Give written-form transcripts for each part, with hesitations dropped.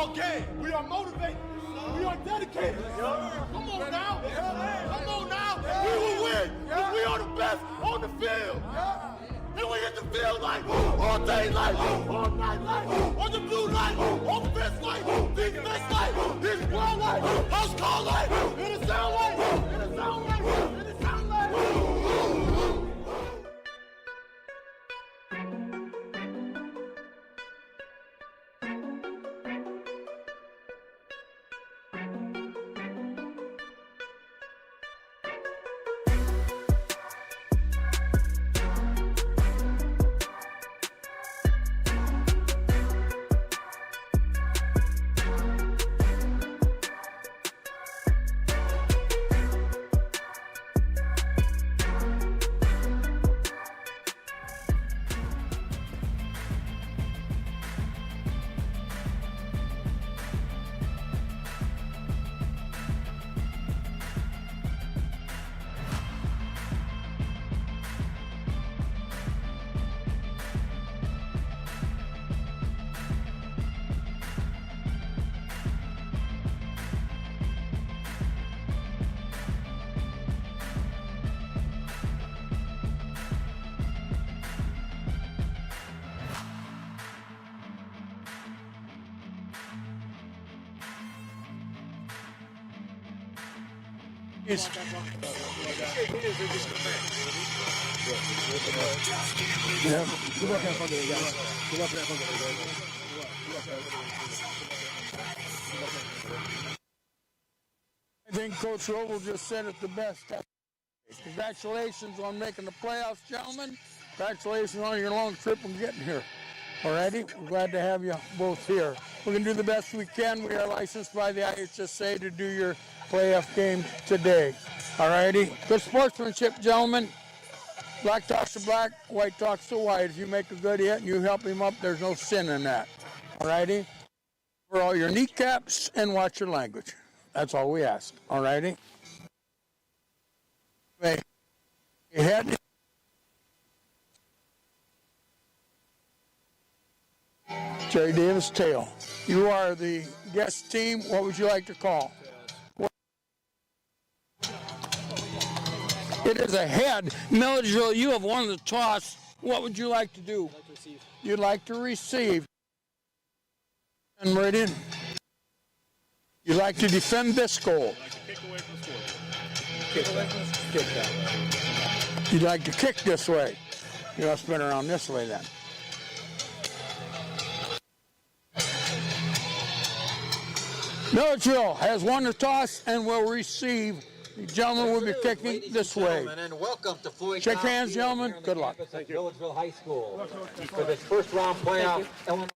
all game. We are motivated. We are dedicated. Come on now. Come on now. We will win. We are the best on the field. And we hit the field like all day light, all night light, on the blue light, offense light, defense light, this blood light, house call light, in the sound light, in the sound light, in the sound light. I think Coach Roble just said it the best. Congratulations on making the playoffs, gentlemen. Congratulations on your long trip and getting here. Alrighty, we're glad to have you both here. We're going to do the best we can. We are licensed by the IHSA to do your playoff game today. Alrighty, good sportsmanship, gentlemen. Black talks to black, white talks to white. If you make a good hit and you help him up, there's no sin in that. Alrighty? For all your kneecaps and watch your language. That's all we ask. Alrighty? Head. Jerry Davis, tail. You are the guest team. What would you like to call? It is a head. Milledgeville, you have won the toss. What would you like to do? I'd like to receive. You'd like to receive. And Meridian, you'd like to defend this goal. I'd like to kick away from the score. Kick away from the score. Kick that. You'd like to kick this way. You must spin around this way then. Milledgeville has won the toss and will receive. The gentleman will be kicking this way. And welcome to Floyd. Shake hands, gentlemen. Good luck. Thank you. Milledgeville High School for this first round playoff. Illinois.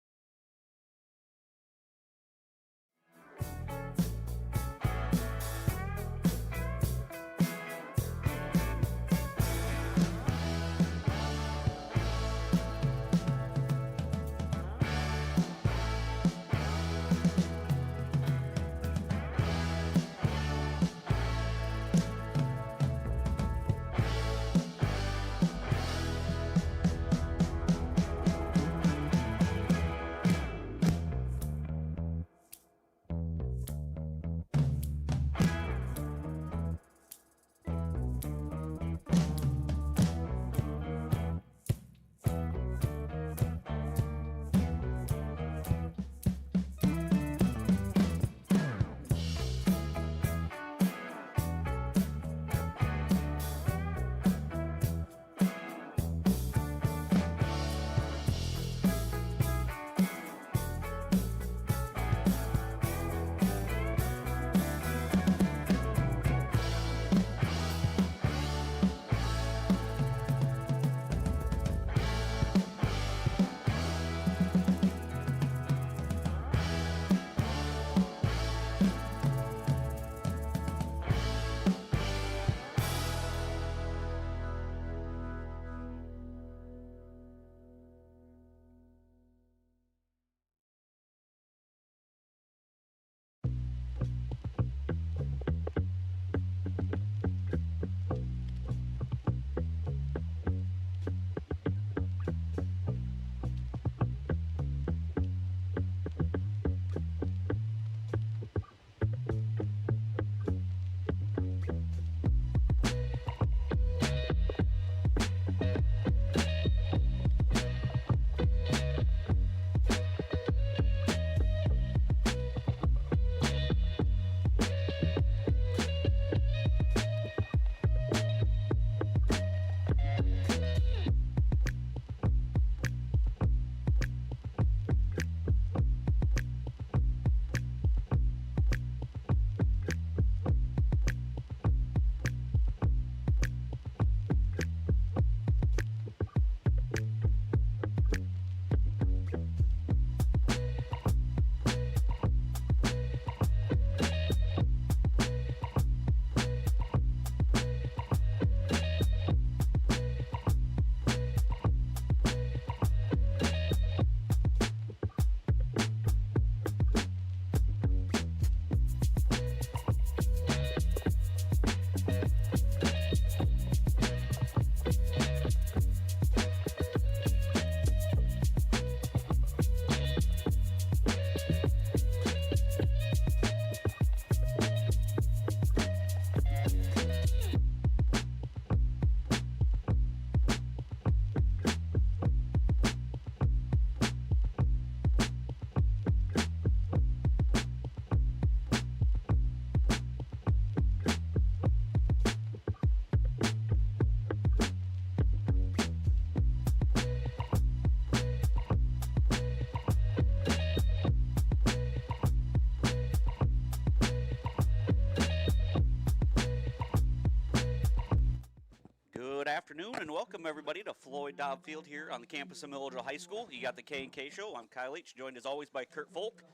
welcome everybody to Floyd Dobb Field here on the campus of Milledgeville High School. You got the K&K Show. I'm Kyle H., joined as always by Kurt Folk.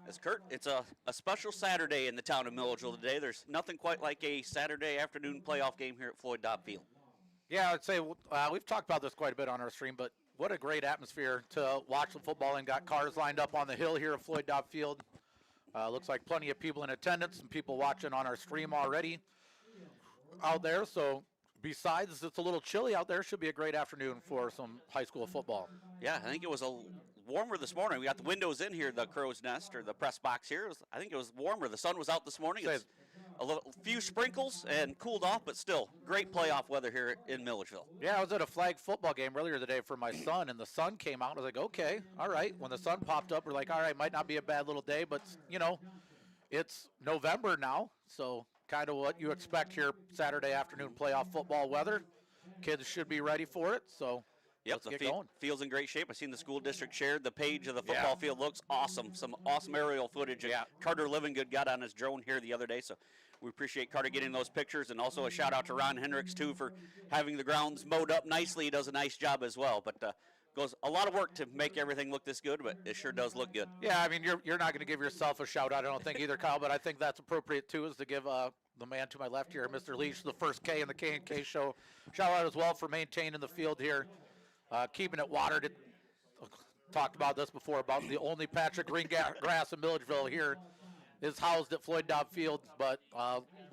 As Kurt, it's a special Saturday in the town of Milledgeville today. There's nothing quite like a Saturday afternoon playoff game here at Floyd Dobb Field. Yeah, I'd say we've talked about this quite a bit on our stream, but what a great atmosphere to watch the football, and got cars lined up on the hill here at Floyd Dobb Field. Looks like plenty of people in attendance and people watching on our stream already out there. So besides it's a little chilly out there, should be a great afternoon for some high school football. Yeah, I think it was warmer this morning. We got the windows in here, the crow's nest or the press box here. I think it was warmer. The sun was out this morning. It's a few sprinkles and cooled off, but still great playoff weather here in Milledgeville. Yeah, I was at a flag football game earlier today for my son, and the sun came out. I was like, okay, all right. When the sun popped up, we're like, all right, might not be a bad little day, but, you know, it's November now, so kind of what you expect here Saturday afternoon playoff football weather. Kids should be ready for it, so yep, let's get going. Field's in great shape. I've seen the school district shared the page of the football field. Looks awesome. Some awesome aerial footage. Yeah. Carter Livingood got on his drone here the other day, so we appreciate Carter getting those pictures, and also a shout out to Ron Hendricks too for having the grounds mowed up nicely. He does a nice job as well, but goes a lot of work to make everything look this good, but it sure does look good. Yeah, I mean, you're not going to give yourself a shout out, I don't think either, Kyle, but I think that's appropriate too, is to give the man to my left here, Mr. Leach, the first K in the K&K Show, shout out as well for maintaining the field here, keeping it watered. Talked about this before, about the only patch of green grass in Milledgeville here is housed at Floyd Dobb Field, but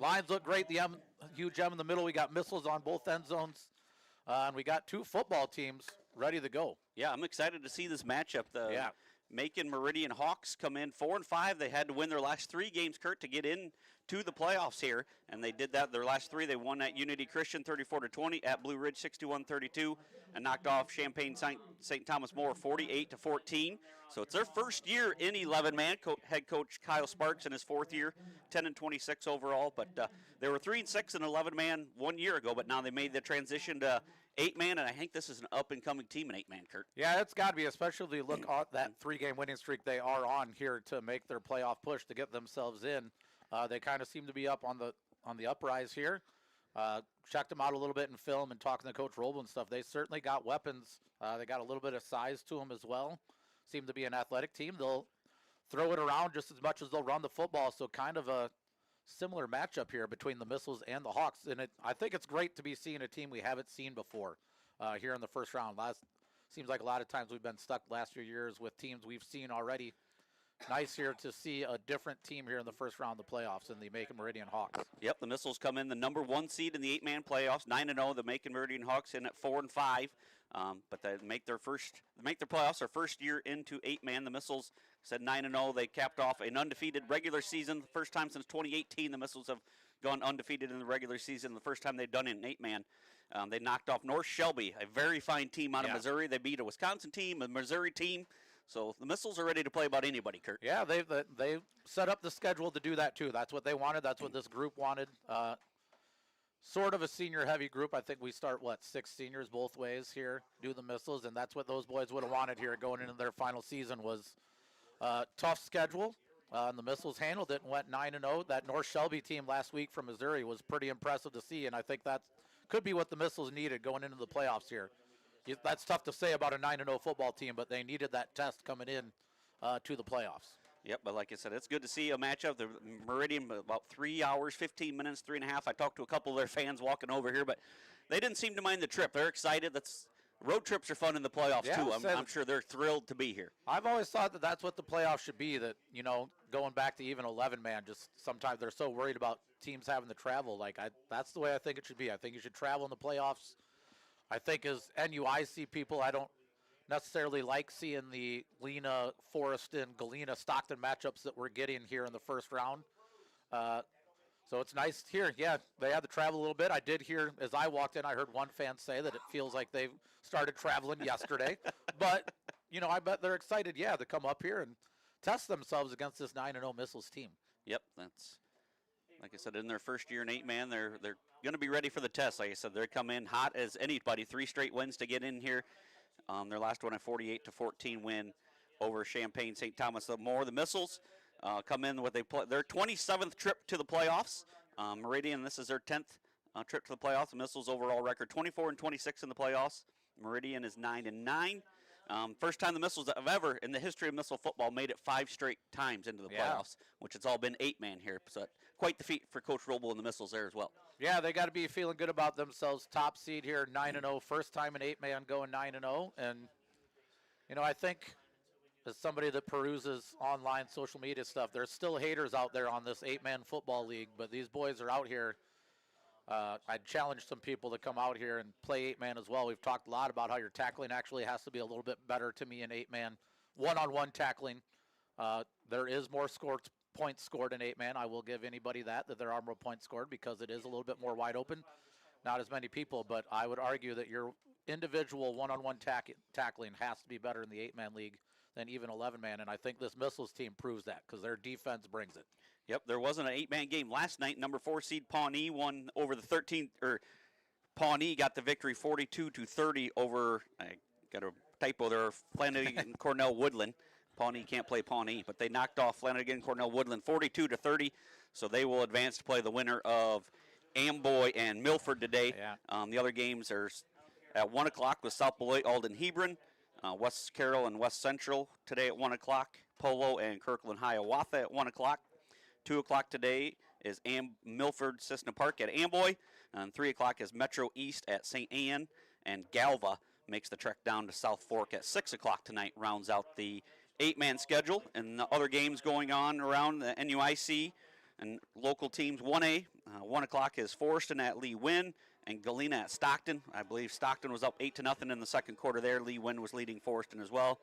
lines look great. The huge M in the middle. We got missiles on both end zones, and we got two football teams ready to go. Yeah, I'm excited to see this matchup. The Macon Meridian Hawks come in 4-5. They had to win their last 3 games, Kurt, to get in to the playoffs here, and they did that. Their last 3, they won at Unity Christian 34-20, at Blue Ridge 61-32, and knocked off Champaign St. Thomas More 48-14. So it's their first year in 11-man. Head coach Kyle Sparks in his 4th year, 10-26 overall. But they were 3-6 in 11-man 1 year ago, but now they made the transition to 8-man, and I think this is an up-and-coming team in 8-man, Kurt. Yeah, it's got to be, especially if you look at that 3-game winning streak they are on here to make their playoff push to get themselves in. They kind of seem to be up on the uprise here. Checked them out a little bit in film and talking to Coach Roble and stuff. They certainly got weapons. They got a little bit of size to them as well. Seem to be an athletic team. They'll throw it around just as much as they'll run the football. So kind of a similar matchup here between the Missiles and the Hawks. And I think it's great to be seeing a team we haven't seen before here in the first round. Seems like a lot of times we've been stuck last few years with teams we've seen already. Nice here to see a different team here in the first round of the playoffs in the Macon Meridian Hawks. Yep, the Missiles come in the number 1 seed in the 8-man playoffs, 9-0. The Macon Meridian Hawks in at 4-5, but they make their playoffs their first year into 8-man. The Missiles said 9-0. They capped off an undefeated regular season, the first time since 2018. The Missiles have gone undefeated in the regular season, the first time they've done it in 8-man. They knocked off North Shelby, a very fine team out of Missouri. They beat a Wisconsin team, a Missouri team. So the Missiles are ready to play about anybody, Kurt. Yeah, they set up the schedule to do that too. That's what they wanted. That's what this group wanted. Sort of a senior-heavy group. I think we start, 6 seniors both ways here, do the Missiles, and that's what those boys would have wanted here going into their final season was tough schedule. And the Missiles handled it and went 9-0. That North Shelby team last week from Missouri was pretty impressive to see, and I think that could be what the Missiles needed going into the playoffs here. That's tough to say about a 9-0 football team, but they needed that test coming in to the playoffs. Yep, but like I said, it's good to see a matchup. The Meridian, about 3 hours, 15 minutes, 3.5. I talked to a couple of their fans walking over here, but they didn't seem to mind the trip. They're excited. Road trips are fun in the playoffs, too. I'm sure they're thrilled to be here. I've always thought that that's what the playoffs should be, that, going back to even 11-man, just sometimes they're so worried about teams having to travel. That's the way I think it should be. I think you should travel in the playoffs. I think as NUIC people, I don't necessarily like seeing the Lena, Forest, and Galena, Stockton matchups that we're getting here in the first round. So it's nice here. Yeah, they had to travel a little bit. I did hear, as I walked in, I heard one fan say that it feels like they've started traveling yesterday. But, I bet they're excited, to come up here and test themselves against this 9-0 Missiles team. Yep, that's, like I said, in their first year in 8-man, they're going to be ready for the test. Like I said, they come in hot as anybody. 3 straight wins to get in here. Their last one, a 48-14 win over Champaign St. Thomas More. The Missiles come in with their 27th trip to the playoffs. Meridian, this is their 10th trip to the playoffs. The Missiles overall record 24-26 in the playoffs. Meridian is 9-9. First time the Missiles have ever, in the history of Missile football, made it 5 straight times into the playoffs, which it's all been 8-man here. So quite the feat for Coach Roble and the Missiles there as well. Yeah, they got to be feeling good about themselves. Top seed here, 9-0. First time an 8-man going 9-0. And, you know, I think as somebody that peruses online social media stuff, there's still haters out there on this 8-man football league, but these boys are out here. I'd challenge some people to come out here and play 8-man as well. We've talked a lot about how your tackling actually has to be a little bit better to me in 8-man. One-on-one tackling, there is more points scored in 8-man. I will give anybody that there are more points scored because it is a little bit more wide open. Not as many people, but I would argue that your individual one-on-one tackling has to be better in the 8-man league than even 11-man, and I think this Missiles team proves that because their defense brings it. Yep, there wasn't an 8-man game last night. Number 4 seed Pawnee won over the 13th, or Pawnee got the victory 42-30 over, I got a typo there, Flanagan Cornell Woodland. Pawnee can't play Pawnee, but they knocked off Flanagan Cornell Woodland 42-30, so they will advance to play the winner of Amboy and Milford today. Yeah. The other games are at 1 o'clock with South Beloit, Alden Hebron, West Carroll and West Central today at 1 o'clock, Polo and Kirkland Hiawatha at 1 o'clock. 2 o'clock today is Milford Cissna Park at Amboy, and 3 o'clock is Metro East at St. Anne, and Galva makes the trek down to South Fork at 6 o'clock tonight, rounds out the 8-man schedule. And the other games going on around the NUIC and local teams, 1A, 1 o'clock is Forreston at Lee Wynn, and Galena at Stockton. I believe Stockton was up 8-0 in the second quarter there. Lee Wynn was leading Forreston as well.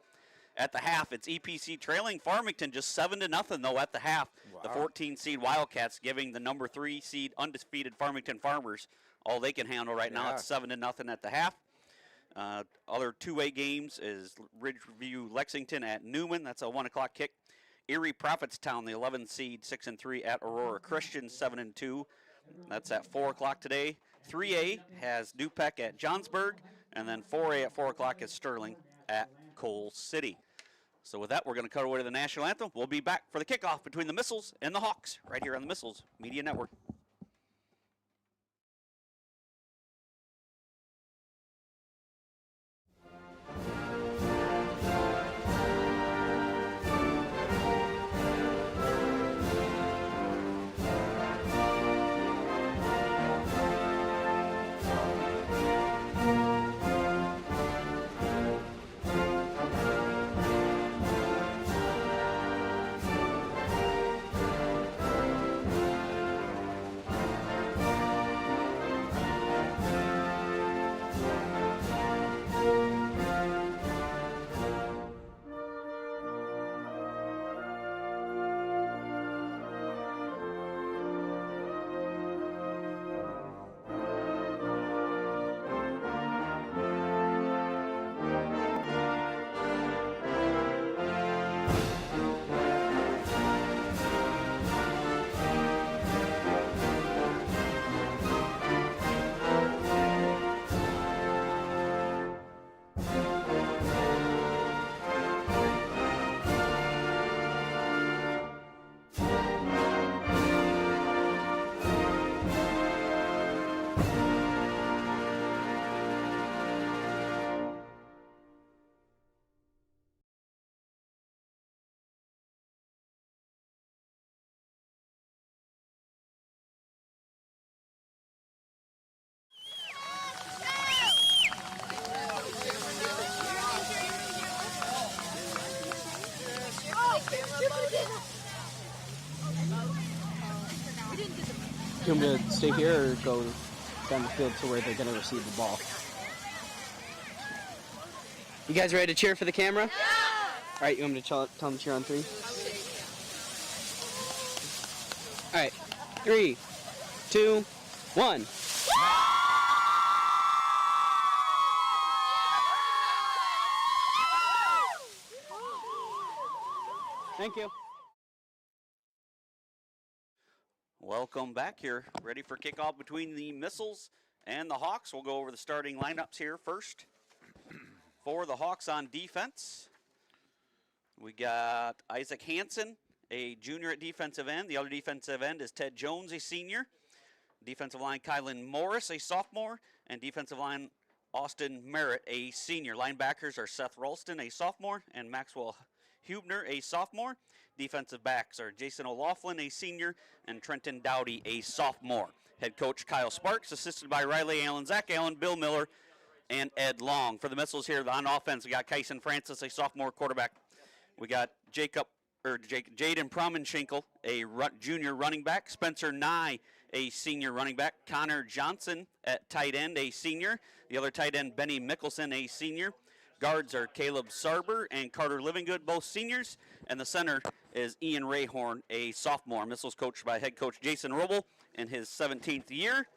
At the half, it's EPC trailing Farmington just 7-0 though at the half. Wow. The 14 seed Wildcats giving the number 3 seed undefeated Farmington Farmers all they can handle right now. It's 7-0 at the half. Other 2A games is Ridgeview Lexington at Newman. That's a 1 o'clock kick. Erie Prophetstown, the 11 seed, 6-3 at Aurora Christian, 7-2. That's at 4 o'clock today. 3A has Dupec at Johnsburg, and then 4A at 4 o'clock is Sterling at Coal City. So with that, we're going to cut away to the national anthem. We'll be back for the kickoff between the Missiles and the Hawks right here on the Missiles Media Network. You want me to stay here or go down the field to where they're going to receive the ball? You guys ready to cheer for the camera? Yeah! All right, you want me to tell them to cheer on 3? All right, 3, 2, 1. Thank you. Welcome back here. Ready for kickoff between the Missiles and the Hawks. We'll go over the starting lineups here first. For the Hawks on defense, we got Isaac Hansen, a junior at defensive end. The other defensive end is Ted Jones, a senior. Defensive line, Kylan Morris, a sophomore. And defensive line, Austin Merritt, a senior. Linebackers are Seth Ralston, a sophomore, and Maxwell Hubner, a sophomore. Defensive backs are Jason O'Laughlin, a senior, and Trenton Dowdy, a sophomore. Head coach Kyle Sparks, assisted by Riley Allen, Zach Allen, Bill Miller, and Ed Long. For the Missiles here on offense, we got Kyson Francis, a sophomore quarterback. We got Jaden Promenschinkel, a junior running back. Spencer Nye, a senior running back. Connor Johnson at tight end, a senior. The other tight end, Benny Mickelson, a senior. Guards are Caleb Sarber and Carter Livingood, both seniors. And the center is Ian Rayhorn, a sophomore. Missiles coached by head coach Jason Roble in his 17th year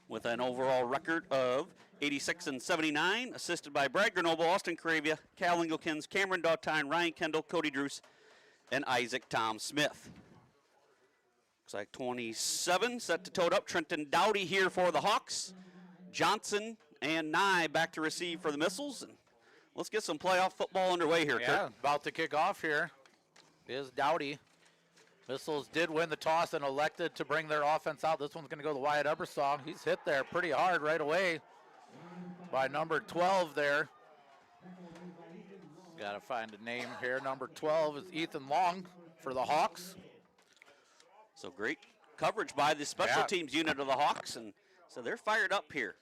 with an overall record of 86-79, assisted by Brad Grenoble, Austin Caravia, Cal Engelkins, Cameron Dautine, Ryan Kendall, Cody Druce, and Isaac Tom Smith. Looks like 27 set to tote up. Trenton Dowdy here for the Hawks. Johnson and Nye back to receive for the Missiles. And let's get some playoff football underway here, Yeah, Kurt. about to kick off here is Dowdy. Missiles did win the toss and elected to bring their offense out. This one's going to go to Wyatt Ebersong. He's hit there pretty hard right away by number 12 there. Got to find a name here. Number 12 is Ethan Long for the Hawks. So great coverage by the special teams unit of the Hawks, and so they're fired up here.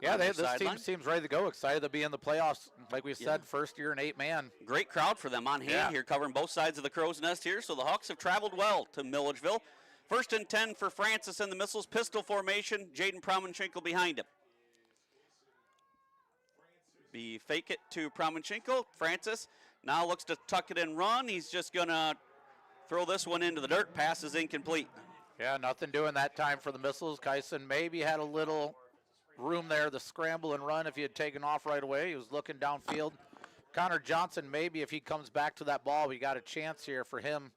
Yeah, this team seems ready to go. Excited to be in the playoffs. Like we said, first year in 8-man. Great crowd for them on hand here, covering both sides of the Crow's Nest here. So the Hawks have traveled well to Milledgeville. 1st and 10 for Francis and the Missiles. Pistol formation. Jaden Promenschinkel behind him. Be fake it to Promenschinkel. Francis now looks to tuck it and run. He's just going to throw this one into the dirt. Pass is incomplete. Yeah, nothing doing that time for the Missiles. Kyson maybe had a little room there to scramble and run if he had taken off right away. He was looking downfield. Connor Johnson, maybe if he comes back to that ball, we got a chance here for him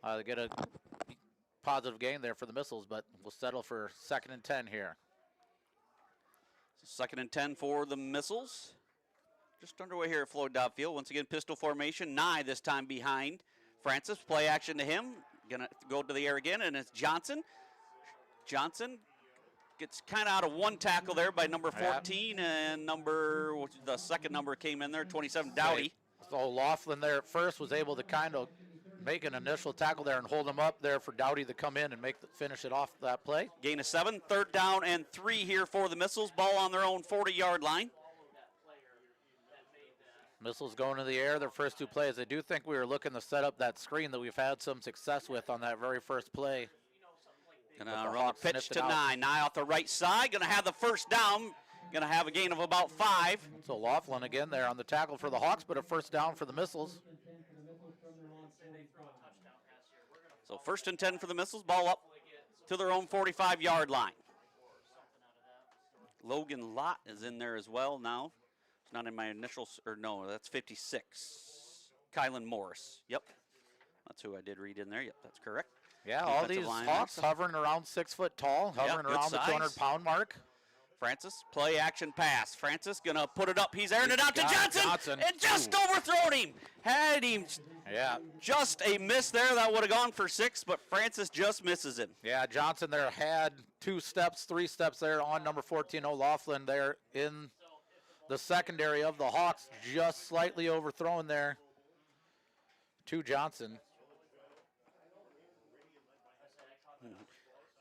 to get a positive gain there for the Missiles, but we'll settle for 2nd and 10 here. 2nd and 10 for the Missiles. Just underway here at Floyd Dobb Field. Once again, pistol formation. Nye this time behind Francis. Play action to him. Gonna go to the air again, and it's Johnson. Johnson gets kind of out of one tackle there by number 14, and the second number came in there, 27, Dowdy. So Laughlin there at first was able to kind of make an initial tackle there and hold him up there for Dowdy to come in and finish it off that play. Gain of 7, 3rd down and 3 here for the Missiles. Ball on their own 40-yard line. Missiles going to the air, their first 2 plays. I do think we were looking to set up that screen that we've had some success with on that very first play. Gonna run the pitch to Nye. Nye off the right side. Gonna have the first down. Gonna have a gain of about 5. So Laughlin again there on the tackle for the Hawks, but a first down for the Missiles. So 1st and 10 for the Missiles. Ball up to their own 45-yard line. Logan Lott is in there as well now. It's not in my initials, or no, that's 56. Kylan Morris. Yep. That's who I did read in there. Yep, that's correct. Yeah, all these Hawks hovering around 6 foot tall, hovering around the 200-pound mark. Francis, play action pass. Francis gonna put it up. He's airing it out to Johnson. And just overthrown him. Had him. Yeah. Just a miss there. That would have gone for 6, but Francis just misses him. Yeah, Johnson there had 2 steps, 3 steps there on number 14, O'Laughlin there in the secondary of the Hawks, just slightly overthrown there to Johnson.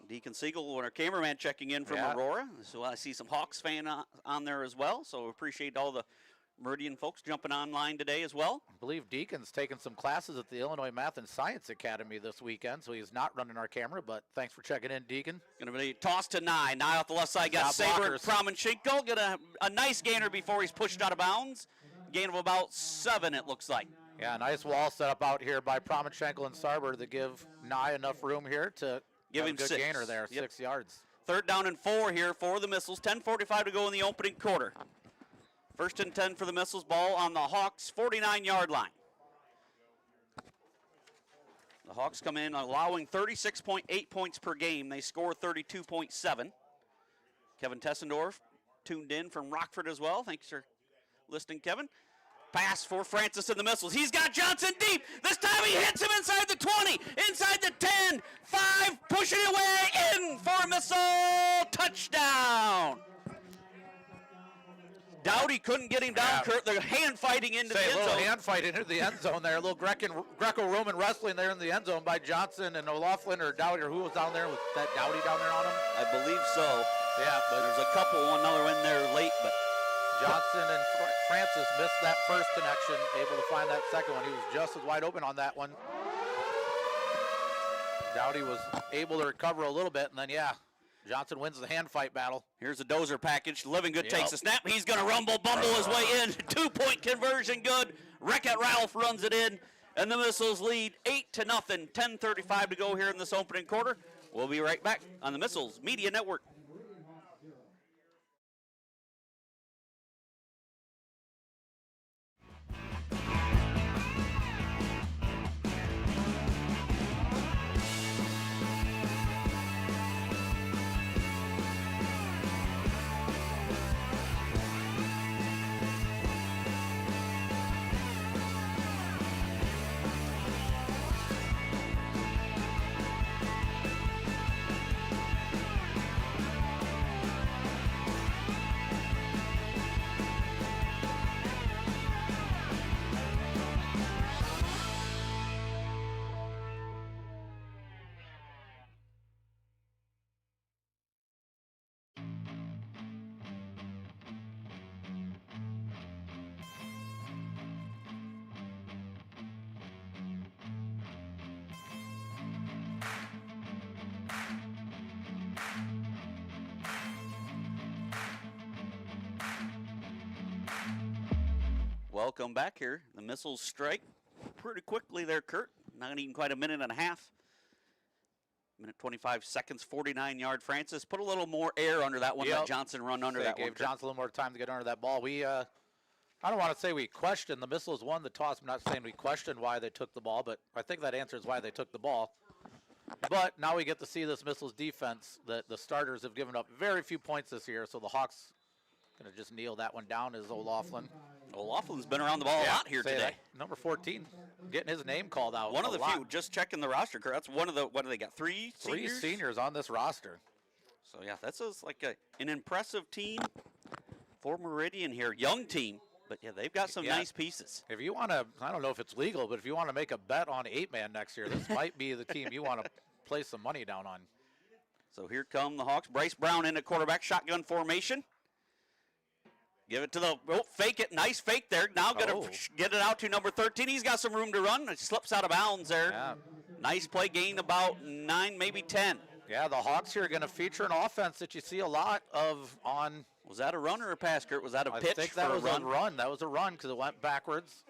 Deacon Siegel, our cameraman, checking in from Aurora. So I see some Hawks fan on there as well. So appreciate all the Meridian folks jumping online today as well. I believe Deacon's taking some classes at the Illinois Math and Science Academy this weekend, so he's not running our camera, but thanks for checking in, Deacon. Going to be tossed to Nye. Nye off the left side, got Saber Promenschinkel. Get a nice gainer before he's pushed out of bounds. Gain of about 7, it looks like. Yeah, nice wall set up out here by Promenschinkel and Sarber to give Nye enough room here to give him a good 6. gainer there, 6 yards. 3rd down and 4 here for the Missiles. 10:45 to go in the opening quarter. 1st and 10 for the Missiles. Ball on the Hawks' 49-yard line. The Hawks come in allowing 36.8 points per game. They score 32.7. Kevin Tessendorf tuned in from Rockford as well. Thanks for listening, Kevin. pass for Francis and the Missiles. He's got Johnson deep. This time he hits him inside the 20, inside the 10, 5, pushing it away, in for a missile, touchdown. Dowdy couldn't get him down, Kurt. They're hand fighting into the end zone. A little hand fight into the end zone there. A little Greco-Roman wrestling there in the end zone by Johnson and O'Laughlin or Dowdy, or who was down there? Was that Dowdy down there on him? I believe so. Yeah, but There's a couple, another in there late, but Johnson and Francis missed that first connection, able to find that second one. He was just as wide open on that one. Dowdy was able to recover a little bit, and then, Johnson wins the hand fight battle. Here's a dozer package. Livingood takes a snap. He's going to bumble his way in. 2-point conversion good. Wreck-It Ralph runs it in. And the Missiles lead 8-0. 10:35 to go here in this opening quarter. We'll be right back on the Missiles Media Network. Welcome back here. The Missiles strike pretty quickly there, Kurt. Not even quite a minute and a half. Minute 25 seconds, 49-yard Francis. Put a little more air under that one. Let Johnson run under that one. Gave Johnson a little more time to get under that ball. I don't want to say we questioned. The Missiles won the toss. I'm not saying we questioned why they took the ball, but I think that answers why they took the ball. But now we get to see this Missiles defense that the starters have given up very few points this year, so the Hawks going to just kneel that one down is O'Laughlin. O'Laughlin's been around the ball a lot here today. That. Number 14, getting his name called out. One of the few, just checking the roster, Kurt. That's one of the, what do they got, three seniors? 3 seniors on this roster. So, yeah, that's like an impressive team for Meridian here. Young team, but, yeah, they've got some nice pieces. If you want to, I don't know if it's legal, but if you want to make a bet on 8-man next year, this might be the team you want to place some money down on. So here come the Hawks. Bryce Brown in at quarterback, shotgun formation. Give it to the, fake it. Nice fake there. Now going to get it out to number 13. He's got some room to run. It slips out of bounds there. Yeah. Nice play, gain about 9, maybe 10. Yeah, the Hawks here are going to feature an offense that you see a lot of on. Was that a run or a pass, Kurt? Was that a pitch? I think that was a run. That was a run because it went backwards.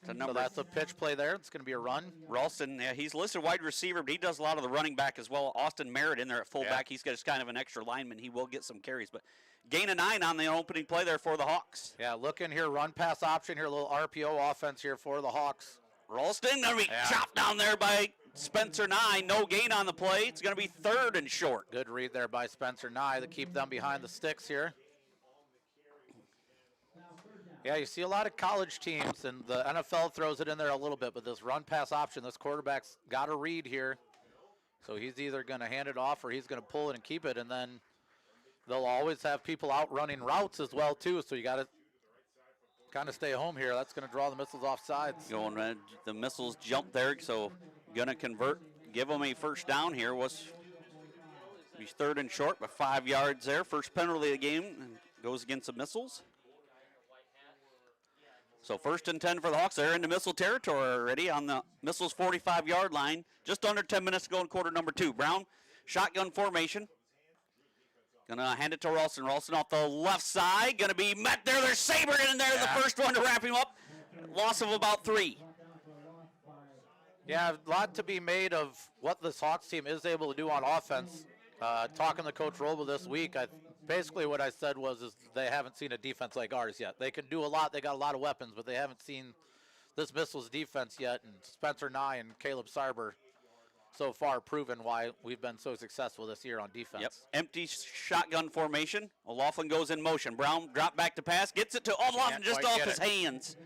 So that's a pitch play there. It's going to be a run. Ralston, yeah, he's listed wide receiver, but he does a lot of the running back as well. Austin Merritt in there at fullback. Yeah. He's got just kind of an extra lineman. He will get some carries, but gain of 9 on the opening play there for the Hawks. Yeah, look in here, run pass option here, a little RPO offense here for the Hawks. Ralston going to be chopped down there by Spencer Nye. No gain on the play. It's going to be 3rd and short. Good read there by Spencer Nye to keep them behind the sticks here. Yeah, you see a lot of college teams, and the NFL throws it in there a little bit, but this run pass option, this quarterback's got a read here. So he's either going to hand it off or he's going to pull it and keep it, and then they'll always have people out running routes as well, too, so you got to kind of stay home here. That's going to draw the Missiles off sides. Going, the Missiles jump there, so going to convert, give them a first down here. He's 3rd and short, but 5 yards there. First penalty of the game and goes against the Missiles. So 1st and 10 for the Hawks. They're into Missile territory already on the Missiles 45-yard line. Just under 10 minutes to go in quarter number 2. Brown, shotgun formation. Going to hand it to Ralston. Ralston off the left side. Going to be met there. They're sabering in there. The first one to wrap him up. Loss of about 3. Yeah, a lot to be made of what this Hawks team is able to do on offense. Talking to Coach Roble this week, basically what I said was they haven't seen a defense like ours yet. They can do a lot. They got a lot of weapons, but they haven't seen this Missiles defense yet. And Spencer Nye and Caleb Sarber so far proven why we've been so successful this year on defense. Yep. Empty shotgun formation. O'Laughlin goes in motion. Brown drop back to pass. Gets it to O'Laughlin just off his hands.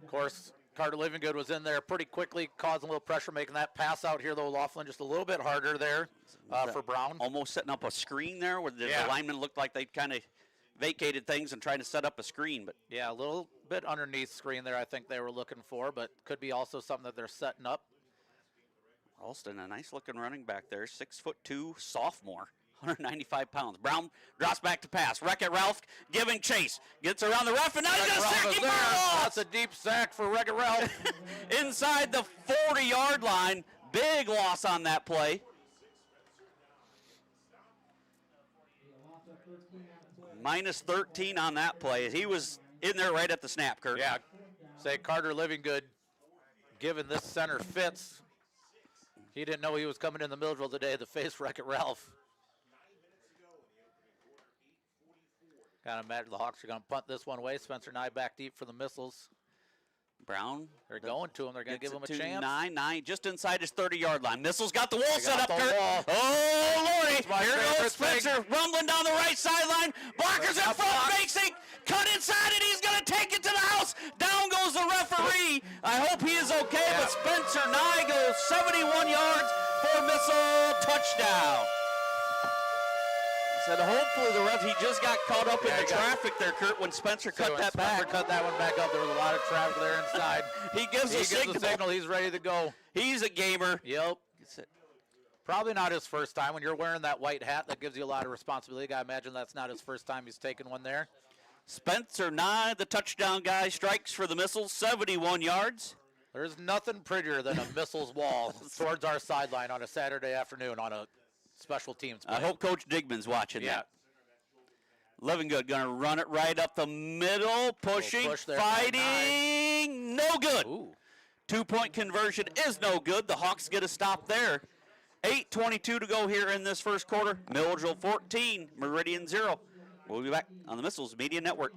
Of course, Carter Livingood was in there pretty quickly, causing a little pressure, making that pass out here, though, Laughlin just a little bit harder there for Brown. Almost setting up a screen there where the linemen looked like they kind of vacated things and trying to set up a screen. But yeah, a little bit underneath screen there I think they were looking for, but could be also something that they're setting up. Alston, a nice-looking running back there, 6'2", sophomore. 195 pounds. Brown drops back to pass. Wreck-It Ralph giving chase. Gets around the ref, and now he's going to sack him. That's a deep sack for Wreck-It Ralph. Inside the 40-yard line. Big loss on that play. Minus 13 on that play. He was in there right at the snap, Kurt. Yeah. Say Carter Livingood, given this center fits, he didn't know he was coming in the Milledgeville today to face Wreck-It Ralph. Kind of imagine the Hawks are going to punt this one away. Spencer Nye back deep for the Missiles. Brown. They're going to him. They're going to give him a chance. 9, just inside his 30-yard line. Missiles got the wall set up, Kurt. Wall. Oh, Lordy. Here goes Spencer, rumbling down the right sideline. Blockers in front, makes a cut inside, and he's going to take it to the house. Down goes the referee. I hope he is okay, but Spencer Nye goes 71 yards for a Missile touchdown. Said hopefully the ref, he just got caught up in the traffic there, Kurt, when Spencer cut that back. Spencer cut that one back up. There was a lot of traffic there inside. He gives a signal. He's ready to go. He's a gamer. Yep. Probably not his first time. When you're wearing that white hat, that gives you a lot of responsibility. I imagine that's not his first time he's taken one there. Spencer Nye, the touchdown guy, strikes for the Missiles, 71 yards. There's nothing prettier than a Missiles wall towards our sideline on a Saturday afternoon on a special teams play. I hope Coach Digman's watching that. Livingood going to run it right up the middle, pushing, fighting, no good. Ooh. 2-point conversion is no good. The Hawks get a stop there. 8:22 to go here in this first quarter. Milledgeville 14, Meridian 0. We'll be back on the Missiles Media Network.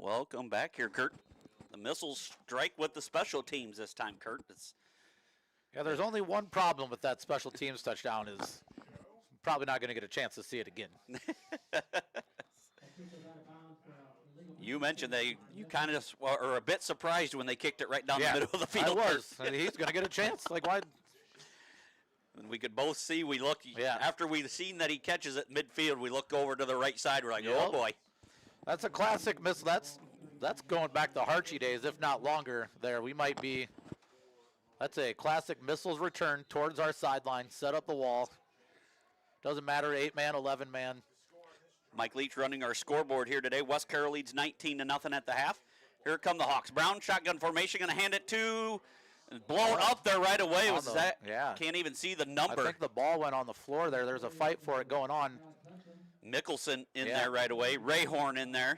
Welcome back here, Kurt. The Missiles strike with the special teams this time, Kurt. Yeah, there's only one problem with that special teams touchdown is probably not going to get a chance to see it again. You mentioned you kind of are a bit surprised when they kicked it right down the middle of the field. I was. He's going to get a chance. Like, why? And we could both see, after we've seen that he catches it midfield, we look over to the right side. We're like, oh, boy. That's a classic miss. That's going back to Harchie days, if not longer. There, we might be. That's a classic Missiles return towards our sideline. Set up the wall. Doesn't matter, 8-man, 11-man. Mike Leach running our scoreboard here today. West Carroll leads 19-0 at the half. Here come the Hawks. Brown shotgun formation, going to hand it to. Blown up there right away. Can't even see the number. I think the ball went on the floor there. There's a fight for it going on. Mickelson in there right away. Rayhorn in there.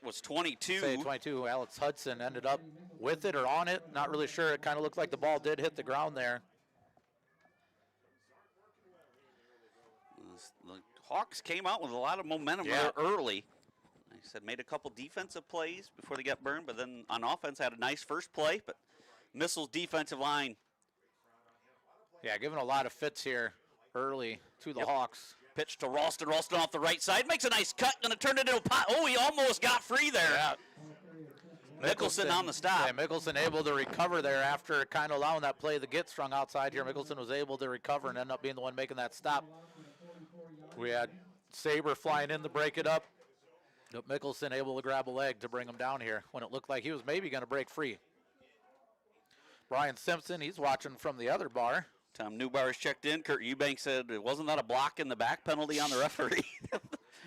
Was 22. Say 22. Alex Hudson ended up with it or on it. Not really sure. It kind of looked like the ball did hit the ground there. The Hawks came out with a lot of momentum early. Like I said, made a couple defensive plays before they got burned, but then on offense had a nice first play. But Missiles defensive line. Yeah, giving a lot of fits here early to the Hawks. Pitch to Ralston. Ralston off the right side. Makes a nice cut. Going to turn it into a pot. Oh, he almost got free there. Yeah. Mickelson on the stop. Yeah, Mickelson able to recover there after kind of allowing that play to get strung outside here. Mickelson was able to recover and end up being the one making that stop. We had Saber flying in to break it up. But Mickelson able to grab a leg to bring him down here when it looked like he was maybe going to break free. Brian Simpson, he's watching from the other bar. Tom Newbar's checked in. Kurt Eubank said, wasn't that a block in the back penalty on the referee?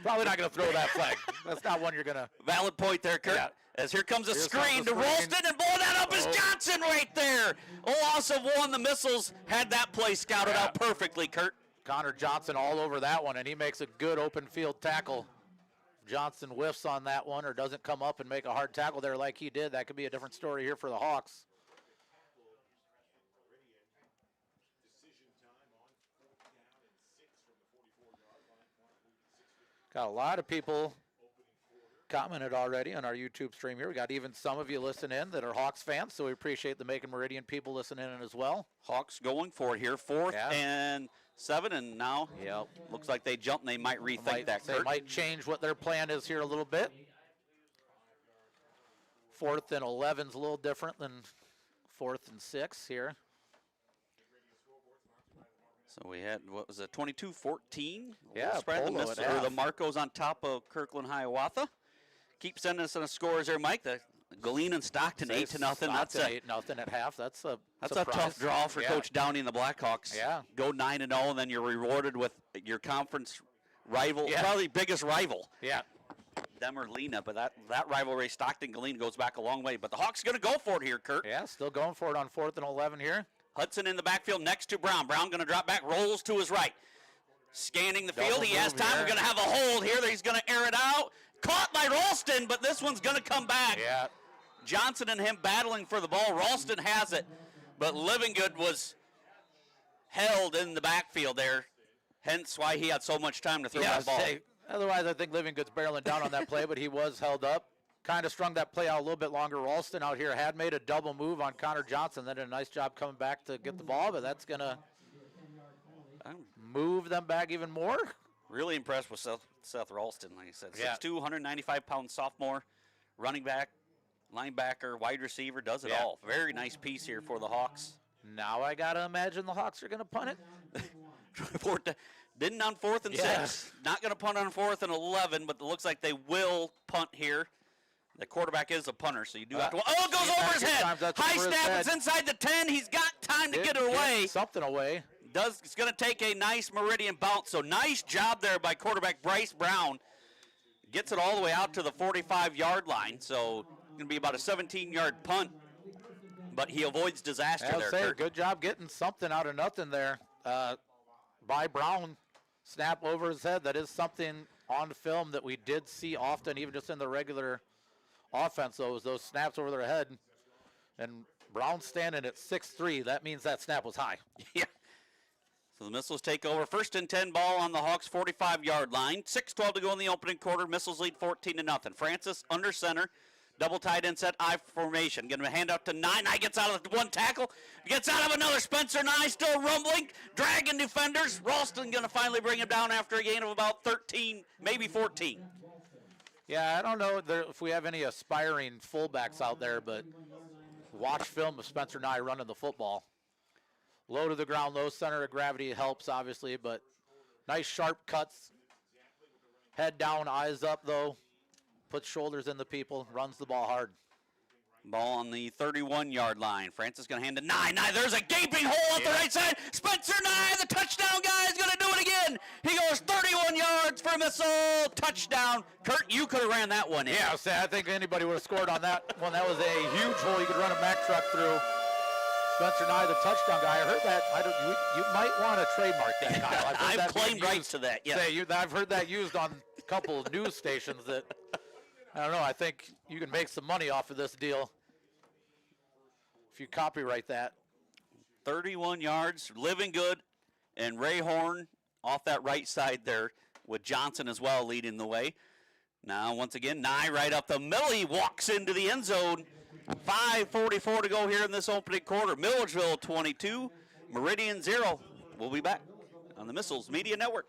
Probably not going to throw that flag. That's not one you're going to. Valid point there, Kurt. Yeah. As here comes a Here's screen the to screen. Ralston, and blow that up is Johnson right there. Olaf won. The Missiles had that play scouted out perfectly, Kurt. Connor Johnson all over that one, and he makes a good open field tackle. Johnson whiffs on that one or doesn't come up and make a hard tackle there like he did. That could be a different story here for the Hawks. Got a lot of people commented already on our YouTube stream here. We got even some of you listening in that are Hawks fans, so we appreciate the Macon Meridian people listening in as well. Hawks going for it here. 4th and 7, and now looks like they jumped and they might rethink that, They Kurt. might change what their plan is here a little bit. 4th and 11's a little different than 4th and 6 here. So we had, what was it, 22-14? Yeah, spread the Polo Miss, at or half. the Marcos on top of Kirkland Hiawatha. Keep sending us on the scores there, Mike. The Galeen and Stockton 8-0. That's a 8-0 at half. That's a tough draw for Coach Downey and the Blackhawks. Yeah. Go 9-0, and then you're rewarded with your conference rival, probably biggest rival. Yeah. Them or Lena, but that rivalry, Stockton-Galeen, goes back a long way. But the Hawks going to go for it here, Kurt. Yeah, still going for it on 4th and 11 here. Hudson in the backfield next to Brown. Brown going to drop back, rolls to his right. Scanning the field. Double He has move time. here. We're going to have a hold here. He's going to air it out. Caught by Ralston, but this one's going to come back. Yeah. Johnson and him battling for the ball. Ralston has it, but Livingood was held in the backfield there. Hence why he had so much time to throw that ball. Otherwise, I think Livingood's barreling down on that play, but he was held up. Kind of strung that play out a little bit longer. Ralston out here had made a double move on Connor Johnson. Then did a nice job coming back to get the ball, but that's going to move them back even more. Really impressed with Seth Ralston, like I said. Yeah. 6'2", 195-pound sophomore, running back, linebacker, wide receiver, does it all. Very nice piece here for the Hawks. Now I got to imagine the Hawks are going to punt it. Didn't on 4th and 6. Not going to punt on 4th and 11, but it looks like they will punt here. The quarterback is a punter, so you do have to. Oh, it goes over his head. High snap. It's inside the 10. He's got time to get it away. Something away. It's going to take a nice Meridian bounce. So nice job there by quarterback Bryce Brown. Gets it all the way out to the 45-yard line. So it's going to be about a 17-yard punt. But he avoids disaster there. Kurt. Good job getting something out of nothing there by Brown. Snap over his head. That is something on film that we did see often, even just in the regular offense. Those snaps over their head. And Brown standing at 6'3". That means that snap was high. Yeah. So the Missiles take over. 1st and 10 ball on the Hawks' 45-yard line. 6:12 to go in the opening quarter. Missiles lead 14-0. Francis under center. Double tight end set, I formation. Going to hand out to Nye. Nye gets out of one tackle. Gets out of another. Spencer Nye still rumbling. Dragging defenders. Ralston going to finally bring him down after a gain of about 13, maybe 14. Yeah, I don't know if we have any aspiring fullbacks out there, but watch film of Spencer Nye running the football. Low to the ground, low center of gravity helps, obviously, but nice sharp cuts. Head down, eyes up, though. Puts shoulders in the people, runs the ball hard. Ball on the 31-yard line. Francis going to hand to Nye. Nye, there's a gaping hole at the right side. Spencer Nye, the touchdown guy, is going to do it again. He goes 31 yards for a missile. Touchdown. Kurt, you could have ran that one in. Yeah, I think anybody would have scored on that one. That was a huge hole you could run a Mack truck through. Spencer Nye, the touchdown guy. I heard that. You might want to trademark that, Kyle. I've claimed rights to that, yeah. I've heard that used on a couple of news stations that, I don't know, I think you can make some money off of this deal if you copyright that. 31 yards, Livingood and Ray Horn off that right side there with Johnson as well leading the way. Now, once again, Nye right up the middle. He walks into the end zone. 5:44 to go here in this opening quarter. Milledgeville 22, Meridian 0. We'll be back on the Missiles Media Network.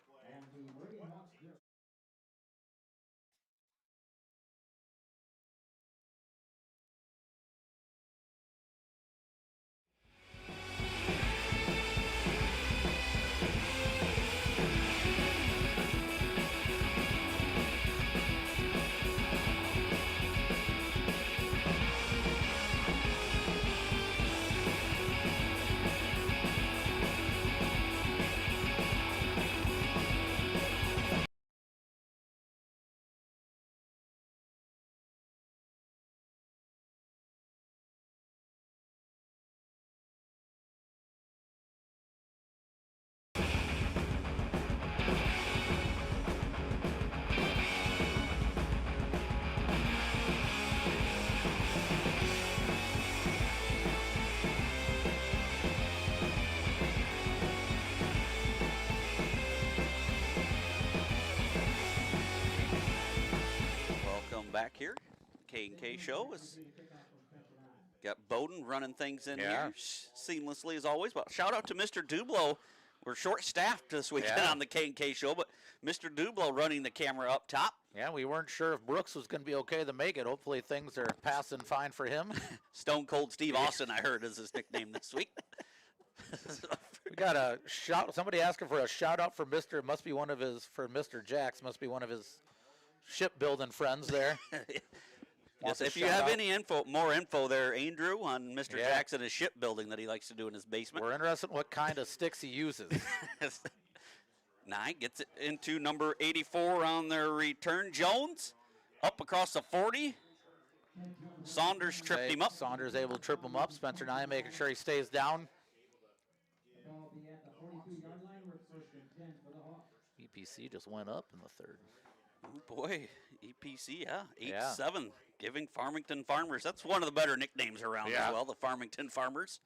back here. K&K show is got Bowden running things in Yeah. here seamlessly as always. But shout out to Mr. Dublo. We're short-staffed this weekend on the K&K show, but Mr. Dublo running the camera up top. Yeah, we weren't sure if Brooks was going to be okay to make it. Hopefully things are passing fine for him. Stone Cold Steve Austin, I heard, is his nickname this week. We got a shout. Somebody asking for a shout out for Mr. Must be one of his for Mr. Jacks. Must be one of his shipbuilding friends there. Yes, Wants a if you shout have out. any more info there, Andrew, on Mr. Yeah. Jackson, his shipbuilding that he likes to do in his basement. We're interested in what kind of sticks he uses. Nye gets it into number 84 on their return. Jones up across the 40. Saunders tripped him up. Saunders able to trip him up. Spencer Nye making sure he stays down. EPC just went up in the third. Oh boy, EPC, yeah, 8-7, Yeah. giving Farmington Farmers. That's one of the better nicknames around Yeah. as well, the Farmington Farmers.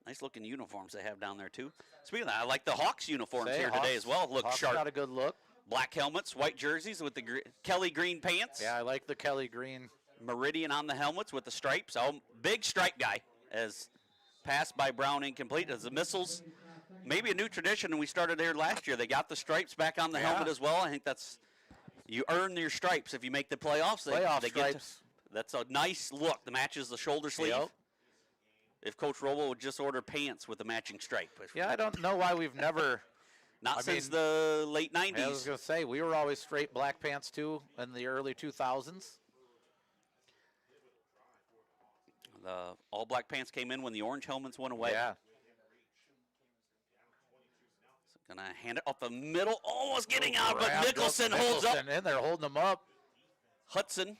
Nice looking uniforms they have down there too. Speaking of that, I like the Hawks uniforms here today as well. Look Hawks sharp. got a good look. Black helmets, white jerseys with the Kelly green pants. Yeah, I like the Kelly green. Meridian on the helmets with the stripes. Oh, big stripe guy as passed by Brown incomplete as the Missiles. Maybe a new tradition, and we started there last year. They got the stripes back on the helmet as well. I think that's, you earn your stripes if you make the playoffs. Playoff they stripes. That's a nice look. The matches the shoulder sleeve. Yep. If Coach Robo would just order pants with a matching stripe. Yeah, I don't know why we've never. Not I since mean, the late 90s. I was going to say, we were always straight black pants too in the early 2000s. The all black pants came in when the orange helmets went away. Yeah. So gonna hand it up the middle, almost getting out, but Grabbed up. Nicholson holds up. Nicholson in there holding them up. Hudson.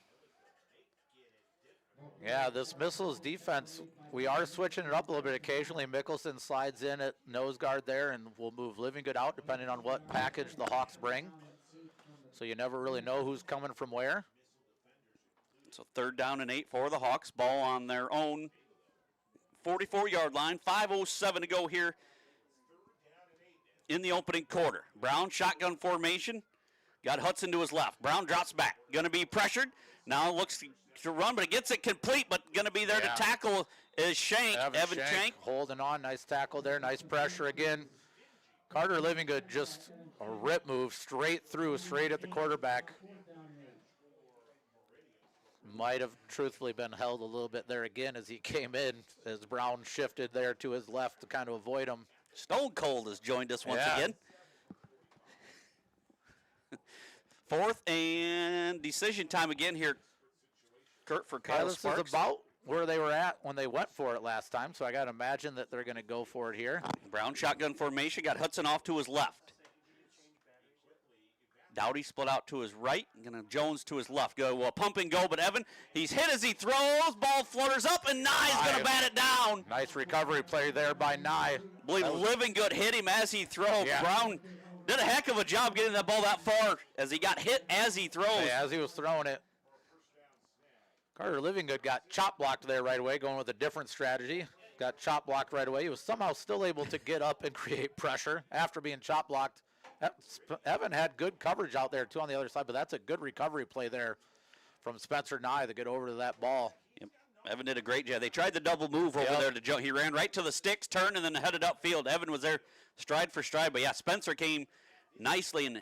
Yeah, this Missiles defense, we are switching it up a little bit occasionally. Mickelson slides in at nose guard there, and we'll move Livingood out depending on what package the Hawks bring. So you never really know who's coming from where. So 3rd down and 8 for the Hawks. Ball on their own 44-yard line. 5:07 to go here in the opening quarter. Brown shotgun formation. Got Hudson to his left. Brown drops back. Going to be pressured. Now looks to run, but it gets it complete, but going to be there to tackle is Shank. Evan Shank. Holding on. Nice tackle there. Nice pressure again. Carter Livingood just a rip move straight through, straight at the quarterback. Might have truthfully been held a little bit there again as he came in, as Brown shifted there to his left to kind of avoid him. Stone Cold has joined us once Yeah. again. 4th and decision time again here, Kurt, for Yeah, Kyle this Sparks. is about where they were at when they went for it last time, so I got to imagine that they're going to go for it here. Brown shotgun formation, got Hudson off to his left. Dowdy split out to his right, gonna Jones to his left. Go pump and go, but Evan, he's hit as he throws. Ball flutters up, and Nye's gonna bat it down. Nice recovery play there by Nye. I believe Livingood hit him as he throws. Yeah. Brown did a heck of a job getting that ball that far as he got hit as he throws. Yeah, as he was throwing it. Carter Livingood got chop blocked there right away, going with a different strategy. Got chop blocked right away. He was somehow still able to get up and create pressure after being chop blocked. Evan had good coverage out there too on the other side, but that's a good recovery play there from Spencer Nye to get over to that ball. Yep. Evan did a great job. They tried the double move over there to Joe. He ran right to the sticks, turned, and then headed upfield. Evan was there stride for stride, but yeah, Spencer came nicely and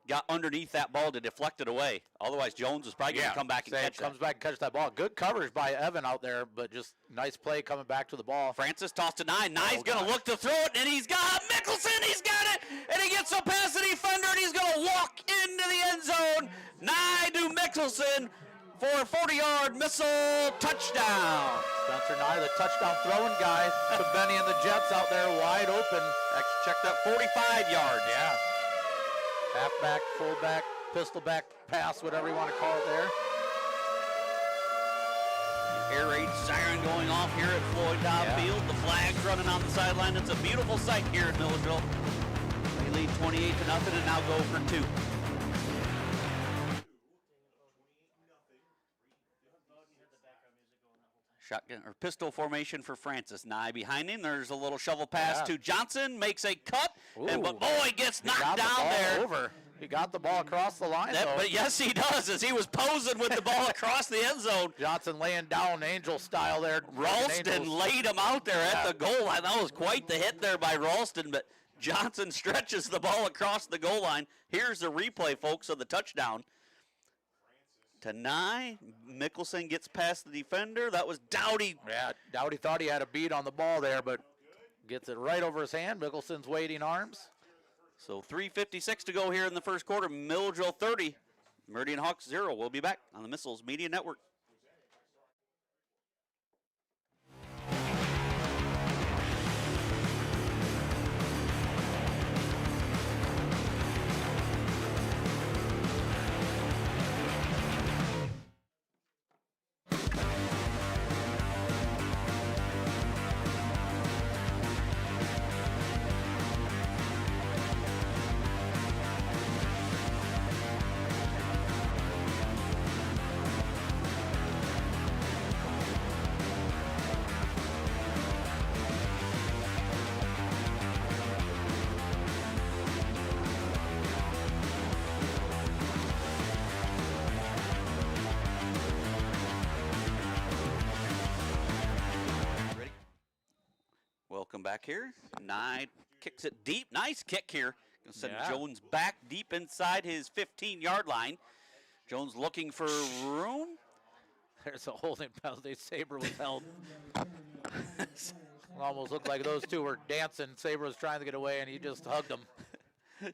got underneath that ball to deflect it away. Otherwise, Jones was probably going to come back and catch comes that. back and catch that ball. Good coverage by Evan out there, but just nice play coming back to the ball. Francis tossed to Nye. Nye's going to look to throw it, and he's got Mickelson. He's got it, and he gets a past the defender, and he's going to walk into the end zone. Nye to Mickelson for a 40-yard missile touchdown. Spencer Nye, the touchdown throwing guy, to Benny and the Jets out there wide open. Actually, check that 45 yards. Yeah. Halfback, fullback, pistol back pass, whatever you want to call it there. Air raid siren going off here at Floyd Dobb Field. The flags running on the sideline. It's a beautiful sight here in Milledgeville. They lead 28-0 and now go for 2. Shotgun or pistol formation for Francis. Nye behind him. There's a little shovel pass to Johnson. Makes a cut. And but boy, gets knocked down there. Over. He got the ball across the line, though. But yes, he does, as he was posing with the ball across the end zone. Johnson laying down angel style there. Ralston laid him out there at the goal line. That was quite the hit there by Ralston, but Johnson stretches the ball across the goal line. Here's the replay, folks, of the touchdown. To Nye. Mickelson gets past the defender. That was Dowdy. Yeah, Dowdy thought he had a beat on the ball there, but gets it right over his hand. Mickelson's waiting arms. So 3:56 to go here in the first quarter. Milledgeville 30, Meridian Hawks 0. We'll be back on the Missiles Media Network. Welcome back here. Nye kicks it deep. Nice kick here. Gonna send Jones back deep inside his 15-yard line. Jones looking for room. There's a holding penalty. Saber was held. Almost looked like those two were dancing. Saber was trying to get away, and he just hugged him.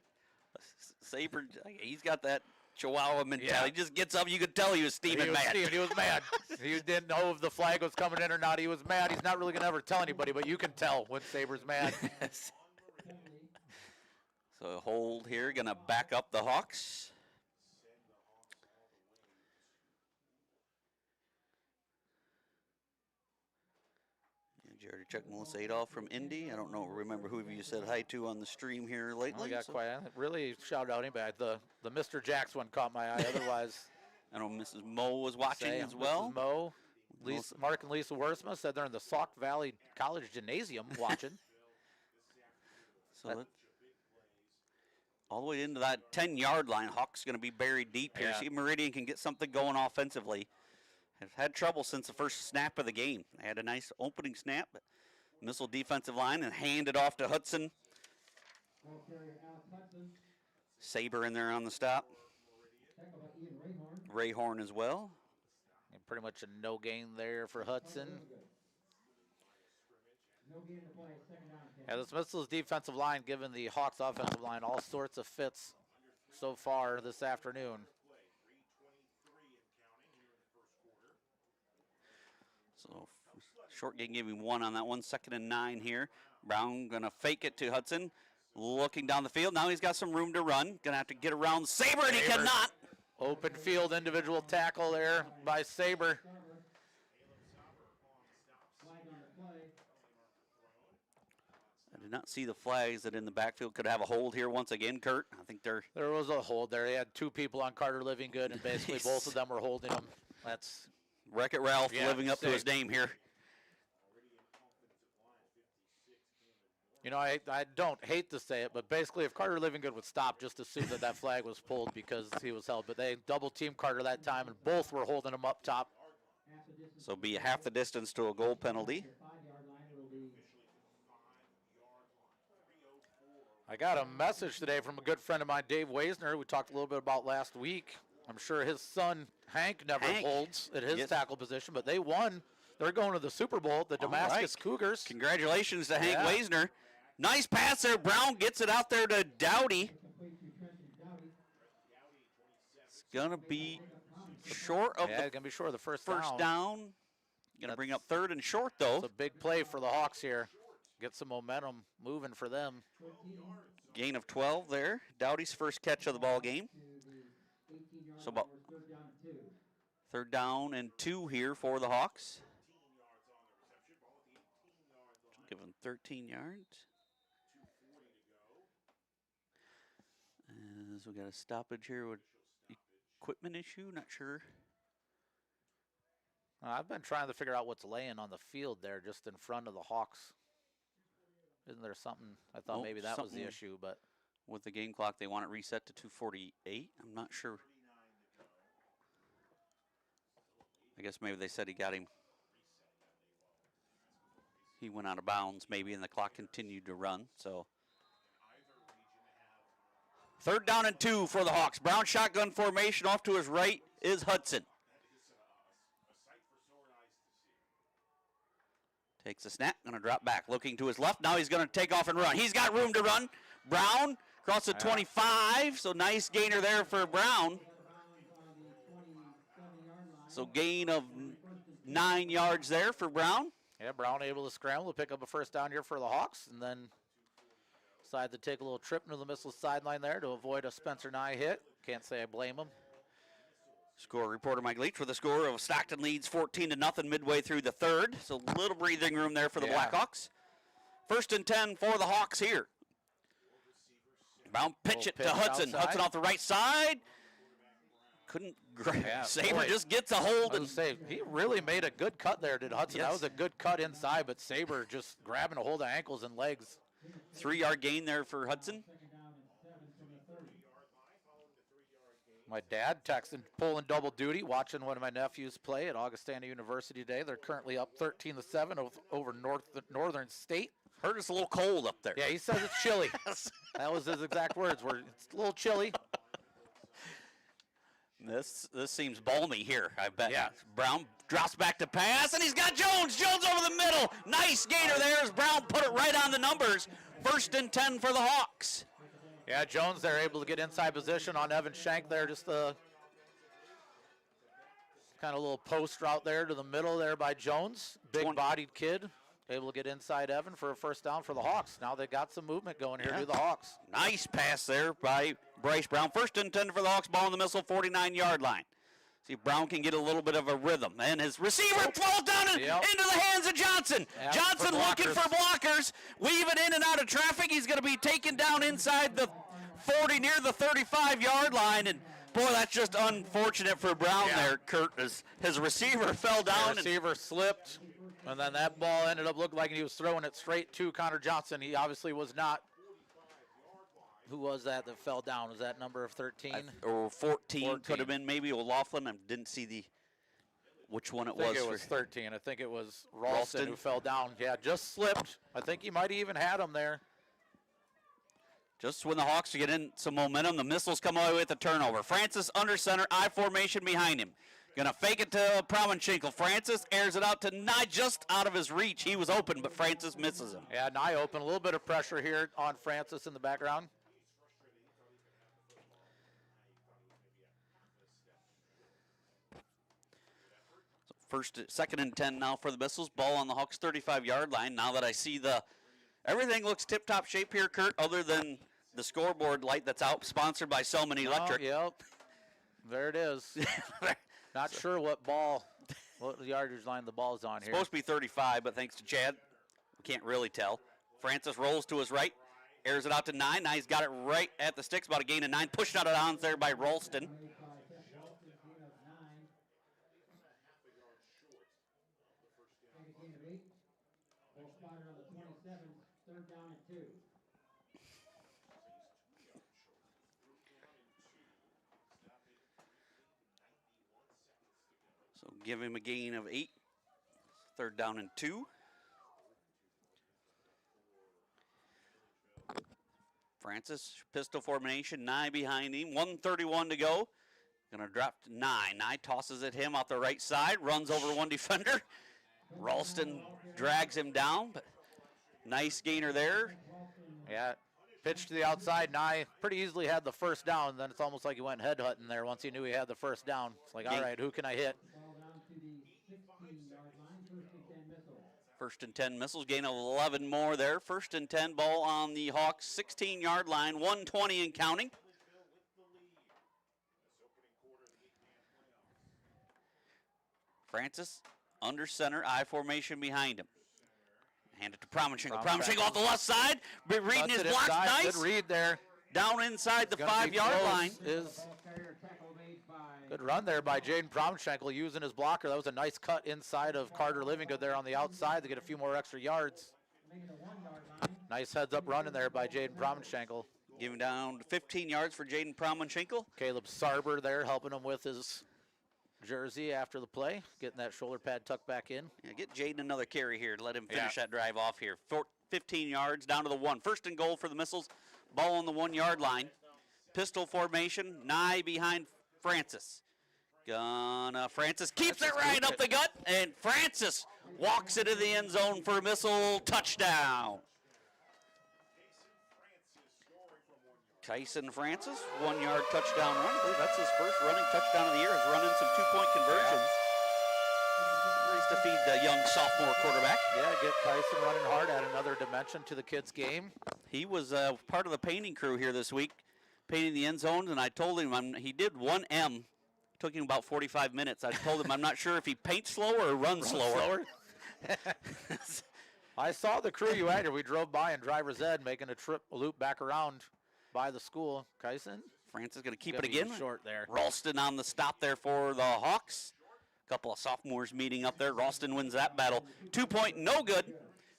Saber, he's got that Chihuahua mentality. He just gets up. You could tell he was steaming mad. He was mad. He didn't know if the flag was coming in or not. He was mad. He's not really going to ever tell anybody, but you can tell when Saber's mad. So a hold here, going to back up the Hawks. Jared Chuck Melissa Adolph from Indy. I don't know, remember who you said hi to on the stream here lately. I got quiet. Really shout out anybody. The Mr. Jax one caught my eye. Otherwise, I know Mrs. Moe was watching as well. Mrs. Moe, Mark and Lisa Worsma said they're in the Sauk Valley College Gymnasium watching. So that, all the way into that 10-yard line, Hawks going to be buried deep here. See if Meridian can get something going offensively. Have had trouble since the first snap of the game. They had a nice opening snap, but missile defensive line and handed off to Hudson. Saber in there on the stop. Rayhorn as well. And pretty much a no gain there for Hudson. Yeah, this Missiles defensive line giving the Hawks offensive line all sorts of fits so far this afternoon. So short game giving one on that one. 2nd and 9 here. Brown going to fake it to Hudson. Looking down the field. Now he's got some room to run. Going to have to get around Saber, and he cannot. Open field individual tackle there by Saber. I did not see the flags that in the backfield could have a hold here once again, Kurt. I think there was a hold there. They had two people on Carter Livingood, and basically both of them were holding him. That's Wreck-It Ralph living up to his name here. You know, I don't hate to say it, but basically if Carter Livingood would stop, just assume that flag was pulled because he was held. But they double-teamed Carter that time, and both were holding him up top. So be half the distance to a goal penalty. I got a message today from a good friend of mine, Dave Weisner, we talked a little bit about last week. I'm sure his son, Hank, never holds at his tackle position, but they won. They're going to the Super Bowl, the Damascus Cougars. Congratulations to Hank Weisner. Nice pass there. Brown gets it out there to Dowdy. It's going to be short of it's going to be short of the first down. Going to bring up 3rd and short, though. It's a big play for the Hawks here. Get some momentum moving for them. Gain of 12 there. Dowdy's first catch of the ball game. So about 3rd down and 2 here for the Hawks. Give them 13 yards. As we got a stoppage here with equipment issue, not sure. I've been trying to figure out what's laying on the field there just in front of the Hawks. Isn't there something? I thought maybe that was the issue, but. With the game clock, they want it reset to 2:48. I'm not sure. I guess maybe they said he got him. He went out of bounds maybe, and the clock continued to run. So 3rd down and 2 for the Hawks. Brown shotgun formation. Off to his right is Hudson. Takes a snap, going to drop back. Looking to his left. Now he's going to take off and run. He's got room to run. Brown across the 25. So nice gainer there for Brown. So gain of 9 yards there for Brown. Yeah, Brown able to scramble to pick up a 1st down here for the Hawks, and then decided to take a little trip into the Missiles sideline there to avoid a Spencer Nye hit. Can't say I blame him. Score reporter Mike Leach with a score of Stockton leads 14-0 midway through the 3rd. So a little breathing room there for the Blackhawks. 1st and 10 for the Hawks here. Brown pitch it to Hudson. Outside. Hudson off the right side. Couldn't grab. Yeah, Saber boy. just gets a hold. And say he really made a good cut there, did Hudson. Yes. That was a good cut inside, but Saber just grabbing a hold of ankles and legs. 3-yard gain there for Hudson. My dad texting, pulling double duty, watching one of my nephews play at Augustana University today. They're currently up 13-7 over Northern State. Heard it's a little cold up there. Yeah, he says it's chilly. That was his exact words. It's a little chilly. This seems balmy here, I bet. Yeah. Brown drops back to pass, and he's got Jones. Jones over the middle. Nice gainer there as Brown put it right on the numbers. 1st and 10 for the Hawks. Yeah, Jones, they're able to get inside position on Evan Shank there. Just a kind of little post route there to the middle there by Jones. Big-bodied kid. Able to get inside Evan for a 1st down for the Hawks. Now they got some movement going here to the Hawks. Nice pass there by Bryce Brown. 1st and 10 for the Hawks. Ball in the Missile 49-yard line. See if Brown can get a little bit of a rhythm. And his receiver falls down into the hands of Johnson. Johnson looking for blockers. Weaving in and out of traffic. He's going to be taken down inside the 40 near the 35-yard line. And, boy, that's just unfortunate for Brown there, Kurt. His receiver fell down. The receiver slipped. And then that ball ended up looking like he was throwing it straight to Connor Johnson. He obviously was not. Who was that fell down? Was that number of 13? Or 14 could have been maybe O'Laughlin. I didn't see which one it was. I think it was 13. I think it was Ralston who fell down. Yeah, just slipped. I think he might have even had him there. Just when the Hawks get in some momentum, the Missiles come away with the turnover. Francis under center, I formation behind him. Gonna fake it to Promenschinkel. Francis airs it out to Nye, just out of his reach. He was open, but Francis misses him. Yeah, Nye open. A little bit of pressure here on Francis in the background. So 2nd and 10 now for the Missiles. Ball on the Hawks' 35-yard line. Now that I see everything looks tip-top shape here, Kurt, other than the scoreboard light that's out, sponsored by Selman Electric. Oh, yep. There it is. Not sure what yardage line the ball's on here. Supposed to be 35, but thanks to Chad, we can't really tell. Francis rolls to his right, airs it out to 9. Now he's got it right at the sticks, about a gain of 9. Pushed out of bounds there by Ralston. So give him a gain of 8. 3rd down and 2. Francis, pistol formation, 9 behind him. 1:31 to go. Gonna drop to 9. 9 tosses at him out the right side, runs over one defender. Ralston drags him down, but nice gainer there. Yeah, pitch to the outside. Nye pretty easily had the 1st down. Then it's almost like he went headhunting there once he knew he had the 1st down. It's like, all right, who can I hit? 1st and 10 Missiles, gain of 11 more there. 1st and 10, ball on the Hawks' 16-yard line, 1:20 and counting. Francis under center, I formation behind him. Hand it to Promenschinkel. Promenschinkel off the left side, reading his blocks, nice. Good read there. Down inside the 5-yard line. Good Good run there by Jaden Bromschenkel using his blocker. That was a nice cut inside of Carter Livingood there on the outside to get a few more extra yards. Nice heads-up run in there by Jaden Bromschenkel. Giving down 15 yards for Jaden Bromschenkel. Caleb Sarber there helping him with his jersey after the play, getting that shoulder pad tucked back in. Yeah, get Jaden another carry here to let him finish that drive off here. 15 yards down to the 1. First and goal for the Missiles. Ball on the 1-yard line. Pistol formation, Nye behind Francis. Francis keeps it right up the gut, and Francis walks into the end zone for a Missile touchdown. Tyson Francis, 1-yard touchdown run. I believe that's his first running touchdown of the year. He's running some 2-point conversions. Nice to feed the young sophomore quarterback. Yeah, get Tyson running hard, add another dimension to the kid's game. He was part of the painting crew here this week, painting the end zones, and I told him he did 1M. Took him about 45 minutes. I told him I'm not sure if he paints slower or runs slower. I saw the crew you had here. We drove by in driver's ed, making a loop back around by the school. Kyson? Francis going to keep it again. Short there. Ralston on the stop there for the Hawks. A couple of sophomores meeting up there. Ralston wins that battle. 2-point, no good.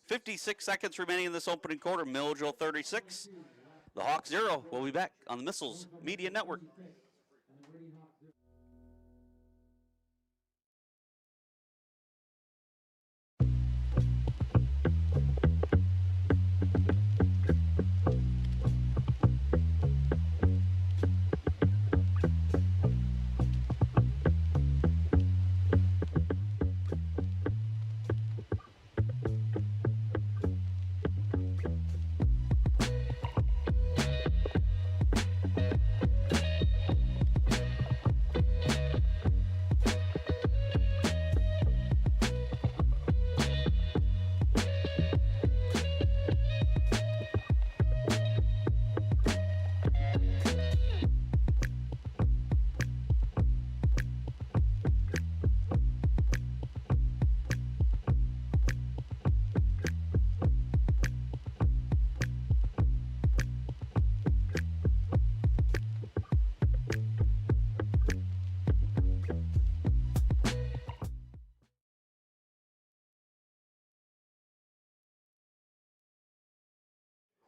56 seconds remaining in this opening quarter. Milledgeville 36. The Hawks 0. We'll be back on the Missiles Media Network.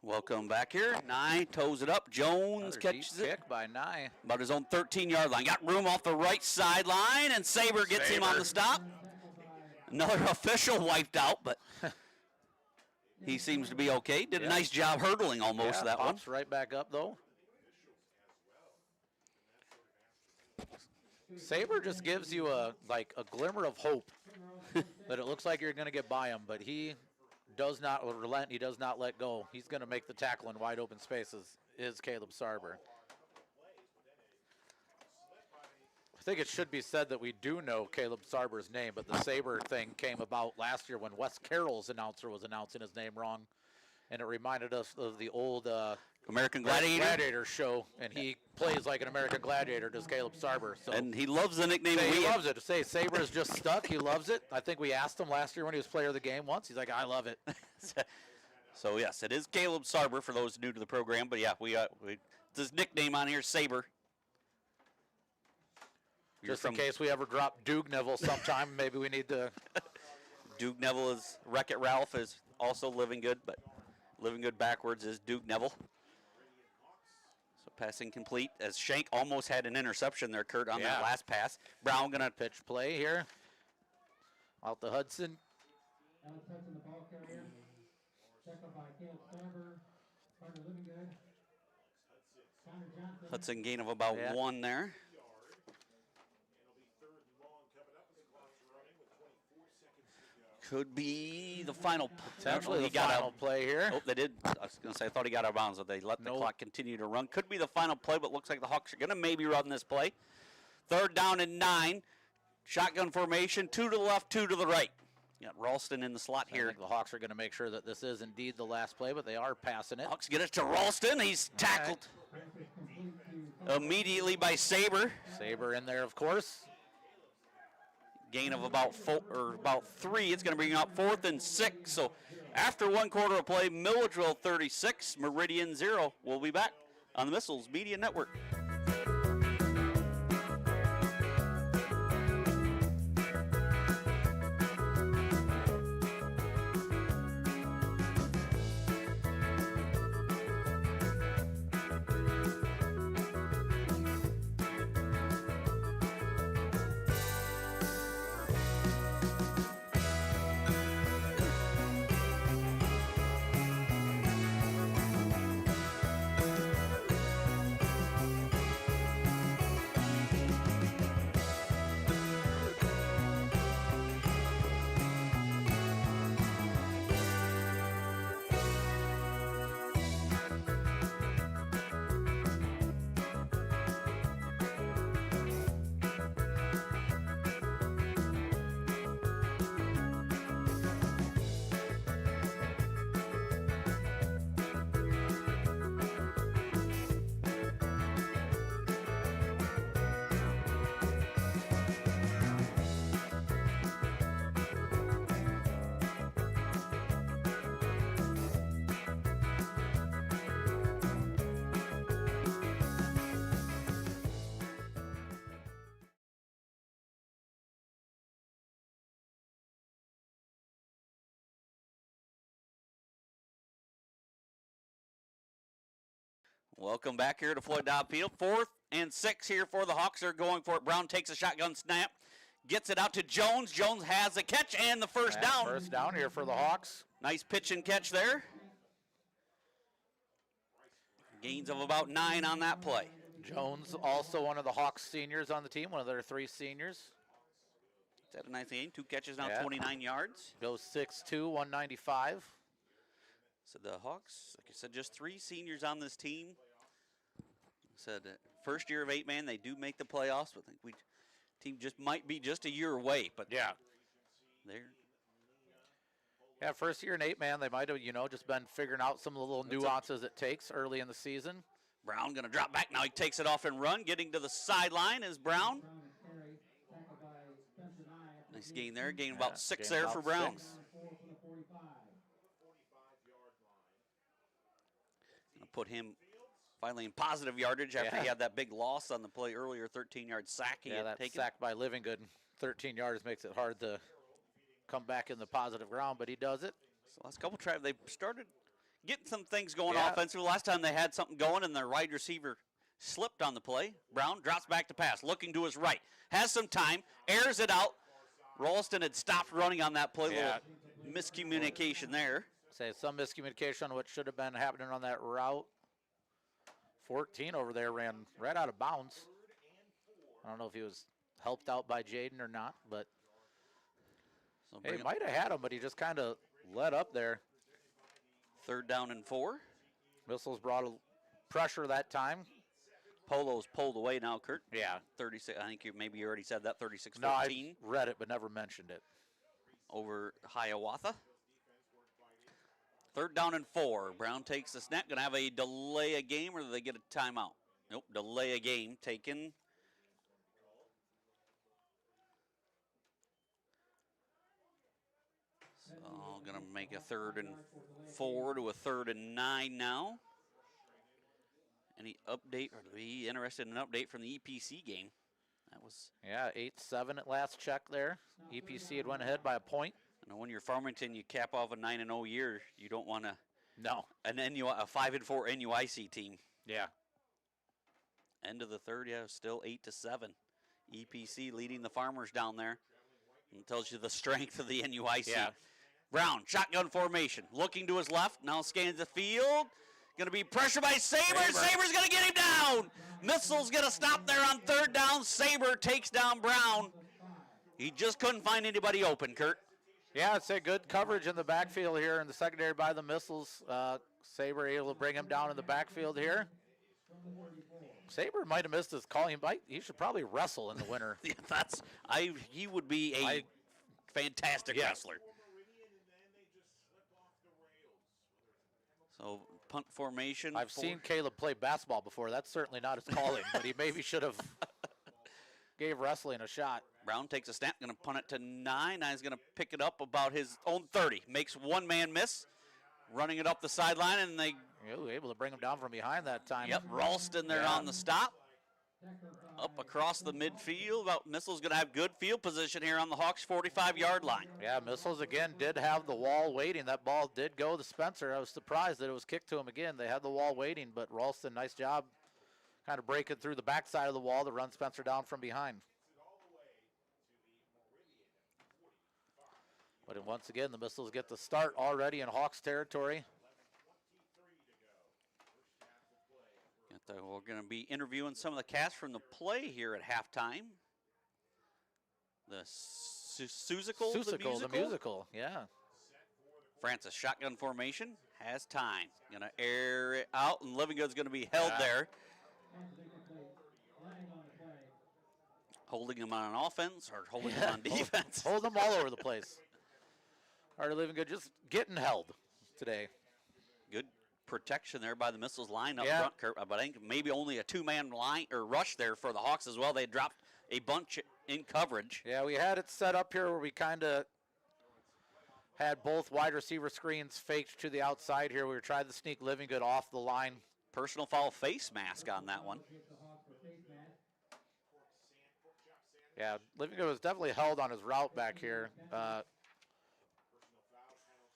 Welcome back here. Nye toes it up. Jones catches it. Kick by Nye. About his own 13-yard line. Got room off the right sideline, and Saber gets him on the stop. Another official wiped out, but he seems to be okay. Did a nice job hurdling almost that one. Pops right back up, though. Saber just gives you a glimmer of hope that it looks like you're going to get by him, but he does not relent. He does not let go. He's going to make the tackle in wide open spaces, is Caleb Sarber. I think it should be said that we do know Caleb Sarber's name, but the Saber thing came about last year when Wes Carroll's announcer was announcing his name wrong, and it reminded us of the old American Gladiator show, and he plays like an American Gladiator, does Caleb Sarber. So and he loves the nickname. He loves it. To say Saber is just stuck, he loves it. I think we asked him last year when he was player of the game once. He's like, I love it. So yes, it is Caleb Sarber for those new to the program. But yeah, it's his nickname on here, Saber. Just in case we ever drop Duke Neville sometime, maybe we need to. Duke Neville is Wreck-It Ralph is also Living Good, but Living Good backwards is Duke Neville. So passing complete as Shank almost had an interception there, Kurt, on that last pass. Brown going to pitch play here. Out to Hudson. Hudson gain of about 1 there. Could be the final. Potentially the final play here. Oh, they did. I was going to say, I thought he got out of bounds, but they let the clock continue to run. Could be the final play, but looks like the Hawks are going to maybe run this play. 3rd down and 9. Shotgun formation, 2 to the left, 2 to the right. You got Ralston in the slot here. I think the Hawks are going to make sure that this is indeed the last play, but they are passing it. Hawks get it to Ralston. He's tackled immediately by Saber. Saber in there, of course. Gain of about 3. It's going to bring up 4th and 6. So after 1 quarter of play, Milledgeville 36, Meridian 0. We'll be back on the Missiles Media Network. Welcome back here to Floyd Dobb Field. 4th and 6 here for the Hawks. They're going for it. Brown takes a shotgun snap. Gets it out to Jones. Jones has a catch and the first down. First down here for the Hawks. Nice pitch and catch there. Gains of about 9 on that play. Jones, also one of the Hawks seniors on the team, one of their 3 seniors. It's at a nice game. 2 catches now, Yeah. 29 yards. Goes 6'2", 195. So the Hawks, like I said, just 3 seniors on this team. Said first year of 8-man, they do make the playoffs, but I think team just might be just a year away. But Yeah. they're Yeah, first year in 8-man, they might have, just been figuring out some of the little nuances it takes early in the season. Brown going to drop back now. He takes it off and run. Getting to the sideline is Brown. Nice gain there. Gain about 6 gain there about for Brown. 6. Gonna put him finally in positive yardage after he had that big loss on the play earlier, 13-yard sack he had that taken. sack by Livingood, 13 yards makes it hard to come back in the positive ground, but he does it. So last couple tries, they started getting some things going Yeah. offensively. Last time they had something going and their wide receiver slipped on the play. Brown drops back to pass, looking to his right. Has some time, airs it out. Ralston had stopped running on that play. Yeah. Little miscommunication there. Say some miscommunication on what should have been happening on that route. 14 over there ran right out of bounds. I don't know if he was helped out by Jaden or not, but So he bring up might have had him, but he just kind of let up there. 3rd down and 4. Missiles brought a pressure that time. Polo's pulled away now, Kurt. Yeah. 36. I think maybe you already said that. 36-14 No, I read it but never mentioned it. over Hiawatha. 3rd down and 4. Brown takes the snap. Going to have a delay a game, or do they get a timeout? Nope, delay a game taken. So going to make a 3rd and 4 to a 3rd and 9 now. Any update, or be interested in an update from the EPC game? That was, Yeah, 8-7 at last check there. EPC had went ahead by a point. you know, when you're Farmington, you cap off a 9-0 year. You don't want to No. a 5-4 NUIC team. Yeah. End of the 3rd, yeah, still 8-7. EPC leading the Farmers down there. It tells you the strength of the NUIC. Yeah. Brown, shotgun formation, looking to his left, now scans the field. Going to be pressure by Saber. Saber's going to get him down. Missile's going to stop there on 3rd down. Saber takes down Brown. He just couldn't find anybody open, Kurt. Yeah, I'd say good coverage in the backfield here in the secondary by the Missiles. Saber able to bring him down in the backfield here. Saber might have missed his call. He should probably wrestle in the winter. Yeah, he would be a fantastic wrestler. So punt formation. I've seen Caleb play basketball before. That's certainly not his calling, but he maybe should have gave wrestling a shot. Brown takes a snap, going to punt it to 9. Nine's going to pick it up about his own 30. Makes one man miss, running it up the sideline, and they Able to bring him down from behind that time. Yep, Ralston there on the stop. Up across the midfield. Missile's going to have good field position here on the Hawks' 45-yard line. Yeah, Missiles again did have the wall waiting. That ball did go to Spencer. I was surprised that it was kicked to him again. They had the wall waiting, but Ralston, nice job kind of breaking through the backside of the wall to run Spencer down from behind. But once again, the Missiles get the start already in Hawks territory. We're going to be interviewing some of the cast from the play here at halftime. The Susical, The musical, yeah. Francis, shotgun formation, has time. Going to air it out, and Livingood's going to be held there. Holding him on offense or holding him on defense? Hold them all over the place. Already Livingood just getting held today. Good protection there by the Missiles line up Yeah. front, Kurt, but I think maybe only a 2-man line or rush there for the Hawks as well. They dropped a bunch in coverage. Yeah, we had it set up here where we kind of had both wide receiver screens faked to the outside here. We were trying to sneak Livingood off the line. Personal foul face mask on that one. Yeah, Livingood was definitely held on his route back here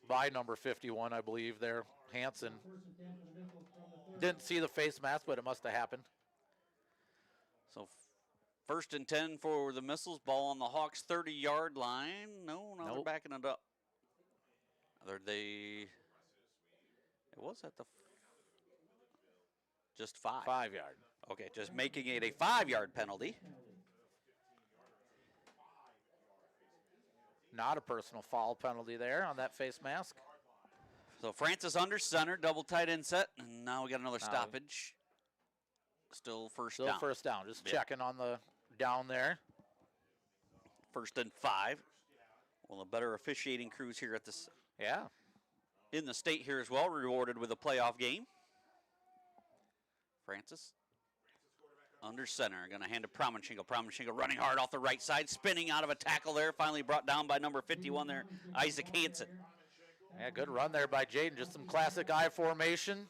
by number 51, I believe, there, Hanson. Didn't see the face mask, but it must have happened. So 1st and 10 for the Missiles. Ball on the Hawks 30-yard line. No, now they're backing it up. It was at the just 5. 5 yard. Okay, just making it a 5-yard penalty. Not a personal foul penalty there on that face mask. So Francis under center, double tight end set, and now we got another stoppage. Still first down. Still first down. Just checking on the down there. 1st and 5. Well, the better officiating crews here at this. Yeah. In the state here as well, rewarded with a playoff game. Francis under center, going to hand to Promenchenko. Promenchenko running hard off the right side, spinning out of a tackle there, finally brought down by number 51 there, Isaac Hansen. Yeah, good run there by Jaden. Just some classic I formation.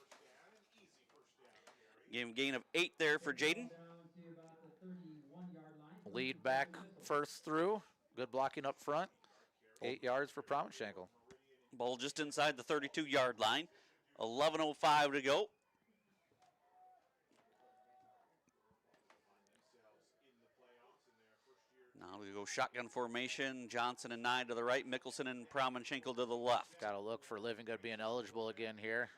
Gain of 8 there for Jaden. Lead back first through. Good blocking up front. 8 yards for Promenchenko. Ball just inside the 32-yard line. 11:05 to go. Now we go shotgun formation. Johnson and Nye to the right. Mickelson and Promenchenko to the left. Got to look for Living Good being eligible again here.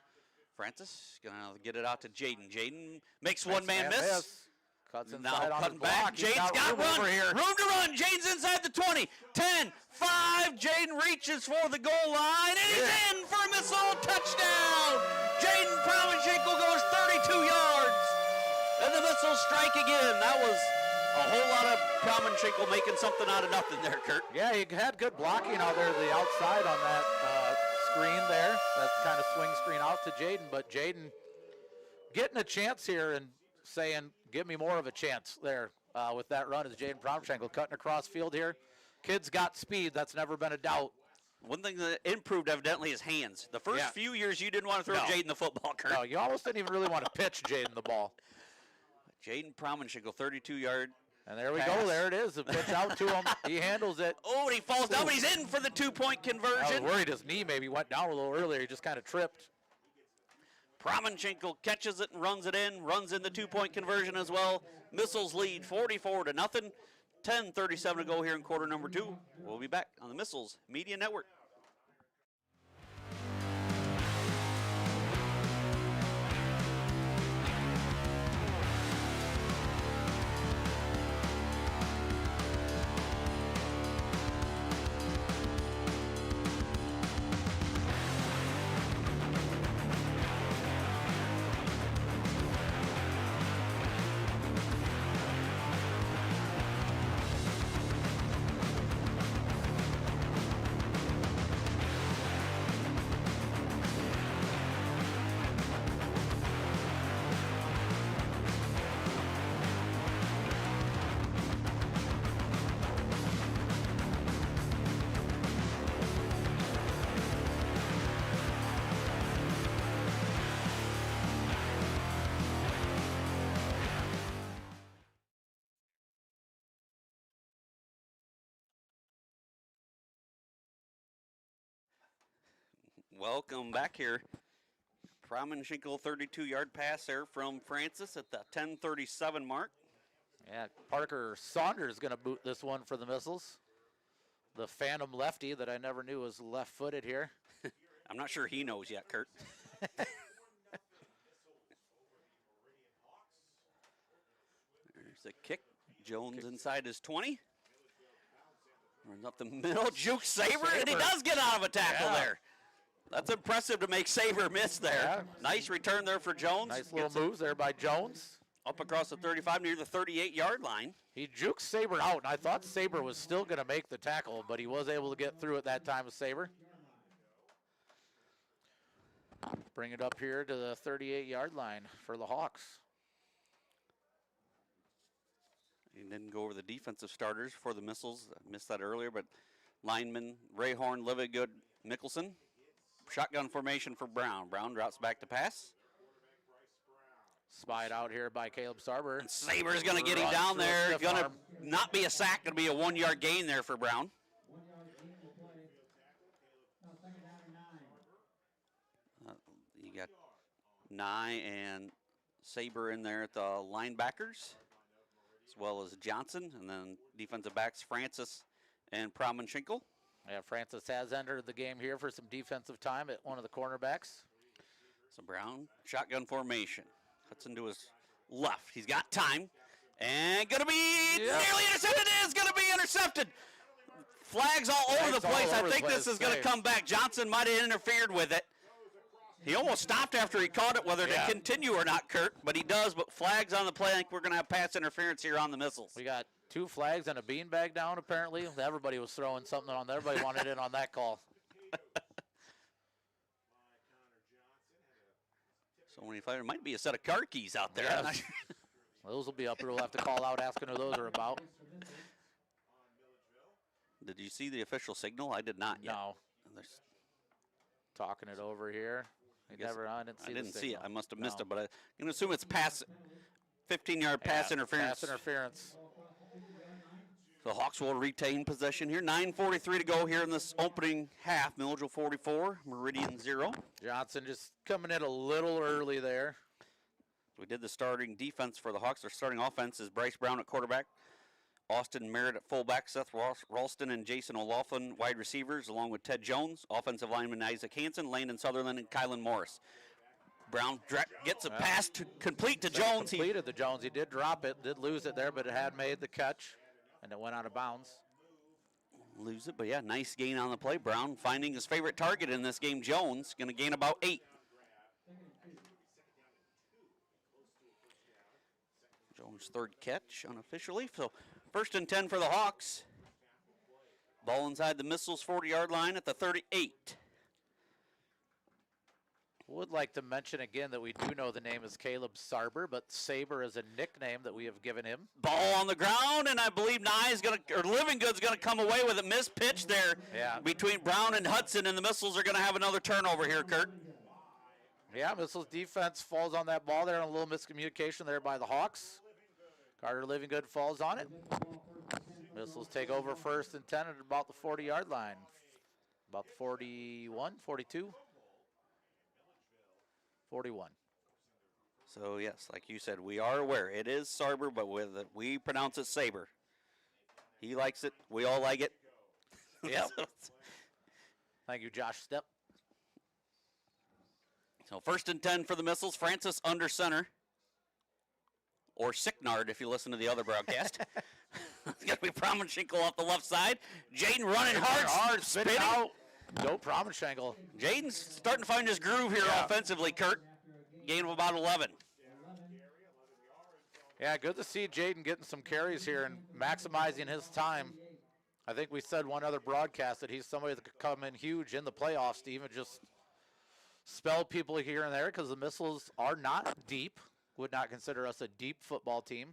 Francis gonna get it out to Jaden. Jaden makes one man miss. Cuts inside Now on cutting the back. block. He's Jaden's got room run. over here. Room to run. Jaden's inside the 20, 10, 5. Jaden reaches for the goal line, and he's in for a missile touchdown. Jaden Promenchenko goes 32 yards, and the Missiles strike again. That was a whole lot of Promenchenko making something out of nothing there, Kurt. Yeah, he had good blocking out there to the outside on that screen there. That kind of swing screen out to Jaden, but Jaden getting a chance here and saying, give me more of a chance there with that run as Jaden Promenchenko cutting across field here. Kid's got speed. That's never been a doubt. One thing that improved evidently is hands. The first few years you didn't want to throw Jaden the football, Kurt. No, you almost didn't even really want to pitch Jaden the ball. Jaden Promenchenko, 32-yard. And there we go. There it is. The pitch out to him. He handles it. Oh, and he falls down, but he's in for the 2-point conversion. I was worried his knee maybe went down a little earlier. He just kind of tripped. Promenchenko catches it and runs it in, runs in the 2-point conversion as well. Missiles lead 44-0. 10:37 to go here in quarter number 2. We'll be back on the Missiles Media Network. Welcome back here. Promenchenko 32-yard pass there from Francis at the 10:37 mark. Yeah, Parker Saunders going to boot this one for the Missiles. The phantom lefty that I never knew was left-footed here. I'm not sure he knows yet, Kurt. There's the kick. Jones inside his 20. Runs up the middle, Juke Saber, and he does get out of a tackle there. That's impressive to make Saber miss there. Yeah. Nice return there for Jones. Nice little moves there by Jones. Up across the 35 near the 38-yard line. He juked Saber out, and I thought Saber was still going to make the tackle, but he was able to get through it that time with Saber. Bring it up here to the 38-yard line for the Hawks. He didn't go over the defensive starters for the Missiles. I missed that earlier, but lineman Ray Horn, Livigood, Mickelson. Shotgun formation for Brown. Brown drops back to pass. Spied out here by Caleb Sarber. And Saber's going to get him down there. Going to not be a sack. Going to be a 1-yard gain there for Brown. You got Nye and Saber in there at the linebackers, as well as Johnson, and then defensive backs Francis and Promenschinkel. Yeah, Francis has entered the game here for some defensive time at one of the cornerbacks. So Brown, shotgun formation. Hudson to his left. He's got time. And going to be nearly intercepted. It is going to be intercepted. Flags all over the place. I think this is going to come back. Johnson might have interfered with it. He almost stopped after he caught it, whether to continue or not, Kurt. But he does. But flags on the play. I think we're going to have pass interference here on the Missiles. We got 2 flags and a beanbag down, apparently. Everybody was throwing something on there. Everybody wanted in on that call. So when there might be a set of car keys out there. Yes. Those will be up here. We'll have to call out asking who those are about. Did you see the official signal? I did not yet. No. There's, Talking it over here. I didn't see it. I must have missed it, but I'm going to assume it's pass, 15-yard pass interference. Pass interference. So Hawks will retain possession here. 9:43 to go here in this opening half. Milledgeville 44, Meridian 0. Johnson just coming in a little early there. We did the starting defense for the Hawks. Their starting offense is Bryce Brown at quarterback, Austin Merritt at fullback, Seth Ralston and Jason O'Laughlin wide receivers, along with Ted Jones, offensive lineman Isaac Hansen, Landon Sutherland, and Kylan Morris. Brown gets a pass to complete to Jones. He completed the Jones. He did drop it, did lose it there, but it had made the catch, and it went out of bounds. Lose it, but yeah, nice gain on the play. Brown finding his favorite target in this game, Jones, going to gain about 8. Jones' third catch unofficially. So 1st and 10 for the Hawks. Ball inside the Missiles 40-yard line at the 38. Would like to mention again that we do know the name is Caleb Sarber, but Saber is a nickname that we have given him. Ball on the ground, and I believe Nye's going to, or Living Good's going to come away with a missed pitch there between Brown and Hudson, and the Missiles are going to have another turnover here, Kurt. Yeah, Missiles defense falls on that ball there, and a little miscommunication there by the Hawks. Carter Livinggood falls on it. Missiles take over 1st and 10 at about the 40-yard line. About the 41, 42? 41. So, yes, like you said, we are aware. It is Sarber, but we pronounce it Saber. He likes it. We all like it. Yep. Thank you, Josh Stepp. So 1st and 10 for the Missiles. Francis under center. Or Sicknard if you listen to the other broadcast. It's going to be Promenschinkel off the left side. Jaden running hard, spinning out. No Promenschinkel. Jaden's starting to find his groove here offensively, Kurt. Gain of about 11. Yeah, good to see Jaden getting some carries here and maximizing his time. I think we said one other broadcast that he's somebody that could come in huge in the playoffs to even just spell people here and there because the Missiles are not deep. Would not consider us a deep football team.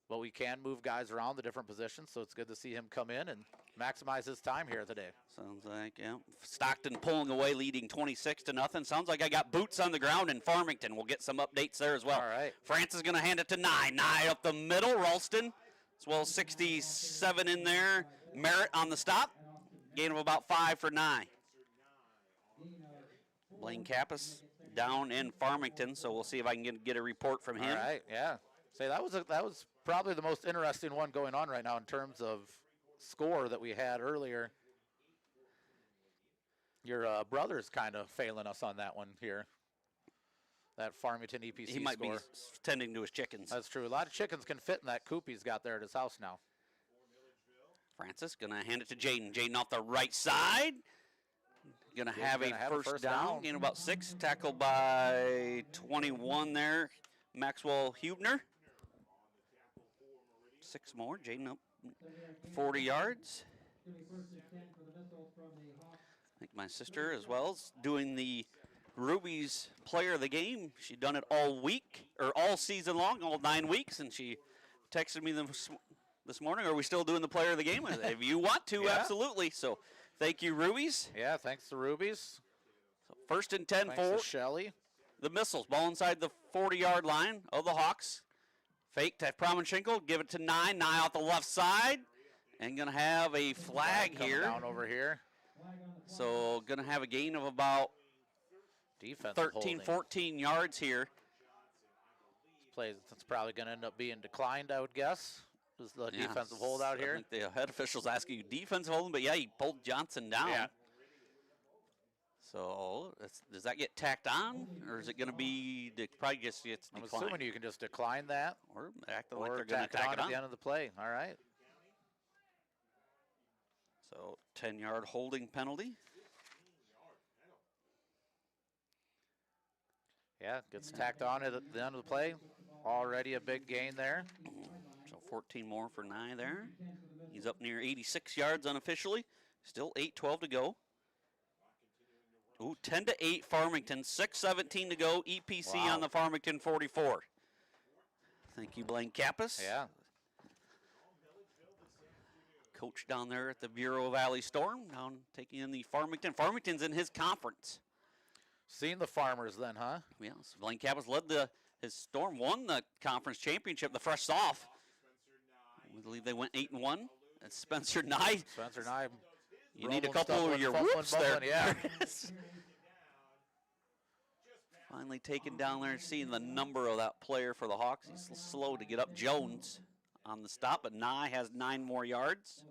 But we can move guys around the different positions, so it's good to see him come in and maximize his time here today. Sounds like, yeah. Stockton pulling away, leading 26-0. Sounds like I got boots on the ground in Farmington. We'll get some updates there as well. All right. France is going to hand it to Nye. Nye up the middle. Ralston, as well as 67 in there. Merritt on the stop. Gain of about 5 for Nye. Blaine Kappas down in Farmington, so we'll see if I can get a report from him. All right, yeah. Say that was probably the most interesting one going on right now in terms of score that we had earlier. Your brother's kind of failing us on that one here. That Farmington EPC He might score. be tending to his chickens. That's true. A lot of chickens can fit in that coop he's got there at his house now. Francis going to hand it to Jaden. Jaden off the right side. Going to have a first down. Gain about 6. Tackled by 21 there. Maxwell Hubner. 6 more. Jaden up 40 yards. I think my sister as well is doing the Ruby's player of the game. She done it all week, or all season long, all 9 weeks, and she texted me this morning, are we still doing the player of the game? If you want to, absolutely. So thank you, Rubies. Yeah, thanks to Rubies. So 1st and 10 for Shelley. The Missiles. Ball inside the 40-yard line of the Hawks. Fake to Promenschinkel. Give it to Nye. Nye off the left side. And going to have a flag here. Down over here. So going to have a gain of about Defensive 13, holding. 14 yards here. Plays, it's probably going to end up being declined, I would guess. Is the defensive holdout here? I think the head official's asking you defensive holding, but yeah, he pulled Johnson down. Yeah. So does that get tacked on, or is it going to be probably just gets I'm declined? assuming you can just decline that Or acting or like they're going to tack it at on. the end of the play. All right. So 10-yard holding penalty. Yeah, gets tacked on at the end of the play. Already a big gain there. So 14 more for Nye there. He's up near 86 yards unofficially. Still 8:12 to go. Ooh, 10-8 Farmington. 6:17 to go. EPC Wow. on the Farmington 44. Thank you, Blaine Kappas. Yeah. Coach down there at the Bureau Valley Storm, down taking in the Farmington. Farmington's in his conference. Seen the Farmers then, huh? Yes, Blaine Kappas led his Storm, won the conference championship, the fresh off. I believe they went 8-1. And Spencer Nye. Spencer and I. You need a rumbling, couple stumbling, of your fumbling, whoops there. bumbling, yeah. Finally taken down there and seeing the number of that player for the Hawks. He's slow to get up. Jones on the stop, but Nye has 9 more yards.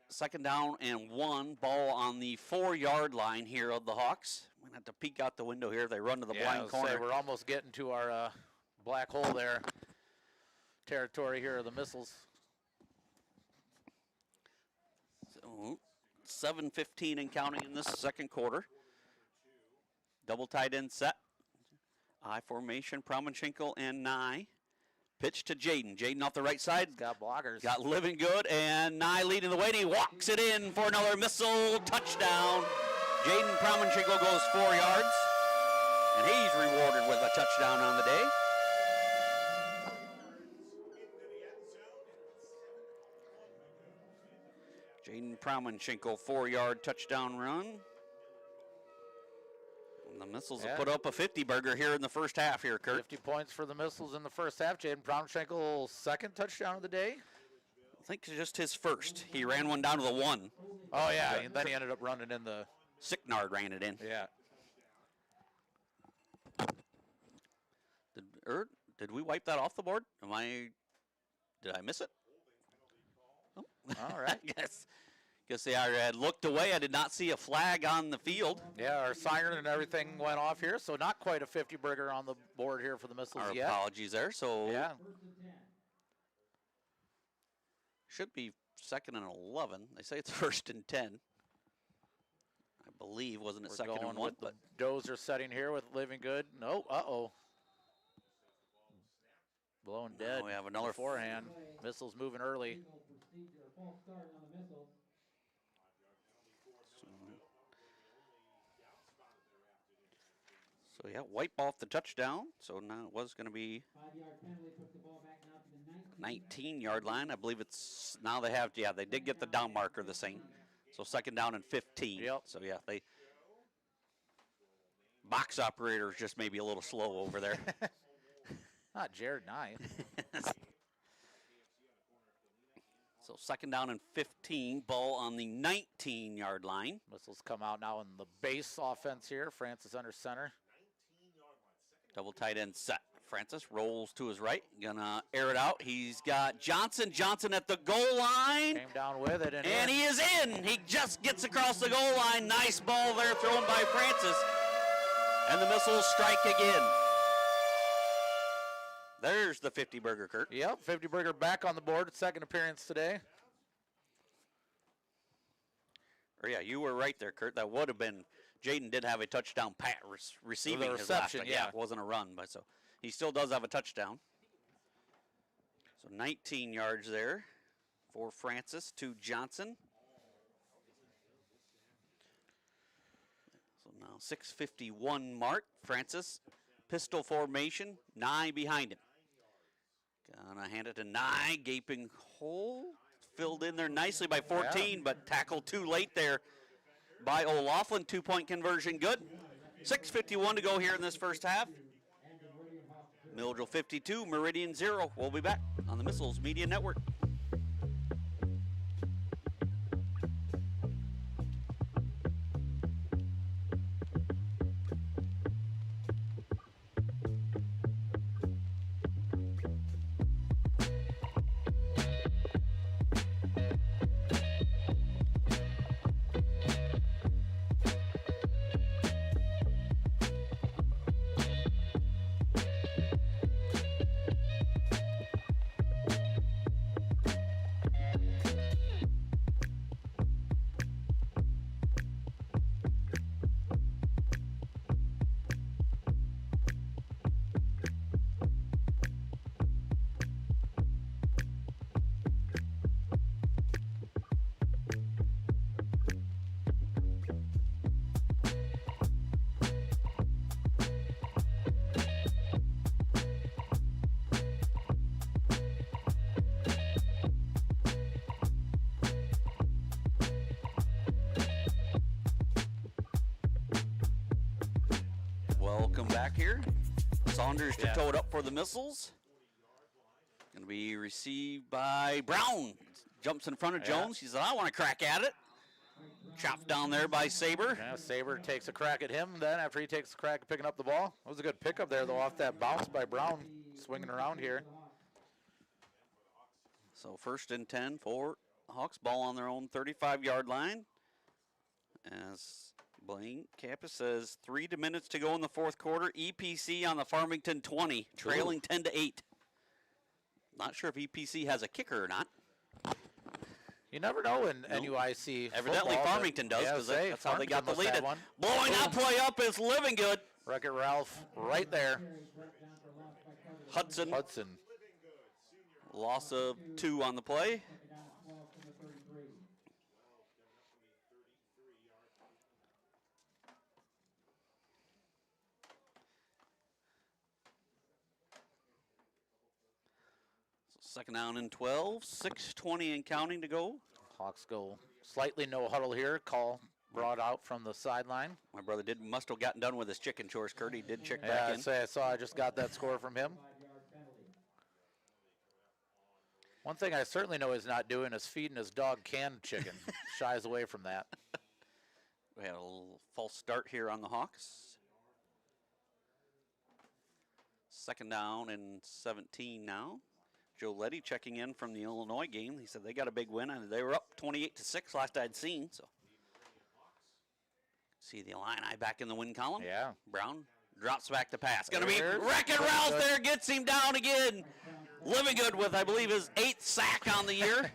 Second down and 1. Ball on the 4-yard line here of the Hawks. We're going to have to peek out the window here if they run to the blind corner. We're almost getting to our black hole there. Territory here of the Missiles. So 7:15 and counting in this second quarter. Double tight end set. I formation, Promenchenko and Nye. Pitch to Jaden. Jaden off the right side. Got blockers. Got Living Good, and Nye leading the way. And he walks it in for another Missile touchdown. Jaden Promenchenko goes 4 yards, and he's rewarded with a touchdown on the day. Jaden Promenchenko, 4-yard touchdown run. And the Missiles have put up a 50-burger here in the first half here, Kurt. 50 points for the Missiles in the first half. Jaden Promenchenko, second touchdown of the day. I think it's just his first. He ran one down to the 1. Oh, yeah, and then he ended up running in the... Sicknard ran it in. Yeah. Did we wipe that off the board? Did I miss it? Oh. All right. Guess I had looked away. I did not see a flag on the field. Yeah, our siren and everything went off here, so not quite a 50-burger on the board here for the Missiles Our yet. apologies there. So Yeah. should be 2nd and 11. They say it's 1st and 10. I believe, wasn't it We're 2nd going and 1? with the dozer setting here with Living Good. No, uh-oh. Blowing dead. We have another forehand. Missiles moving early. So yeah, wipe off the touchdown. So now it was going to be 19-yard line. I believe it's now they have. Yeah, they did get the down marker the same. So 2nd down and 15. Yep. So yeah, they box operators just maybe a little slow over there. Not Jared Nye. So 2nd down and 15. Ball on the 19-yard line. Missiles come out now in the base offense here. Francis under center. Double tight end set. Francis rolls to his right. Gonna air it out. He's got Johnson. Johnson at the goal line. Came down with it. And he is in. He just gets across the goal line. Nice ball there thrown by Francis. And the Missiles strike again. There's the 50-burger, Kurt. Yep, 50-burger back on the board. Second appearance today. Or yeah, you were right there, Kurt. That would have been. Jaden did have a touchdown receiving his last, reception, but yeah. it wasn't a run, but so he still does have a touchdown. So 19 yards there for Francis to Johnson. So now 6:51 mark. Francis, pistol formation, Nye behind him. Gonna hand it to Nye, gaping hole. Filled in there nicely by 14, but tackled too late there by O'Laughlin. 2-point conversion good. 6:51 to go here in this first half. Milledgeville 52, Meridian 0. We'll be back on the Missiles Media Network. here. Saunders to toe it up for the Missiles. Going to be received by Brown. Jumps in front of Jones. He said, I want to crack at it. Chopped down there by Saber. Yeah, Saber takes a crack at him then after he takes a crack at picking up the ball. That was a good pickup there, though, off that bounce by Brown, swinging around here. So 1st and 10 for Hawks. Ball on their own 35-yard line. As Blaine Campus says 3 minutes to go in the 4th quarter. EPC on the Farmington 20, trailing 10-8. Not sure if EPC has a kicker or not. You never know in NUIC Evidently football, Farmington does, because that's how they got the Farmington lead. must Blowing that play up is Living Good. Wreck-It Ralph right there. Hudson. Hudson. Loss of 2 on the play. So 2nd down and 12, 6:20 and counting to go. Hawks go slightly no huddle here. Call brought out from the sideline. My brother must have gotten done with his chicken chores, Kurt. He did check back in. I just got that score from him. One thing I certainly know he's not doing is feeding his dog canned chicken. Shies away from that. We had a little false start here on the Hawks. 2nd down and 17 now. Joe Letty checking in from the Illinois game. He said they got a big win, and they were up 28-6 last I'd seen. So, see the Illini back in the win column. Yeah. Brown drops back to pass. Going to be Wreck-It Ralph there, gets him down again. Living Good with, I believe, his 8th sack on the year.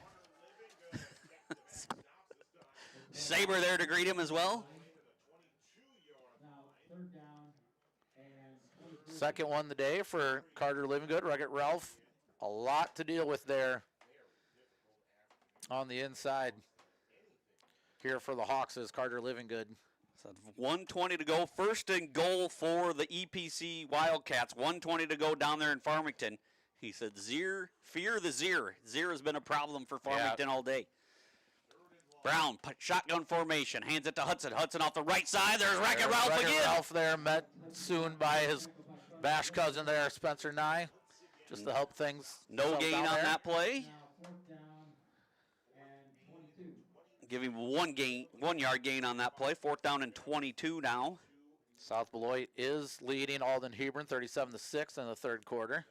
Saber there to greet him as well. Second one the day for Carter Living Good. Wreck-It Ralph. A lot to deal with there on the inside here for the Hawks is Carter Living Good. So 1:20 to go. 1st and goal for the EPC Wildcats. 1:20 to go down there in Farmington. He said, fear the Zier. Zier has been a problem for Farmington all day. Brown, shotgun formation, hands it to Hudson. Hudson off the right side. There's Wreck-It Ralph again. Ralph there, met soon by his bash cousin there, Spencer Nye, just to help things. No gain on that play. Give him 1 yard gain on that play. 4th down and 22 now. South Beloit is leading Alden Hebron 37-6 in the 3rd quarter.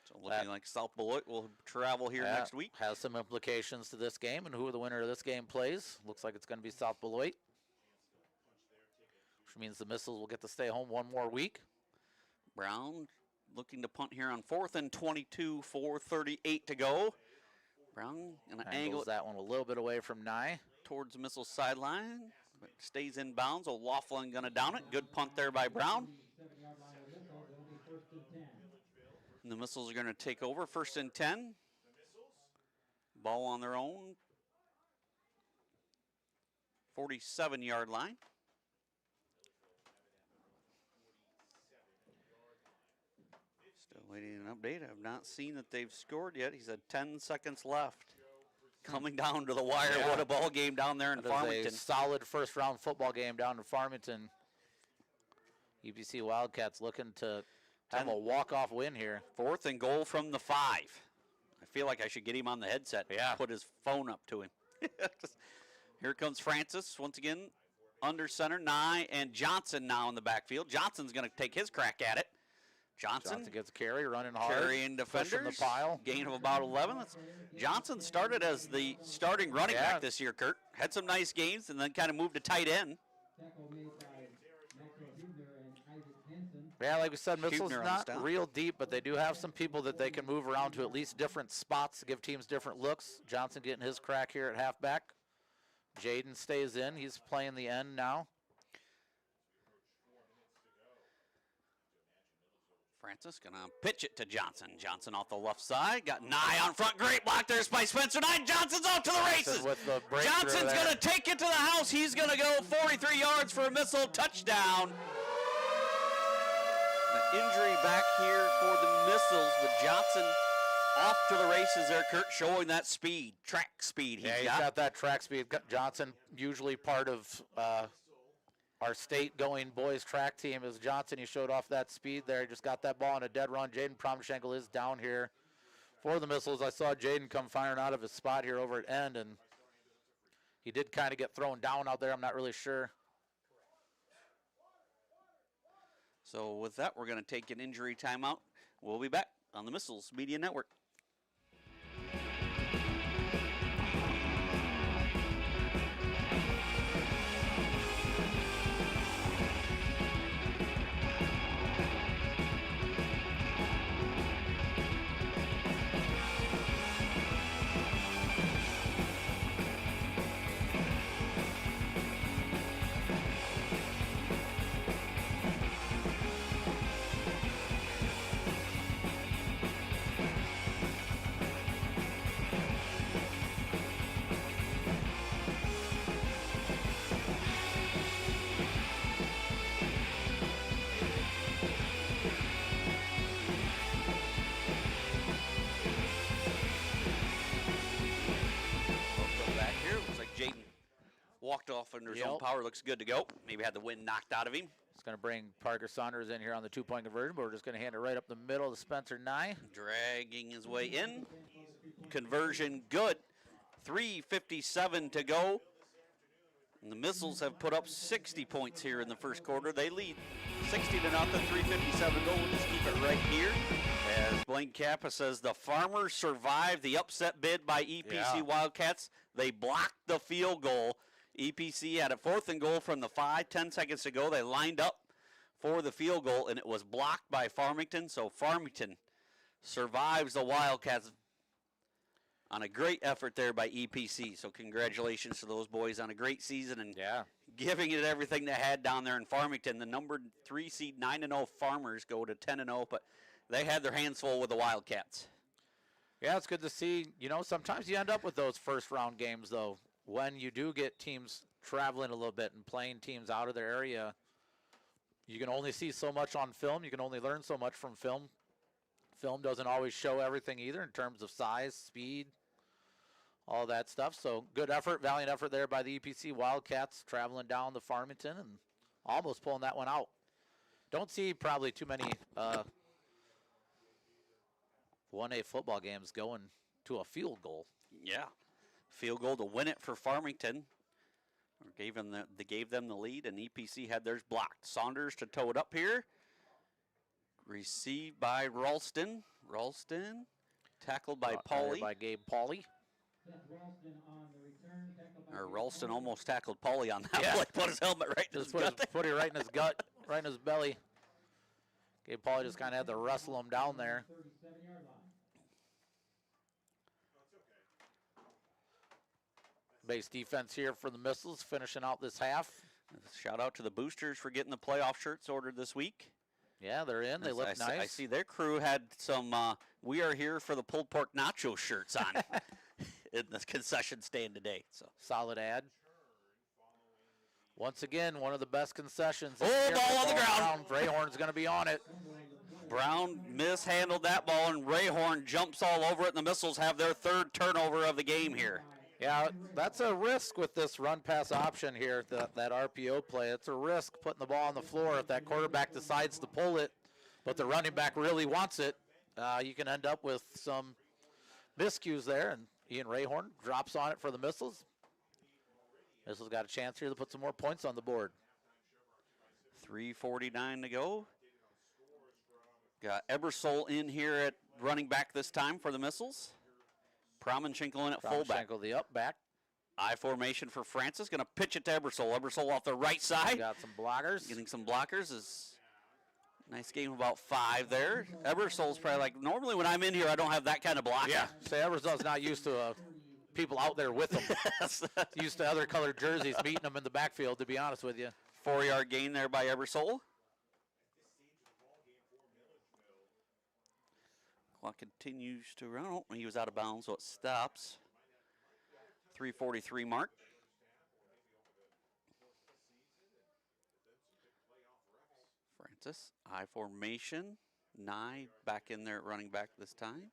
So looking like South Beloit will travel here next week. Has some implications to this game and who the winner of this game plays. Looks like it's going to be South Beloit, which means the Missiles will get to stay home 1 more week. Brown looking to punt here on 4th and 22, 4:38 to go. Brown going to angle that one a little bit away from Nye. Towards the Missile sideline, but stays in bounds. O'Laughlin going to down it. Good punt there by Brown. And the Missiles are going to take over. 1st and 10. Ball on their own 47-yard line. Still waiting an update. I've not seen that they've scored yet. He said 10 seconds left. Coming down to the wire. Yeah. What a ball game down there in Farmington. A solid 1st-round football game down in Farmington. EPC Wildcats looking to have a walk-off win here. 4th and goal from the 5. I feel like I should get him on the headset. Yeah. Put his phone up to him. Here comes Francis once again under center. Nye and Johnson now in the backfield. Johnson's going to take his crack at it. Johnson gets a carry, running hard. Carrying defenders. The pile. Gain of about 11. Johnson started as the starting running back this year, Kurt. Had some nice games and then kind of moved to tight end. Yeah, like we said, Missile's not real deep, but they do have some people that they can move around to at least different spots to give teams different looks. Johnson getting his crack here at halfback. Jaden stays in. He's playing the end now. Francis going to pitch it to Johnson. Johnson off the left side. Got Nye on front. Great block there by Spencer Nye. Johnson's off to the races. Johnson's going to take it to the house. He's going to go 43 yards for a Missile touchdown. The injury back here for the Missiles, but Johnson off to the races there, Kurt, showing that speed, track speed. He's got that track speed. Johnson usually part of our state-going boys track team is Johnson. He showed off that speed there. He just got that ball on a dead run. Jaden Promschenkel is down here for the Missiles. I saw Jaden come firing out of his spot here over at end, and he did kind of get thrown down out there. I'm not really sure. So with that, we're going to take an injury timeout. We'll be back on the Missiles Media Network. Walked off under his own power. Looks good to go. Maybe had the wind knocked out of him. It's going to bring Parker Saunders in here on the two-point conversion, but we're just going to hand it right up the middle to Spencer Nye. Dragging his way in. Conversion good. 3:57 to go. And the Missiles have put up 60 points here in the first quarter. They lead 60 to nothing. 3:57 to go. We'll just keep it right here. As Blaine Kappa says, the Farmers survived the upset bid by EPC Wildcats. They blocked the field goal. EPC had a 4th and goal from the 5, 10 seconds to go. They lined up for the field goal, and it was blocked by Farmington. So Farmington survives the Wildcats on a great effort there by EPC. So congratulations to those boys on a great season and giving it everything they had down there in Farmington. The number 3 seed 9-0 Farmers go to 10-0, but they had their hands full with the Wildcats. Yeah, it's good to see. You know, sometimes you end up with those first-round games, though. When you do get teams traveling a little bit and playing teams out of their area, you can only see so much on film. You can only learn so much from film. Film doesn't always show everything either in terms of size, speed, all that stuff. So good effort, valiant effort there by the EPC Wildcats traveling down to Farmington and almost pulling that one out. Don't see probably too many 1A football games going to a field goal. Yeah. Field goal to win it for Farmington. Gave them the lead, and EPC had theirs blocked. Saunders to tow it up here. Received by Ralston. Ralston tackled by Pauly. By Gabe Pauly. Or Ralston almost tackled Pauly on that play. Put his helmet right in his gut. Put it right in his gut, right in his belly. Gabe Pauly just kind of had to wrestle him down there. Base defense here for the Missiles, finishing out this half. Shout out to the Boosters for getting the playoff shirts ordered this week. Yeah, they're in. They look nice. I see their crew had some "We Are Here for the Pulled Pork Nacho" shirts on in the concession stand today. So solid ad. Once again, one of the best concessions. Oh, ball on the ground. Rayhorn's going to be on it. Brown mishandled that ball, and Rayhorn jumps all over it, and the Missiles have their 3rd turnover of the game here. Yeah, that's a risk with this run-pass option here, that RPO play. It's a risk putting the ball on the floor. If that quarterback decides to pull it, but the running back really wants it, you can end up with some miscues there, and Ian Rayhorn drops on it for the Missiles. Missiles got a chance here to put some more points on the board. 3:49 to go. Got Ebersole in here at running back this time for the Missiles. Promschenkel in at fullback. Promschenkel, the up back. I formation for Francis. Going to pitch it to Ebersole. Ebersole off the right side. Got some blockers. Getting some blockers. Is nice game, about 5 there. Ebersole's probably like, normally when I'm in here, I don't have that kind of block. Yeah, so Ebersole's not used to people out there with him. He's used to other colored jerseys meeting them in the backfield, to be honest with you. 4-yard gain there by Ebersole. Clock continues to run. Oh, he was out of bounds, so it stops. 3:43 mark. Francis, I formation. Nye back in there at running back this time.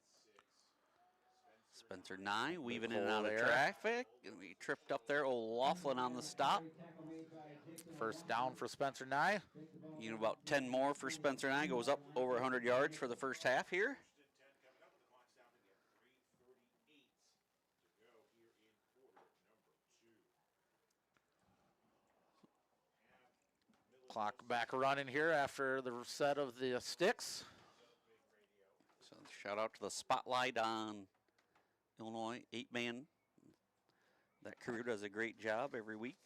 Spencer Nye weaving Good in and pull out of there. traffic. Gonna be tripped up there. O'Laughlin on the stop. First down for Spencer Nye. You know, about 10 more for Spencer Nye. Goes up over 100 yards for the first half here. Clock back running here after the set of the sticks. So shout out to the spotlight on Illinois 8-man. That crew does a great job every week.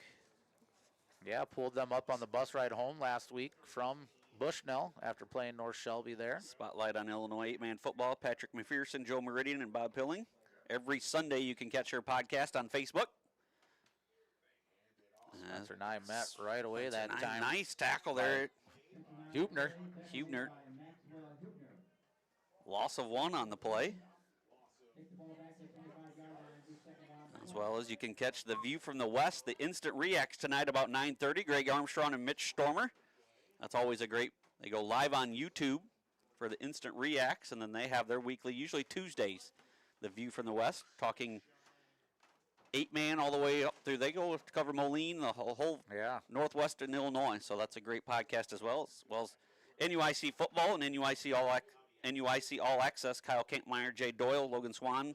Yeah, pulled them up on the bus ride home last week from Bushnell after playing North Shelby there. Spotlight on Illinois 8-man football. Patrick McPherson, Joe Meridian, and Bob Pilling. Every Sunday you can catch our podcast on Facebook. Spencer Nye met right away that time. Nice tackle there. Hubner. Loss of 1 on the play. As well as you can catch the view from the west, the instant reacts tonight about 9:30. Greg Armstrong and Mitch Stormer. That's always a great, they go live on YouTube for the instant reacts, and then they have their weekly, usually Tuesdays, the view from the west, talking 8-man all the way up through. They go to cover Moline, the whole northwestern Illinois. So that's a great podcast as well as NUIC football and NUIC All Access. Kyle Kampmeyer, Jay Doyle, Logan Swan.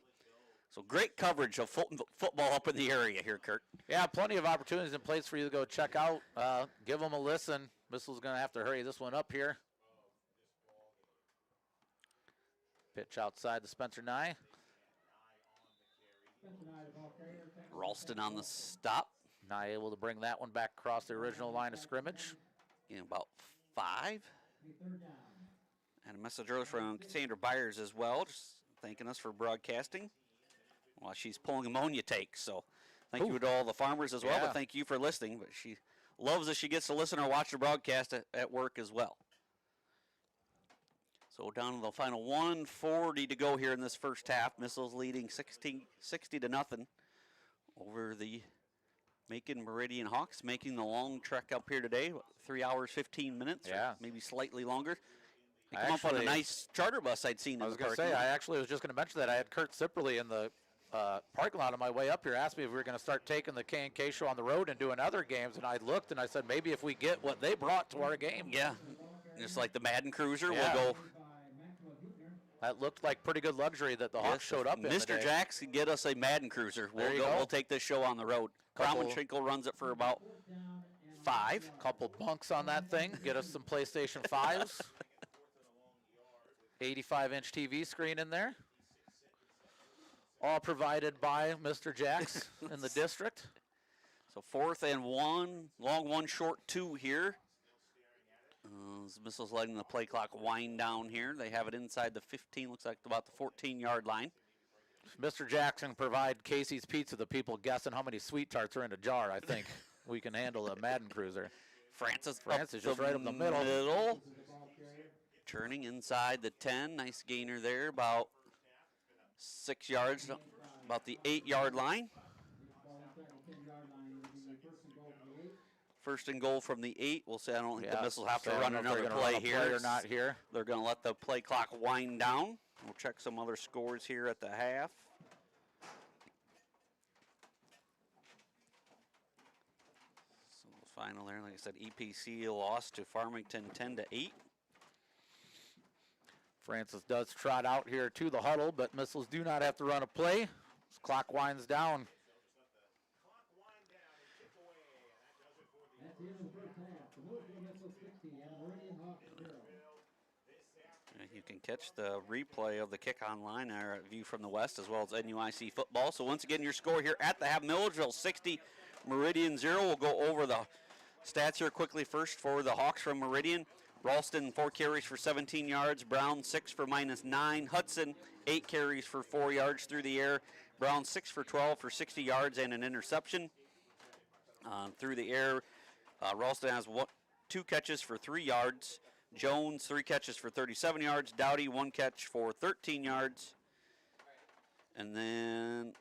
So great coverage of football up in the area here, Kurt. Yeah, plenty of opportunities in place for you to go check out. Give them a listen. Missile's going to have to hurry this one up here. Pitch outside the Spencer Nye. Ralston on the stop. Not able to bring that one back across the original line of scrimmage. About 5. And a message earlier from Cassandra Byers as well, just thanking us for broadcasting while she's pulling ammonia takes. So thank you to all the farmers as well, but thank you for listening. But she loves that she gets to listen or watch the broadcast at work as well. So down to the final 1:40 to go here in this first half. Missiles leading 60 to nothing over the Macon Meridian Hawks, making the long trek up here today, 3 hours, 15 minutes, or maybe slightly longer. They come up on a nice charter bus I'd seen in the parking lot. I was going to say, I actually was just going to mention that. I had Kurt Sipperly in the parking lot on my way up here, asked me if we were going to start taking the K&K show on the road and doing other games, and I looked and I said, maybe if we get what they brought to our game. Yeah, just like the Madden Cruiser, we'll go. That looked like pretty good luxury that the Hawks showed up in Mr. Jacks can get us a Madden Cruiser. We'll take this show on the road. Kraumenschinkel runs it for about 5. Couple bunks on that thing. Get us some PlayStation 5s. 85-inch TV screen in there. All provided by Mr. Jacks in the district. So 4th and 1, long 1, short 2 here. Missiles letting the play clock wind down here. They have it inside the 15, looks like about the 14-yard line. Mr. Jackson provide Casey's Pizza, the people guessing how many sweet tarts are in a jar. I think we can handle a Madden Cruiser. Francis just right up the middle. Turning inside the 10. Nice gainer there, about 6 yards, about the 8-yard line. First and goal from the 8. We'll say I don't think the Missiles have to run another play here. Or not here. They're going to let the play clock wind down. We'll check some other scores here at the half. So the final there, like I said, EPC lost to Farmington 10-8. Francis does trot out here to the huddle, but Missiles do not have to run a play. As clock winds down. You can catch the replay of the kick online or view from the west as well as NUIC football. So once again, your score here at the half: Milledgeville 60, Meridian 0. We'll go over the stats here quickly first for the Hawks from Meridian. Ralston 4 carries for 17 yards. Brown 6 for -9. Hudson 8 carries for 4 yards through the air. Brown 6 for 12 for 60 yards and an interception. Through the air, Ralston has 2 catches for 3 yards. Jones 3 catches for 37 yards. Dowdy 1 catch for 13 yards. And then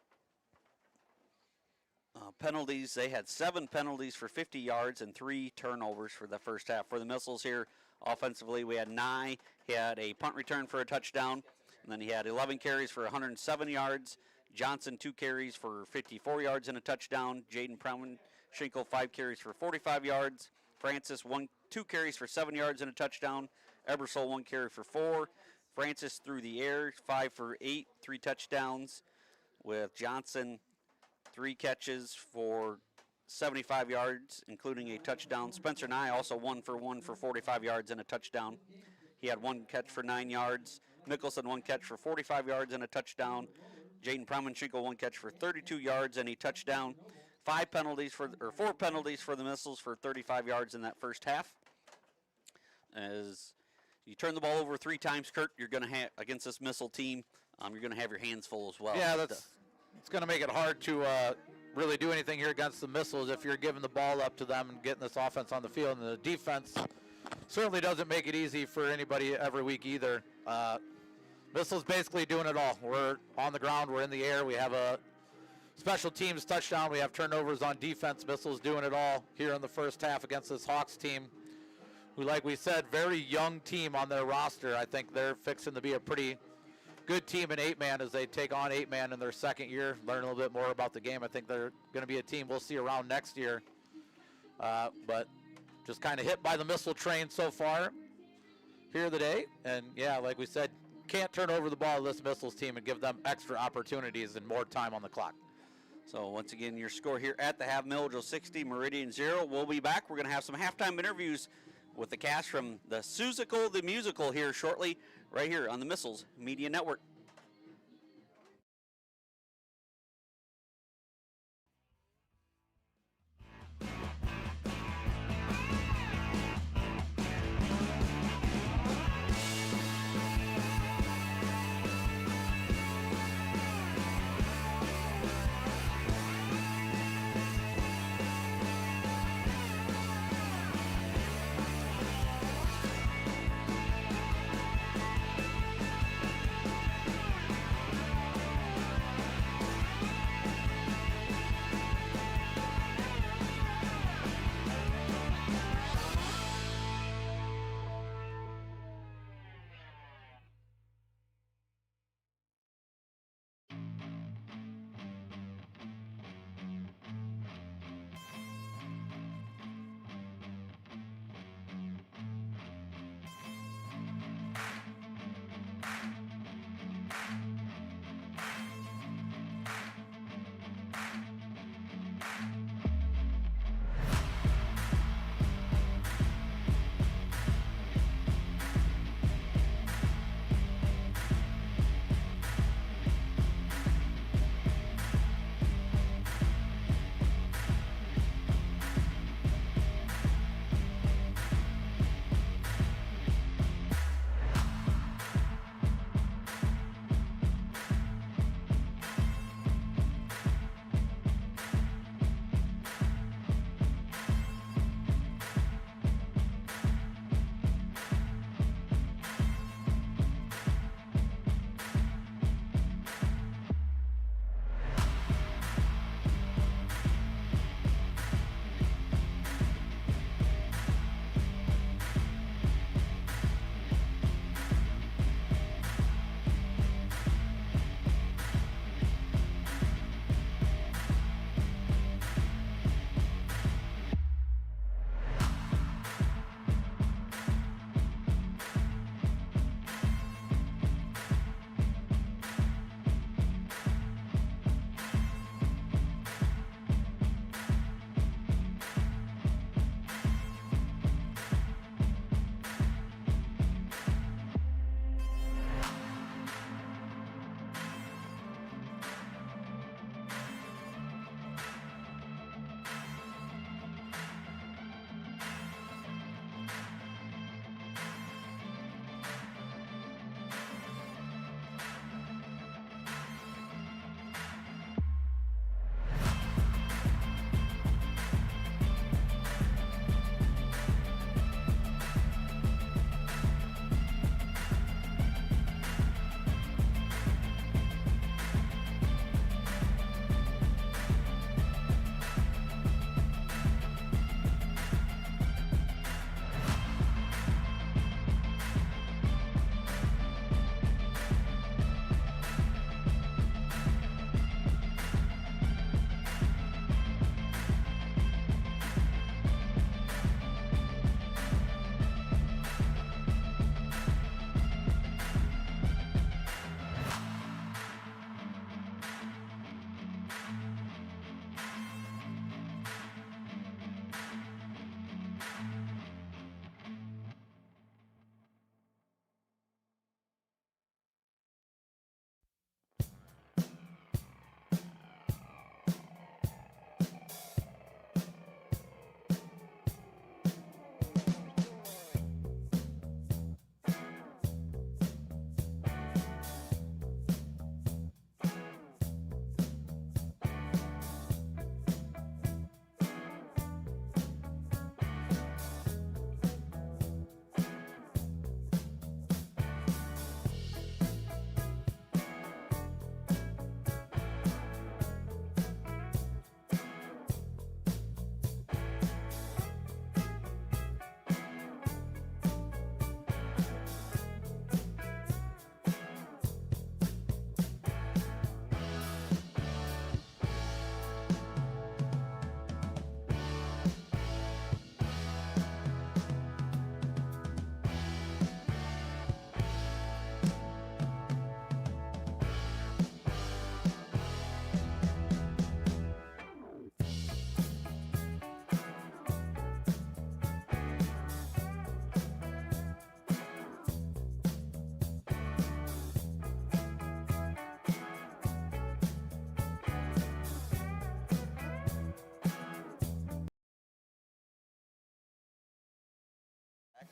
penalties, they had 7 penalties for 50 yards and 3 turnovers for the first half. For the Missiles here, offensively, we had Nye. He had a punt return for a touchdown. And then he had 11 carries for 107 yards. Johnson, 2 carries for 54 yards and a touchdown. Jaden Schinkel, 5 carries for 45 yards. Francis, 2 carries for 7 yards and a touchdown. Ebersol, 1 carry for 4. Francis through the air, 5 for 8, 3 touchdowns. With Johnson, 3 catches for 75 yards, including a touchdown. Spencer Nye also 1 for 1 for 45 yards and a touchdown. He had 1 catch for 9 yards. Mickelson, 1 catch for 45 yards and a touchdown. Jaden Schinkel, 1 catch for 32 yards and a touchdown. 4 penalties for the Missiles for 35 yards in that first half. As you turn the ball over 3 times, Kurt, you're going to have, against this Missile team, you're going to have your hands full as well. Yeah, it's going to make it hard to really do anything here against the Missiles if you're giving the ball up to them and getting this offense on the field. And the defense certainly doesn't make it easy for anybody every week either. Missiles basically doing it all. We're on the ground, we're in the air, we have a special teams touchdown, we have turnovers on defense. Missiles doing it all here in the first half against this Hawks team, who, like we said, very young team on their roster. I think they're fixing to be a pretty good team in 8-man as they take on 8-man in their second year, learn a little bit more about the game. I think they're going to be a team we'll see around next year. But just kind of hit by the missile train so far here today. And, yeah, like we said, can't turn over the ball to this Missiles team and give them extra opportunities and more time on the clock. So, once again, your score here at the half, Milledgeville 60, Meridian 0. We'll be back. We're going to have some halftime interviews with the cast from the Susical the Musical here shortly, right here on the Missiles Media Network.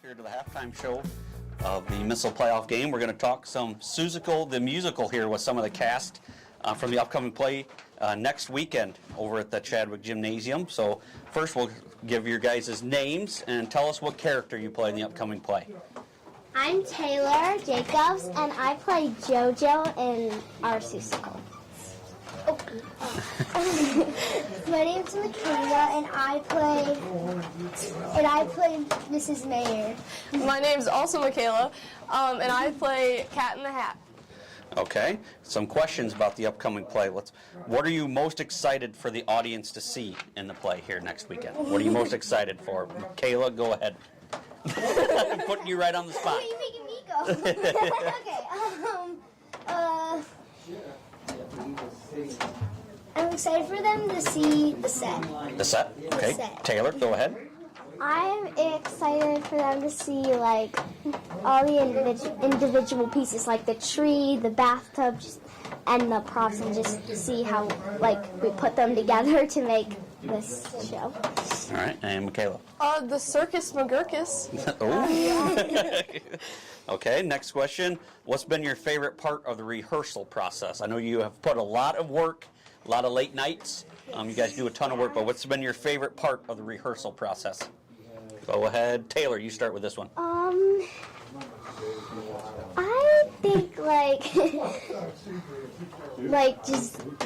Here to the halftime show of the Missile playoff game. We're going to talk some Seussical the Musical here with some of the cast from the upcoming play next weekend over at the Chadwick Gymnasium. So first we'll give your guys' names and tell us what character you play in the upcoming play. I'm Taylor Jacobs, and I play JoJo in our Seussical. My name's Michaela, and I play Mrs. Mayer. My name's also Michaela, and I play Cat in the Hat. Okay, some questions about the upcoming play. What are you most excited for the audience to see in the play here next weekend? What are you most excited for? Michaela, go ahead. I'm putting you right on the spot. Why are you making me go? Okay, I'm excited for them to see the set. The set? Okay. The set. Taylor, go ahead. I'm excited for them to see, like, all the individual pieces, like the tree, the bathtub, and the props, and just see how, like, we put them together to make this show. All right, and Michaela. The Circus McGurkus. Oh. Okay, next question. What's been your favorite part of the rehearsal process? I know you have put a lot of work, a lot of late nights. You guys do a ton of work, but what's been your favorite part of the rehearsal process? Go ahead. Taylor, you start with this one. I think,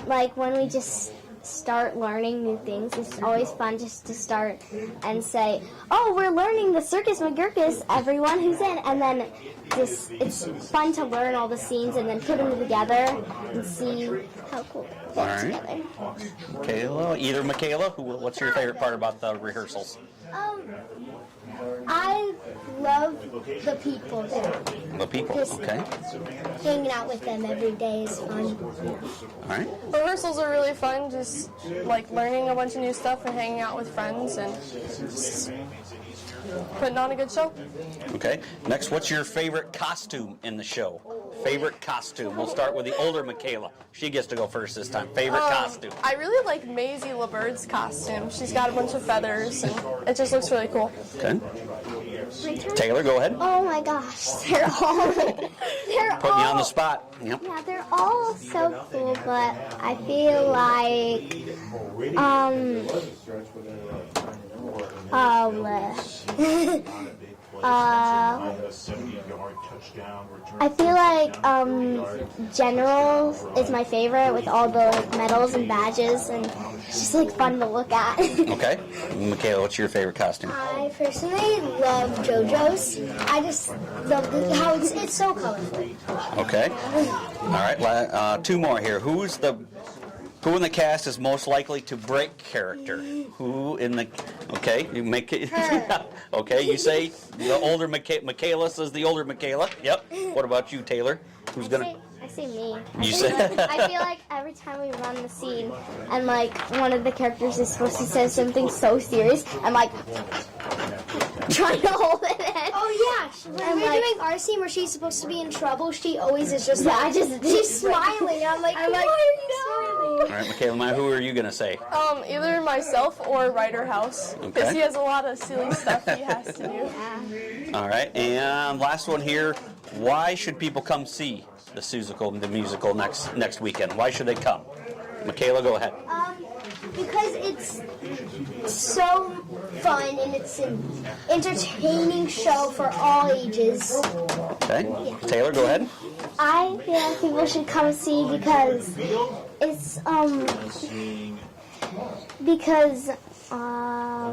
like when we just start learning new things, it's always fun just to start and say, oh, we're learning the Circus McGurkus, everyone who's in, and then it's fun to learn all the scenes and then put them together and see how cool they All fit right. together. Michaela, what's your favorite part about the rehearsals? I love the people there. The people, Just okay. hanging out with them every day is fun. All right. Rehearsals are really fun, just like learning a bunch of new stuff and hanging out with friends and just putting on a good show. Okay. Next, what's your favorite costume in the show? Favorite costume. We'll start with the older Michaela. She gets to go first this time. Favorite costume. I really like Maisie LeBird's costume. She's got a bunch of feathers, and it just looks really cool. Okay. Taylor, go ahead. Oh my gosh, they're Putting you on the spot. Yep. Yeah, they're all so cool, but I feel like I feel like General is my favorite with all the medals and badges, and it's just like fun to look at. Okay. Michaela, what's your favorite costume? I personally love JoJo's. I just love how it's so colorful. Okay. All right. Two more here. Who in the cast is most likely to break character? Who in the... Okay, you make it... Okay, you say the older Michaela says the older Michaela. Yep. What about you, Taylor? Who's going to... I say me. You say... I feel like every time we run the scene and like one of the characters is supposed to say something so serious, I'm like trying to hold it in. Oh yeah, when we're doing our scene where she's supposed to be in trouble, she always is just she's smiling. And I'm like, why are you smiling? All right, Michaela, who are you going to say? Either myself or Ryder House, because Okay. he has a lot of silly stuff he has to do. All right, and last one here. Why should people come see the Seussical the musical next weekend? Why should they come? Michaela, go ahead. Because it's so fun and it's an entertaining show for all ages. Okay. Taylor, go ahead. I feel like people should come see because it's because I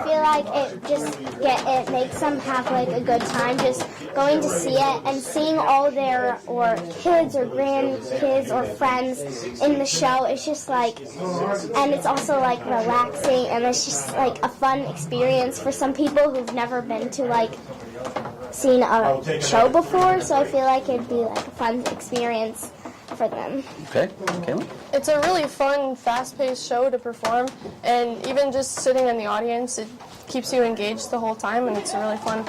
feel like it makes them have like a good time just going to see it and seeing all their or kids or grandkids or friends in the show. It's just like, and it's also like relaxing, and it's just like a fun experience for some people who've never been to like seen a show before. So I feel like it'd be like a fun experience for them. Okay. Kayla? It's a really fun, fast-paced show to perform, and even just sitting in the audience, it keeps you engaged the whole time, and it's really fun.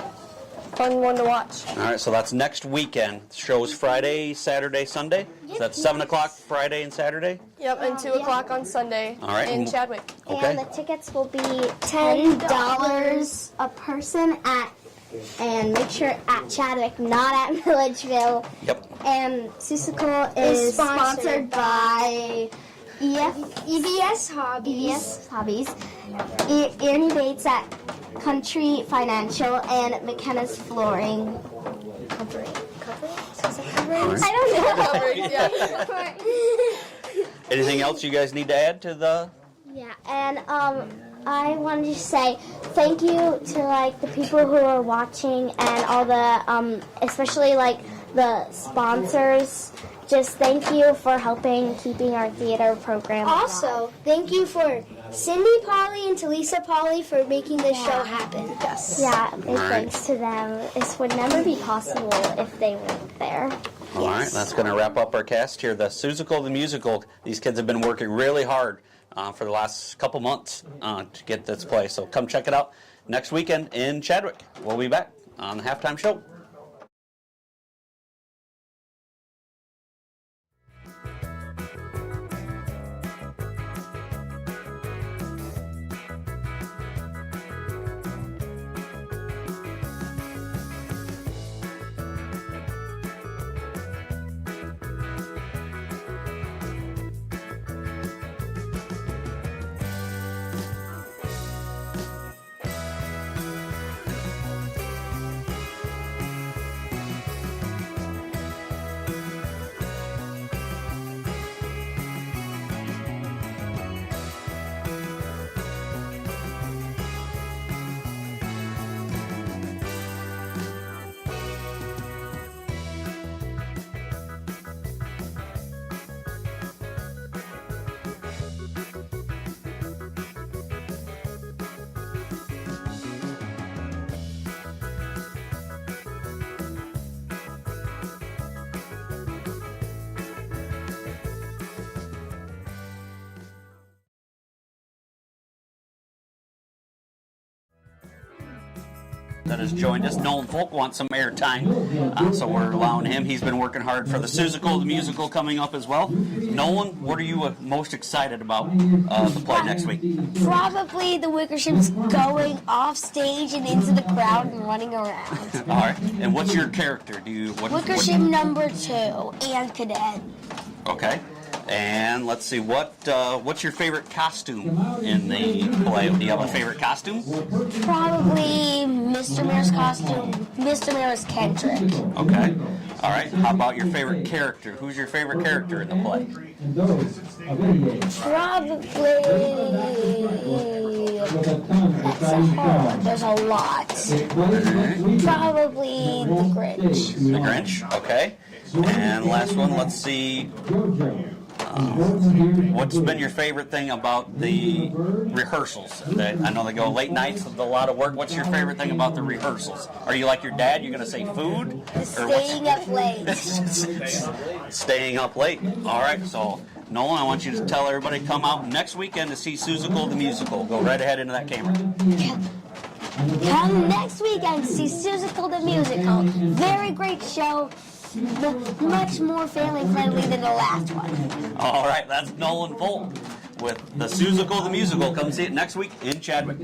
fun one to watch. All right, so that's next weekend. Show's Friday, Saturday, Sunday. So that's 7 o'clock Friday and Saturday. Yep, and 2 o'clock on Sunday All right, in Chadwick. Okay. And the tickets will be $10 a person and make sure at Chadwick, not at Milledgeville. Yep. And Susical is sponsored by EBS Hobbies. Ernie Bates at Country Financial and McKenna's Flooring. Covering? Is it covering? All right. I don't know. Anything else you guys need to add to the? Yeah, and I wanted to say thank you to like the people who are watching and all the especially like the sponsors. Just thank you for helping keeping our theater program Also, thank you for Cindy Polly and Talisa Polly for making this show happen. Yes. Yeah, big thanks to them. This would never be possible if they weren't there. All right, that's going to wrap up our cast here. The Susical the Musical. These kids have been working really hard for the last couple months to get this play. So come check it out next weekend in Chadwick. We'll be back on the halftime show. That has joined us. Nolan Folk wants some airtime, so we're allowing him. He's been working hard for the Susical, the musical coming up as well. Nolan, what are you most excited about the play next week? Probably the Wickersham's going off stage and into the crowd and running around. All right. And what's your character? Wickersham number 2 and cadet. Okay. And let's see, what's your favorite costume in the play? Do you have a favorite costume? Probably Mr. Mayor's costume. Mr. Mayor's Kendrick. Okay. All right. How about your favorite character? Who's your favorite character in the play? Probably. There's a lot. Probably the Grinch. The Grinch. Okay. And last one, let's see. What's been your favorite thing about the rehearsals? I know they go late nights with a lot of work. What's your favorite thing about the rehearsals? Are you like your dad? You're going to say food? Staying up late. Staying up late. All right. So, Nolan, I want you to tell everybody come out next weekend to see Susical the Musical. Go right ahead into that camera. Come next weekend to see Susical the Musical. Very great show. Much more family friendly than the last one. All right, that's Nolan Folk with the Susical the Musical. Come see it next week in Chadwick.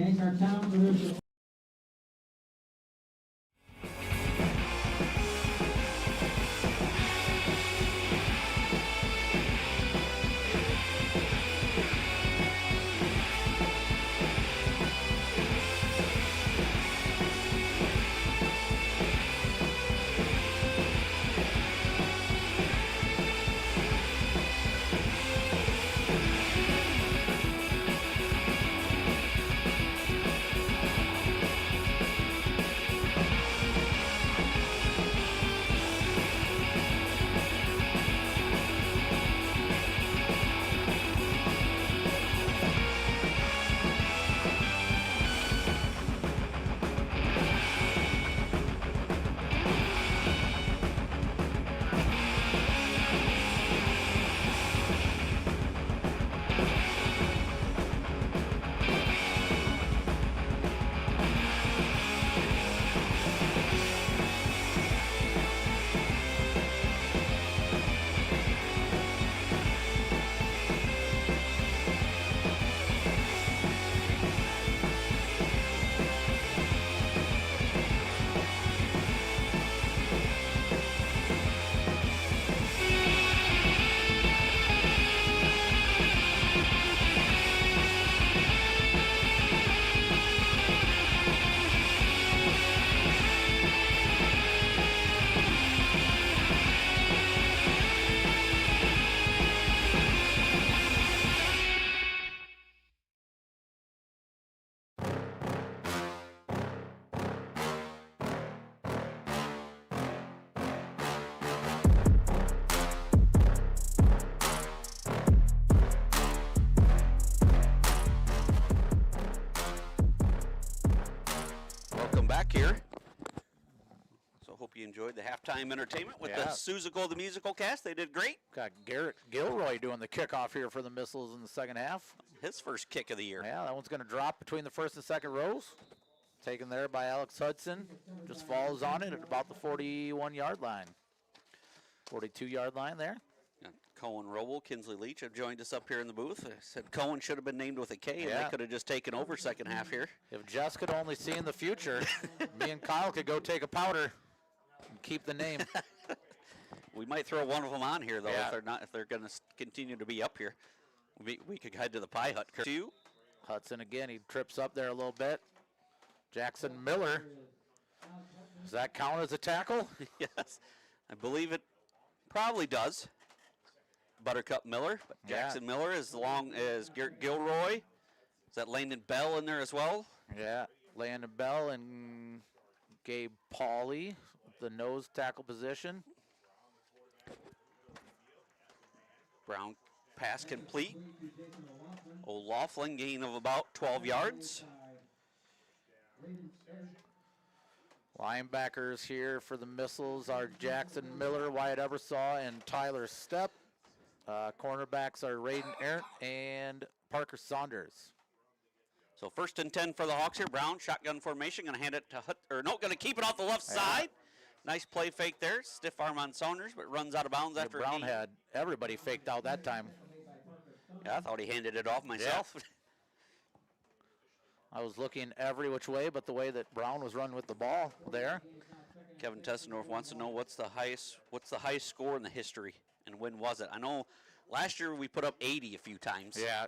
enjoyed the halftime entertainment with Yeah. the Suzical, the musical cast. They did great. Got Garrett Gilroy doing the kickoff here for the Missiles in the second half. His first kick of the year. Yeah, that one's going to drop between the first and second rows. Taken there by Alex Hudson. Just falls on it at about the 41-yard line. 42-yard line there. And Cohen Roble, Kinsley Leach have joined us up here in the booth. I said Cohen should have been named with a K, and Yeah. they could have just taken over second half here. If Jess could only see in the future, me and Kyle could go take a powder and keep the name. We might throw one of them on here though Yeah. if they're going to continue to be up here. We could head to the Pie Hut. Two. Hudson again, he trips up there a little bit. Jackson Miller. Does that count as a tackle? Yes, I believe it probably does. Buttercup Miller, but Jackson Miller as long as Gilroy. Is that Landon Bell in there as well? Yeah, Landon Bell and Gabe Pauley, the nose tackle position. Brown pass complete. O'Laughlin gain of about 12 yards. Linebackers here for the Missiles are Jackson Miller, Wyatt Ebersaw, and Tyler Stepp. Cornerbacks are Raiden Arndt and Parker Saunders. So 1st and 10 for the Hawks here. Brown, shotgun formation, going to hand it to going to keep it off the left side. Nice play fake there. Stiff arm on Saunders, but runs out of bounds after Brown had everybody faked out that time. Yeah, I thought he handed it off myself. Yeah. I was looking every which way but the way that Brown was running with the ball there. Kevin Tessendorf wants to know what's the highest score in the history and when was it? I know last year we put up 80 a few times. Yeah.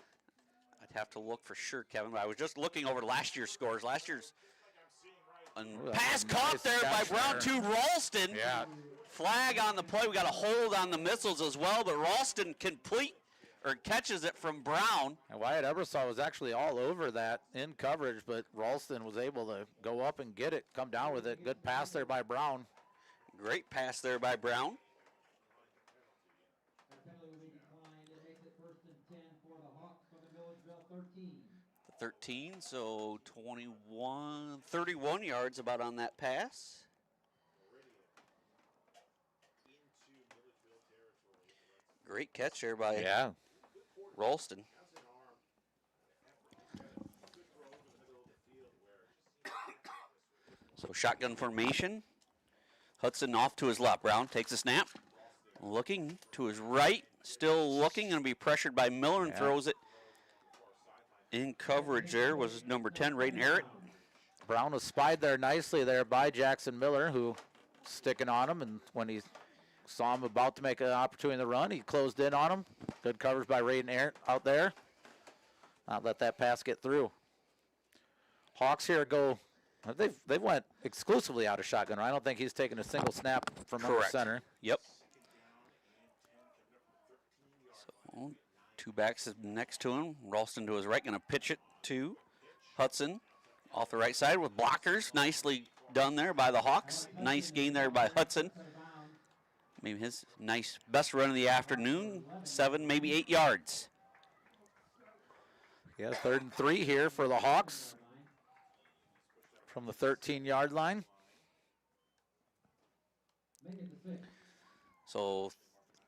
I'd have to look for sure, Kevin. But I was just looking over last year's scores. Last year's pass caught nice there by catch Brown there. to Ralston. Yeah. Flag on the play. We got a hold on the Missiles as well, but Ralston catches it from Brown. And Wyatt Ebersaw was actually all over that in coverage, but Ralston was able to go up and get it, come down with it. Good pass there by Brown. Great pass there by Brown. The 13, so 31 yards about on that pass. Great catch there by Ralston. So shotgun formation. Hudson off to his left. Brown takes a snap. Looking to his right. Still looking. Going to be pressured by Miller and throws it in coverage there. Was number 10, Raiden Arndt. Brown was spied there nicely there by Jackson Miller, who sticking on him, and when he saw him about to make an opportunity to run, he closed in on him. Good coverage by Raiden Arndt out there. Not let that pass get through. Hawks here go. They've went exclusively out of shotgun. I don't think he's taken a single snap from under center. Yep. So 2 backs next to him. Ralston to his right, going to pitch it to Hudson off the right side with blockers. Nicely done there by the Hawks. Nice gain there by Hudson. Maybe his nice best run of the afternoon. 7, maybe 8 yards. Yeah, 3rd and 3 here for the Hawks from the 13-yard line. So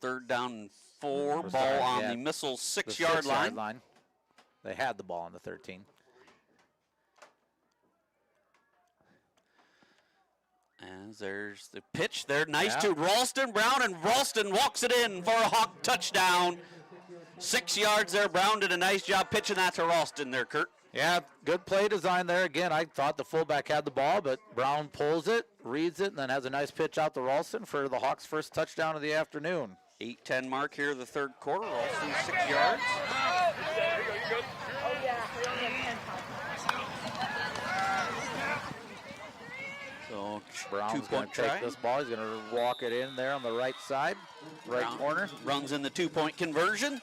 3rd down and 4, ball on the Missiles 6-yard line. They had the ball on the 13. And there's the pitch there. Nice to Ralston. Brown, and Ralston walks it in for a Hawk touchdown. 6 yards there. Brown did a nice job pitching that to Ralston there, Kurt. Yeah, good play design there. Again, I thought the fullback had the ball, but Brown pulls it, reads it, and then has a nice pitch out to Ralston for the Hawks' first touchdown of the afternoon. 8:10 mark here, the 3rd quarter. Ralston 6 yards. So Brown's going to take this ball. He's going to walk it in there on the right side, right corner. Runs in the 2-point conversion.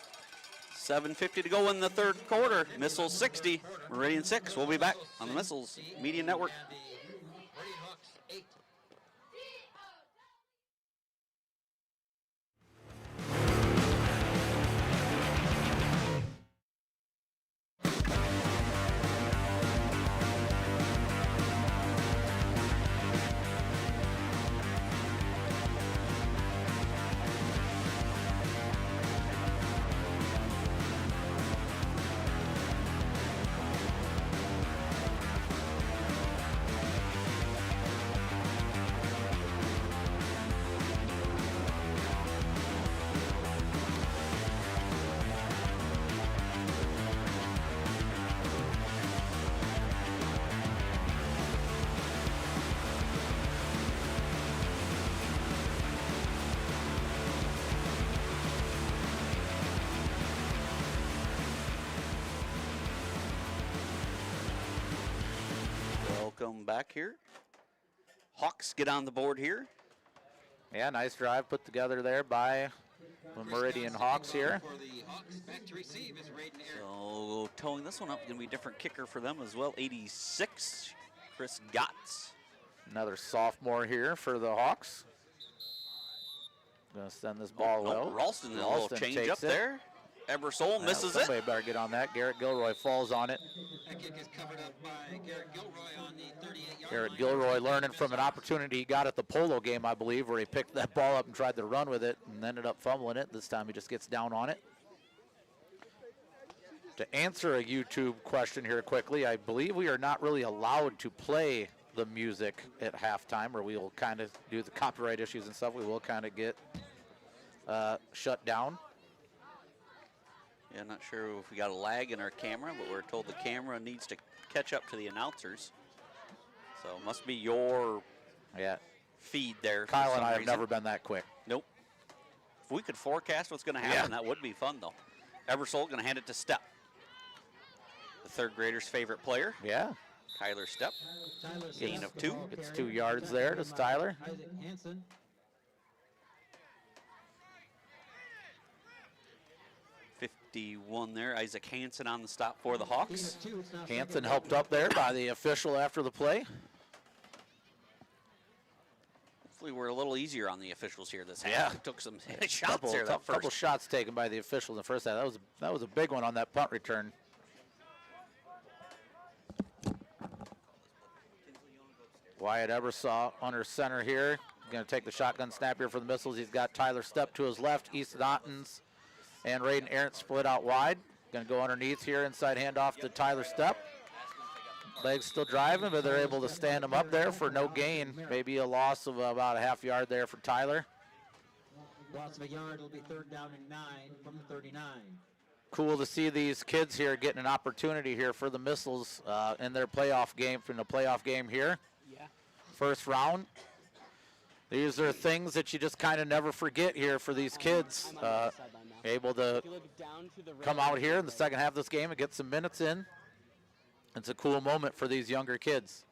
7:50 to go in the 3rd quarter. Missiles 60, Meridian 6. We'll be back on the Missiles Media Network. back here. Hawks get on the board here. Yeah, nice drive put together there by the Meridian Hawks here. So towing this one up, going to be a different kicker for them as well. 86, Chris Gotts. Another sophomore here for the Hawks. Going to send this ball well. Ralston, a little change up there. Ebersole misses it. Somebody better get on that. Garrett Gilroy falls on it. That kick is covered up by Garrett Gilroy on the 38-yard Garrett Gilroy learning from an opportunity he got at the polo game, I believe, where he picked that ball up and tried to run with it and ended up fumbling it. This time he just gets down on it. To answer a YouTube question here quickly, I believe we are not really allowed to play the music at halftime, or we will kind of, due to the copyright issues and stuff, we will kind of get shut down. Yeah, not sure if we got a lag in our camera, but we're told the camera needs to catch up to the announcers. So it must be your feed there. Kyle and I have never been that quick. Nope. If we could forecast what's going to happen, that would be fun, though. Ebersole going to hand it to Stepp, the third grader's favorite player. Yeah. Tyler Stepp, gain of 2. It's 2 yards there to Tyler. Isaac Hansen. 51 there. Isaac Hansen on the stop for the Hawks. Hansen helped up there by the official after the play. Hopefully we're a little easier on the officials here this half. Took some shots there. Couple shots taken by the officials in the first half. That was a big one on that punt return. Wyatt Ebersole under center here. Going to take the shotgun snap here for the Missiles. He's got Tyler Stepp to his left. Easton Ottens and Raiden Arendt split out wide. Going to go underneath here. Inside handoff to Tyler Stepp. Legs still driving, but they're able to stand him up there for no gain. Maybe a loss of about a half yard there for Tyler. Loss of a yard will be 3rd down and 9 from the 39. Cool to see these kids here getting an opportunity here for the Missiles in their playoff game, from the playoff game here. Yeah. First round. These are things that you just kind of never forget here for these kids. Able to come out here in the second half of this game and get some minutes in. It's a cool moment for these younger kids.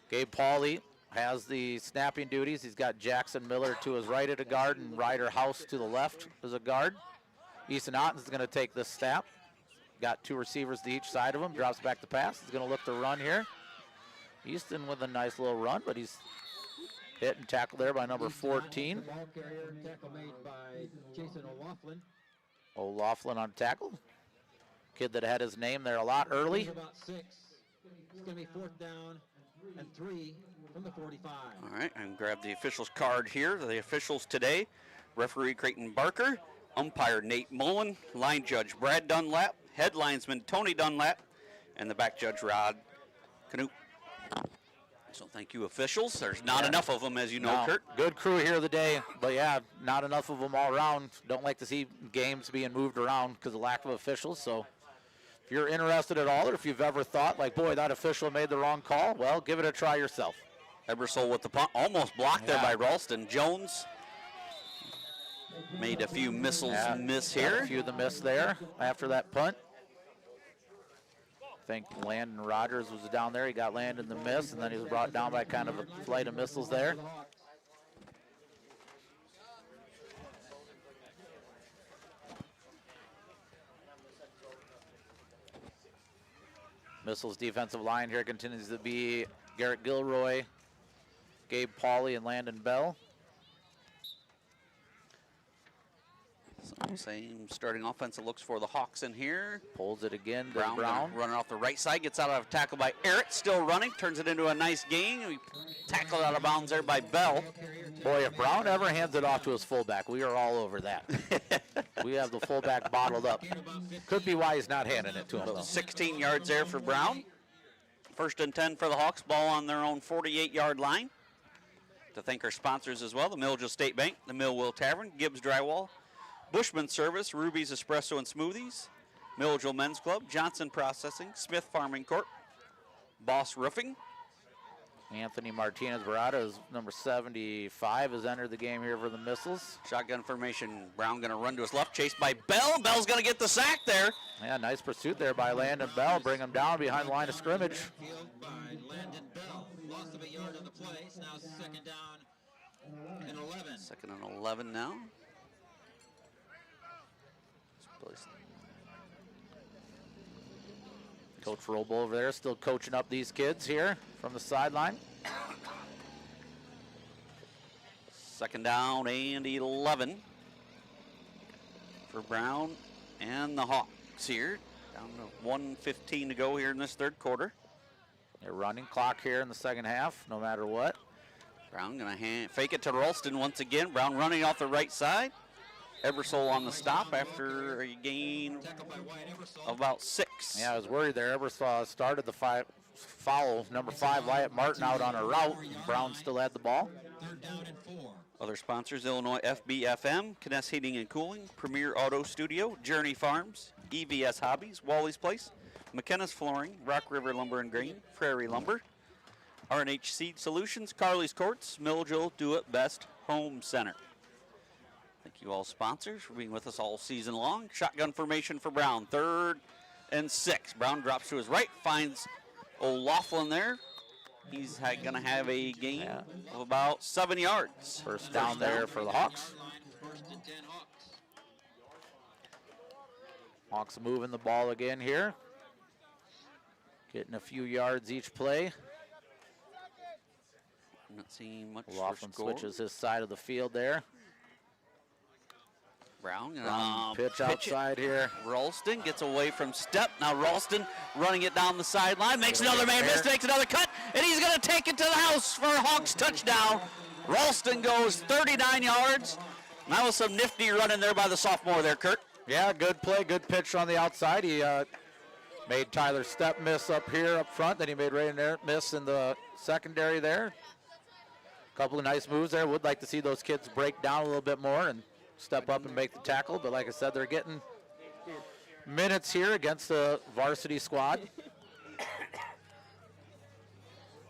Gabe Pauley has the snapping duties. He's got Jackson Miller to his right at a guard and Ryder House to the left as a guard. Easton Ottens is going to take this snap. Got 2 receivers to each side of him. Drops back the pass. He's going to look to run here. Easton with a nice little run, but he's hit and tackled there by number 14. Ball carrier, tackle made by Jason O'Laughlin. O'Laughlin on tackle. Kid that had his name there a lot early. About 6. It's going to be 4th down and 3 from the 45. All right, and grab the officials card here. The officials today: referee Creighton Barker, umpire Nate Mullen, line judge Brad Dunlap, head linesman Tony Dunlap, and the back judge Rod Canoop. So thank you, officials. There's not enough of them, as you know, Kurt. Good crew here of the day, but yeah, not enough of them all around. Don't like to see games being moved around because of lack of officials. So if you're interested at all, or if you've ever thought, like, boy, that official made the wrong call, well, give it a try yourself. Ebersole with the punt, almost blocked there by Ralston. Jones made a few missiles miss here. A few of the miss there after that punt. I think Landon Rogers was down there. He got landed in the miss, and then he was brought down by kind of a flight of missiles there. Missiles defensive line here continues to be Garrett Gilroy, Gabe Pauley, and Landon Bell. So same starting offense. It looks for the Hawks in here. Pulls it again to Brown. Running off the right side. Gets out of a tackle by Arrett. Still running. Turns it into a nice gain. We tackled out of bounds there by Bell. Boy, if Brown ever hands it off to his fullback, we are all over that. We have the fullback bottled up. Could be why he's not handing it to him, though. 16 yards there for Brown. 1st and 10 for the Hawks. Ball on their own 48-yard line. To thank our sponsors as well, the Milledgeville State Bank, the Millville Tavern, Gibbs Drywall, Bushman Service, Ruby's Espresso and Smoothies, Milledgeville Men's Club, Johnson Processing, Smith Farming Corp, Boss Roofing. Anthony Martinez Barada is number 75, has entered the game here for the Missiles. Shotgun formation. Brown going to run to his left, chased by Bell. Bell's going to get the sack there. Yeah, nice pursuit there by Landon Bell. Bring him down behind the line of scrimmage. loss of a yard on the play. It's now 2nd down and 11. 2nd and 11 now. Coach Roble over there still coaching up these kids here from the sideline. 2nd down and 11 for Brown and the Hawks here. Down to 1:15 to go here in this 3rd quarter. They're running clock here in the 2nd half, no matter what. Brown gonna fake it to Ralston once again. Brown running off the right side. Ebersol on the stop after a gain of about 6. Yeah, I was worried there. Ebersol started the foul. Number 5, Wyatt Martin, out on a route. Brown still had the ball. 3rd down and 4. Other sponsors, Illinois FBFM, Kness Heating and Cooling, Premier Auto Studio, Journey Farms, EVS Hobbies, Wally's Place, McKenna's Flooring, Rock River Lumber and Grain, Prairie Lumber, R&H Seed Solutions, Carly's Courts, Milledgeville Do It Best Home Center. Thank you all sponsors for being with us all season long. Shotgun formation for Brown, 3rd and 6. Brown drops to his right, finds O'Laughlin there. He's going to have a gain of about 7 yards. First down there for the Hawks. 1st and 10 Hawks. Hawks moving the ball again here. Getting a few yards each play. Not seeing much O'Laughlin for score. switches his side of the field there. Brown pitch outside here. Ralston gets away from step. Now Ralston running it down the sideline. Makes another man miss, makes another cut, and he's going to take it to the house for a Hawks touchdown. Ralston goes 39 yards. That was some nifty running there by the sophomore there, Kurt. Yeah, good play, good pitch on the outside. He made Tyler Step miss up here up front. Then he made Ray there miss in the secondary there. A couple of nice moves there. Would like to see those kids break down a little bit more and step up and make the tackle, but like I said, they're getting minutes here against the varsity squad.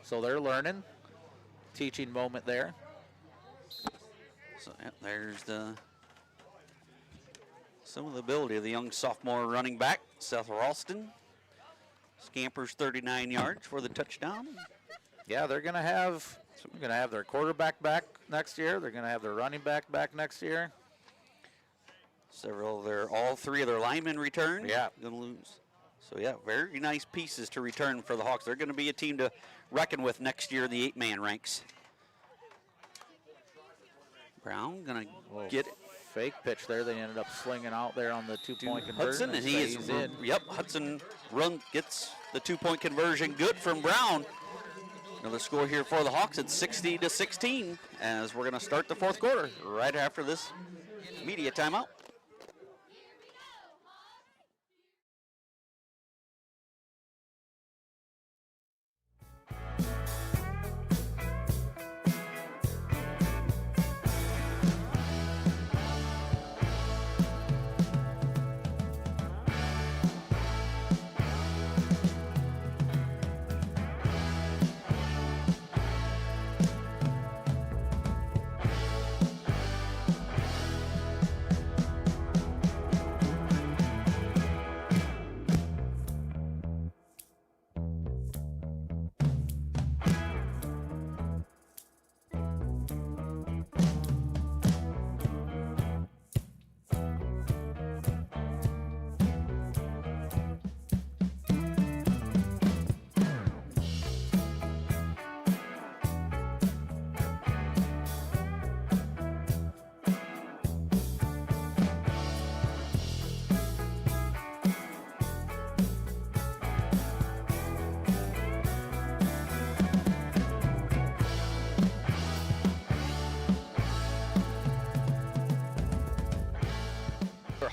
So they're learning. Teaching moment there. So there's some of the ability of the young sophomore running back, Seth Ralston. Scampers 39 yards for the touchdown. Yeah, they're going to have their quarterback back next year. They're going to have their running back next year. All 3 of their linemen return. Yeah. Going to lose. So, yeah, very nice pieces to return for the Hawks. They're going to be a team to reckon with next year in the 8-man ranks. Brown going to get it. Fake pitch there. They ended up slinging out there on the 2-point conversion. Hudson, and he is in. Yep, Hudson gets the 2-point conversion good from Brown. Another score here for the Hawks at 60-16 as we're going to start the 4th quarter right after this media timeout.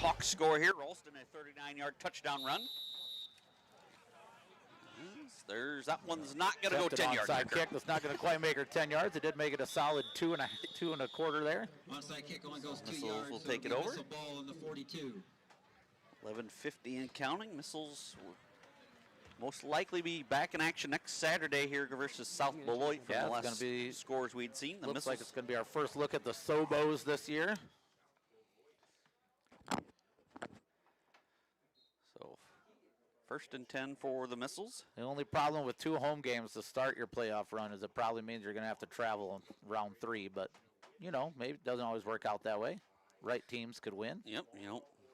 Hawks score here. Ralston a 39-yard touchdown run. That one's not going to go 10 yards. Onside kick that's not going to quite make her 10 yards. It did make it a solid 2.25 there. Onside kick only goes 2 Missiles yards. will take it over. Ball in the 42. 11:50 and counting. Missiles will most likely be back in action next Saturday here versus South Beloit from the last scores we'd seen. The Looks Missiles, like it's going to be our first look at the Sobos this year. So First and 10 for the Missiles. The only problem with 2 home games to start your playoff run is it probably means you're going to have to travel in round 3. But, you know, maybe it doesn't always work out that way. Right teams could win. Yep,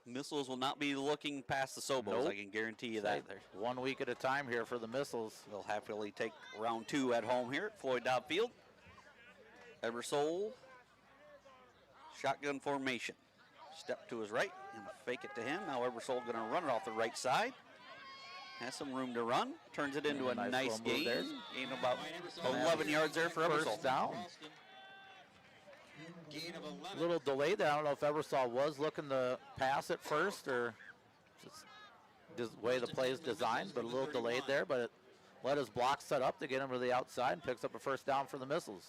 Missiles will not be looking past the Sobos. Nope. I can guarantee you that. 1 week at a time here for the Missiles. They'll happily take round 2 at home here at Floyd Dobb Field. Ebersol, shotgun formation. Step to his right and fake it to him. Now Ebersol going to run it off the right side. Has some room to run. Turns it into a nice gain. Gain about 11 yards there for Ebersol. First down. A little delayed there. I don't know if Ebersol was looking to pass it first or just the way the play is designed, but a little delayed there. But it let his block set up to get him to the outside and picks up a first down for the Missiles.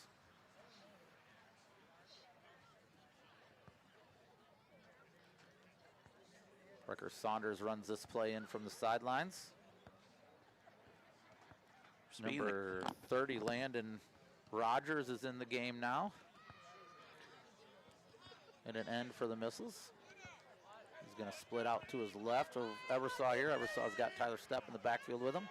Parker Saunders runs this play in from the sidelines. Number 30, Landon Rogers, is in the game now. And an end for the Missiles. He's going to split out to his left of Ebersol here. Ebersol's got Tyler Stepp in the backfield with him.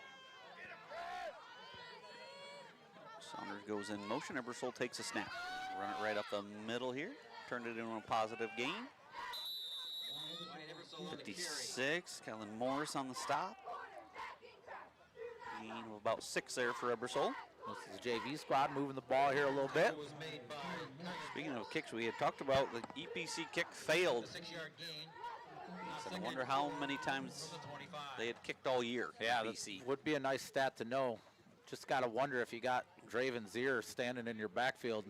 Saunders goes in motion. Ebersol takes a snap. Run it right up the middle here. Turn it into a positive gain. 56, Kellen Morris on the stop. Gain of about 6 there for Ebersol. This is the JV squad moving the ball here a little bit. Speaking of kicks, we had talked about the EPC kick failed. I wonder how many times they had kicked all year. Yeah, that would be a nice stat to know. Just got to wonder if you got Draven Zier standing in your backfield.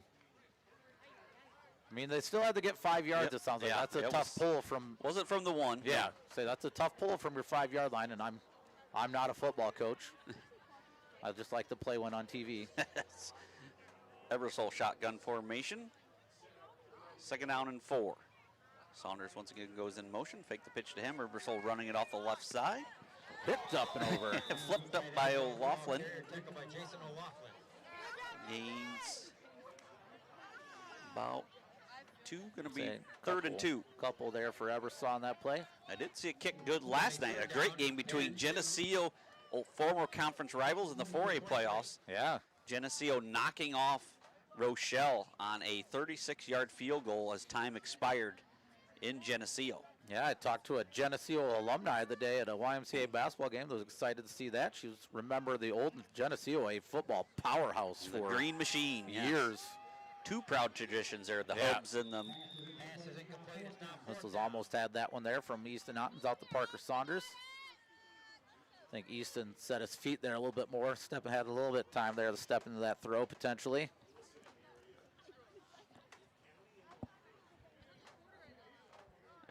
I mean, they still had to get 5 yards, it sounds like. Yeah, that's a tough pull from... Was it from the 1? Yeah, say that's a tough pull from your 5-yard line, and I'm not a football coach. I just like to play one on TV. Ebersol shotgun formation. 2nd down and 4. Saunders once again goes in motion. Fake the pitch to him. Ebersol running it off the left side. Hipped up and over. Flipped up by O'Laughlin. Gains about 2. Going to be 3rd and 2. Couple there for Ebersol on that play. I did see a kick good last night. A great game between Geneseo, former conference rivals in the 4A playoffs. Yeah. Geneseo knocking off Rochelle on a 36-yard field goal as time expired in Geneseo. Yeah, I talked to a Geneseo alumni the day at a YMCA basketball game. I was excited to see that. She was, remember the old Geneseo, a football powerhouse The for Green Machine. years. 2 proud traditions there, the Hubs and the... This was almost had that one there from Easton Ottens out to Parker Saunders. I think Easton set his feet there a little bit more. Had a little bit of time there to step into that throw potentially.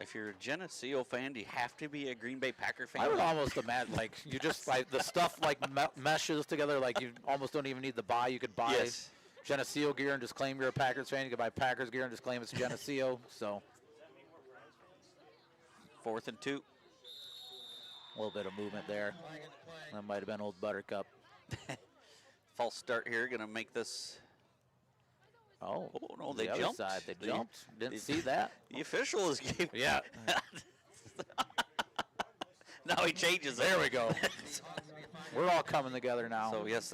If you're a Geneseo fan, do you have to be a Green Bay Packer fan? I would almost imagine, like, you just, like, the stuff, like, meshes together, like, you almost don't even need to buy. You could buy Geneseo gear and just claim you're a Packers fan. You could buy Packers gear and just claim it's Geneseo, so. 4th and 2. A little bit of movement there. That might have been old Buttercup. False start here, going to make this... Oh, no, they the jumped. Other side. They jumped. Didn't see that. The official is giving... Yeah. Now he changes it. There we go. We're all coming together now. So, yes,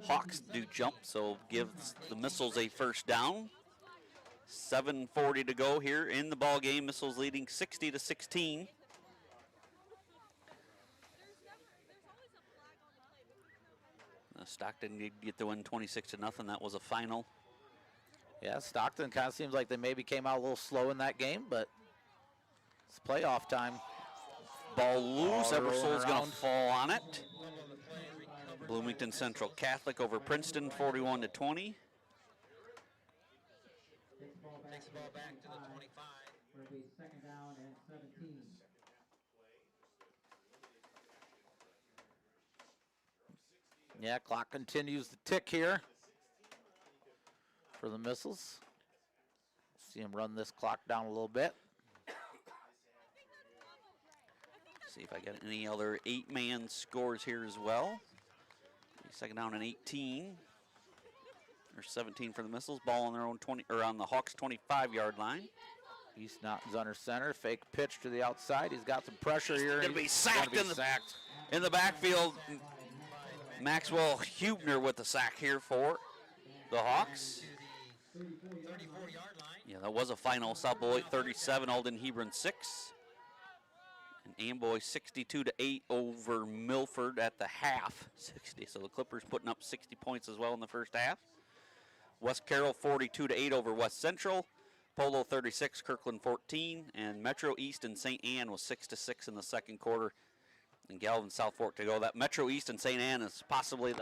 Hawks do jump, so gives the Missiles a first down. 7:40 to go here in the ball game. Missiles leading 60-16. Stockton did get the win 26-0. That was a final. Yeah, Stockton kind of seems like they maybe came out a little slow in that game, but it's playoff time. Ball loose. Ebersol's going to fall on it. Bloomington Central Catholic over Princeton, 41-20. Takes the ball back to the 25 for the 2nd down and 17. Yeah, clock continues to tick here for the Missiles. See him run this clock down a little bit. See if I got any other 8-man scores here as well. 2nd down and 18. Or 17 for the Missiles. Ball on their own 20, or on the Hawks 25-yard line. East Naughton's under center. Fake pitch to the outside. He's got some pressure here. Going to be sacked in the backfield. Maxwell Hubner with the sack here for the Hawks. Yeah, that was a final. South Beloit 37, Alden Hebron 6. And Amboy 62-8 over Milford at the half. 60. So the Clippers putting up 60 points as well in the first half. West Carroll 42-8 over West Central. Polo 36, Kirkland 14, and Metro East and St. Anne was 6-6 in the second quarter. And Galvin South Fork to go. That Metro East and St. Anne is possibly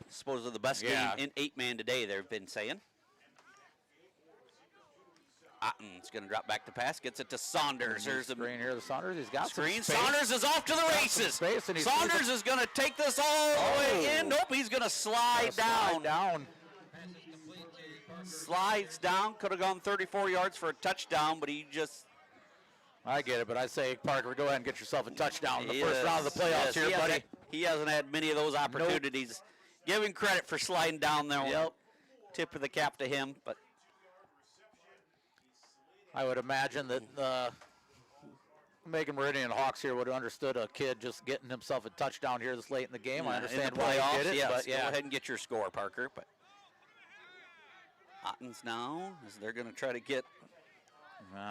supposedly the best game in 8-man today, they've been saying. Otten's going to drop back to pass, gets it to Saunders. There's a screen here to Saunders. He's got screen. Some space. Saunders is off to the races. Saunders is going to take this all the way in. Nope, he's going to slide down. Slides down. Could have gone 34 yards for a touchdown, but he just... I get it, but I say, Parker, go ahead and get yourself a touchdown in the first round of the playoffs here, buddy. He hasn't had many of those opportunities. Nope. Give him credit for sliding down there. Yep. Tip of the cap to him, but... I would imagine that Macon Meridian Hawks here would have understood a kid just getting himself a touchdown here this late in the game. I understand why he did it, yes, but yeah. Go ahead and get your score, Parker. But Otten's now, as they're going to try to get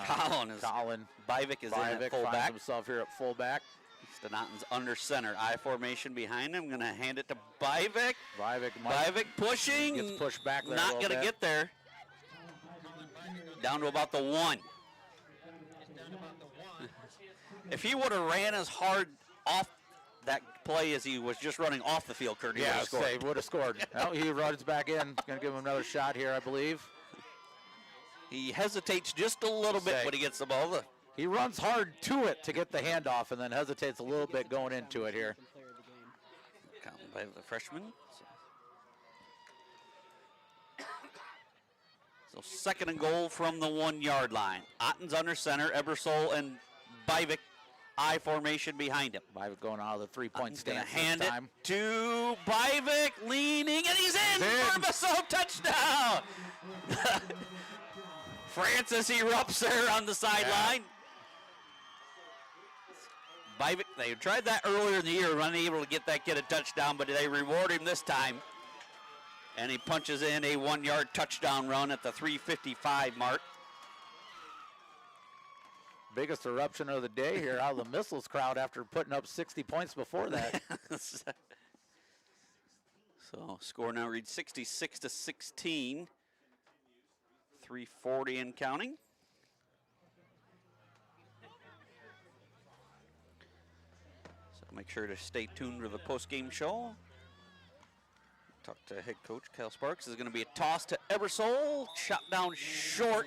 Colin Bivik is in at fullback. Finds himself here at fullback. Easton Otten's under center. I formation behind him. Going to hand it to Bivik. Bivik pushing. Gets pushed back there. Not going to get there. Down to about the 1. If he would have ran as hard off that play as he was just running off the field, Kurt, he would have scored. He would have scored. Well, he runs back in. Going to give him another shot here, I believe. He hesitates just a little bit when he gets the ball. He runs hard to it to get the handoff and then hesitates a little bit going into it here. Counted by the freshman. So second and goal from the 1-yard line. Otten's under center. Ebersole and Bivik I formation behind him. Bivik going out of the 3-point stance. Going to hand it to Bivik, leaning, and he's in for a Missile touchdown. Francis erupts there on the sideline. Bivik, they tried that earlier in the year, unable to get that kid a touchdown, but they reward him this time. And he punches in a 1-yard touchdown run at the 3:55 mark. Biggest eruption of the day here out of the Missiles crowd after putting up 60 points before that. So score now reads 66-16. 3:40 and counting. So make sure to stay tuned to the post-game show. Talk to head coach Kyle Sparks. Is going to be a toss to Ebersole. Shot down short.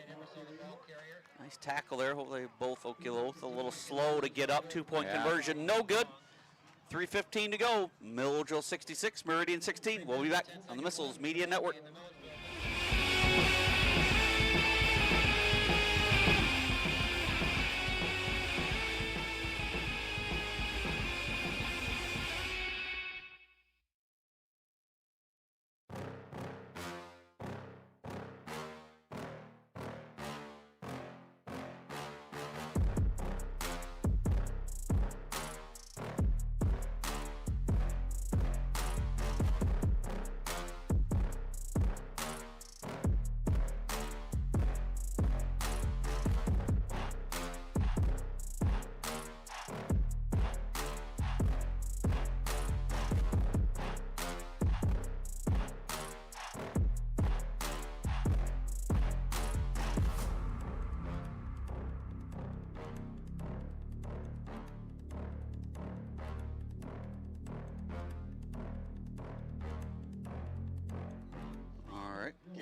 Nice tackle there. Hopefully both Okiloth a little slow to get up. 2-point conversion. No good. 3:15 to go. Milledgeville 66, Meridian 16. We'll be back on the Missiles Media Network.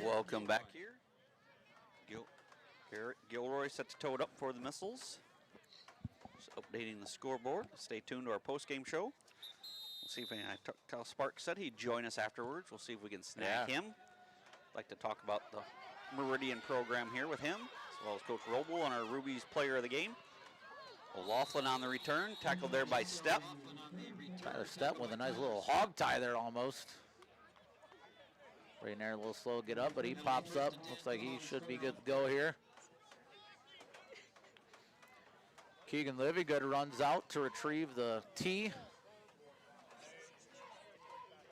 Welcome back here. Garrett Gilroy set to tow it up for the Missiles. Just updating the scoreboard. Stay tuned to our post-game show. We'll see if Kyle Sparks said he'd join us afterwards. We'll see if we can snag him. I'd like to talk about the Meridian program here with him, as well as Coach Roble on our Ruby's player of the game. O'Laughlin on the return, tackled there by Stepp. Tyler Stepp with a nice little hog tie there almost. Right in there, a little slow to get up, but he pops up. Looks like he should be good to go here. Keegan Livigood runs out to retrieve the tee.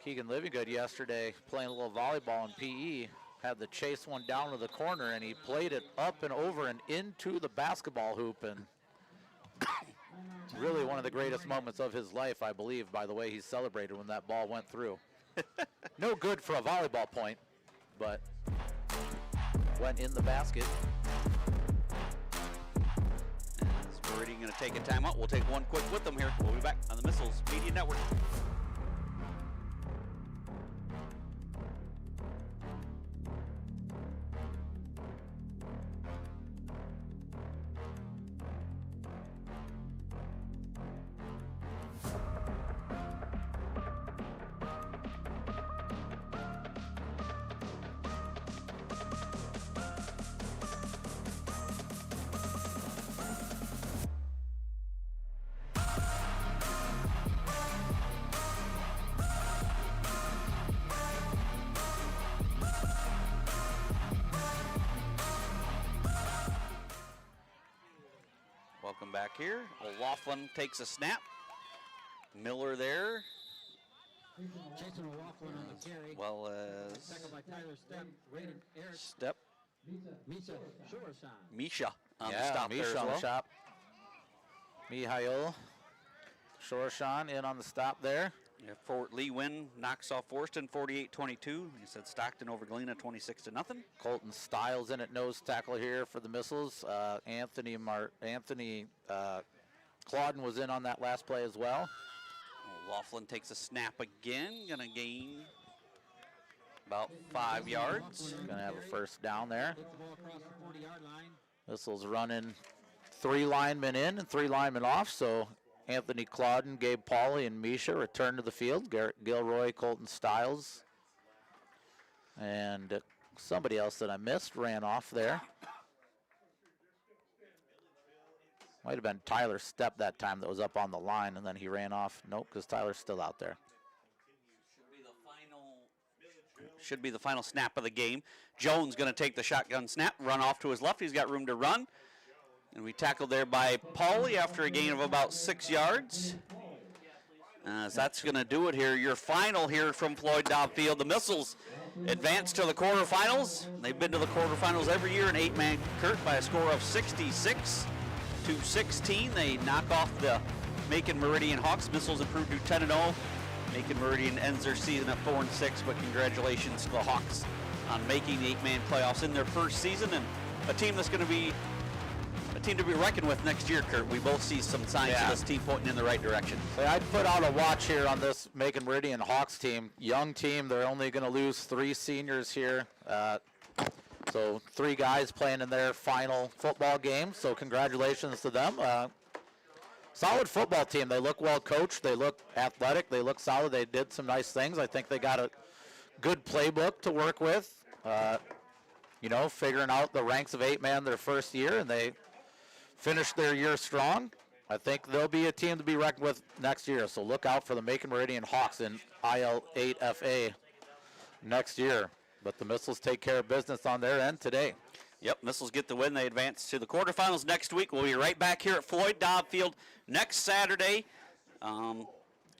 Keegan Livigood yesterday playing a little volleyball in PE, had to chase one down to the corner, and he played it up and over and into the basketball hoop, and really one of the greatest moments of his life, I believe, by the way he celebrated when that ball went through. No good for a volleyball point, but went in the basket. Is Meridian going to take a timeout? We'll take one quick with them here. We'll be back on the Missiles Media Network. Welcome back here. O'Laughlin takes a snap. Miller there. Jason O'Laughlin on the carry. Well as Tackled by Tyler Step. Rated Eric. Step Misha Shorashan. Misha on the Yeah, stop there as Misha on the well. shop. Mihail Shorashan in on the stop there. Yeah, Fort Lee win knocks off Forston 48-22. He said Stockton over Galena 26-0. Colton Stiles in at nose tackle here for the Missiles. Anthony Clauden was in on that last play as well. O'Laughlin takes a snap again. Gonna gain about 5 yards. Gonna have a first down there. Take the ball across the 40-yard line. Missiles running 3 linemen in and 3 linemen off, so Anthony Clauden, Gabe Pauley, and Misha return to the field. Garrett Gilroy, Colton Stiles, and somebody else that I missed ran off there. Might have been Tyler Stepp that time that was up on the line, and then he ran off. Nope, because Tyler's still out there. Should be the final snap of the game. Jones going to take the shotgun snap, run off to his left. He's got room to run. And we tackled there by Pauley after a gain of about 6 yards. So that's going to do it here. Your final here from Floyd Dobb Field. The Missiles advance to the quarterfinals. They've been to the quarterfinals every year in 8-man Kurt by a score of 66-16. They knock off the Macon Meridian Hawks. Missiles improved to 10-0. Macon Meridian ends their season at 4-6, but congratulations to the Hawks on making the 8-man playoffs in their first season, and a team that's going to be a team to be reckoned with next year, Kurt. We both see some signs of this team pointing in the right direction. I'd put out a watch here on this Macon Meridian Hawks team. Young team. They're only going to lose 3 seniors here. So 3 guys playing in their final football game. So congratulations to them. Solid football team. They look well coached. They look athletic. They look solid. They did some nice things. I think they got a good playbook to work with. Figuring out the ranks of 8-man their first year, and they finished their year strong. I think they'll be a team to be reckoned with next year. So look out for the Macon Meridian Hawks in IL8FA next year. But the Missiles take care of business on their end today. Yep, Missiles get the win. They advance to the quarterfinals next week. We'll be right back here at Floyd Dobb Field next Saturday. I'm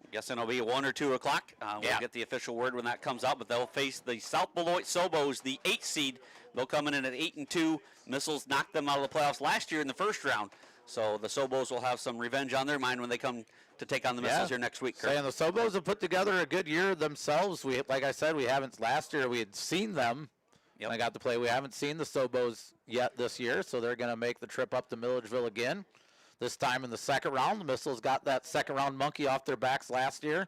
guessing it'll be 1 or 2 o'clock. We'll get the official word when that comes out, but they'll face the South Beloit Sobos, the 8th seed. They'll come in at 8-2. Missiles knocked them out of the playoffs last year in the first round. So the Sobos will have some revenge on their mind when they come to take on the Missiles here next week. And the Sobos have put together a good year themselves. Like I said, last year we had seen them. Yep. I got to play. We haven't seen the Sobos yet this year, so they're going to make the trip up to Milledgeville again. This time in the second round. The Missiles got that second-round monkey off their backs last year.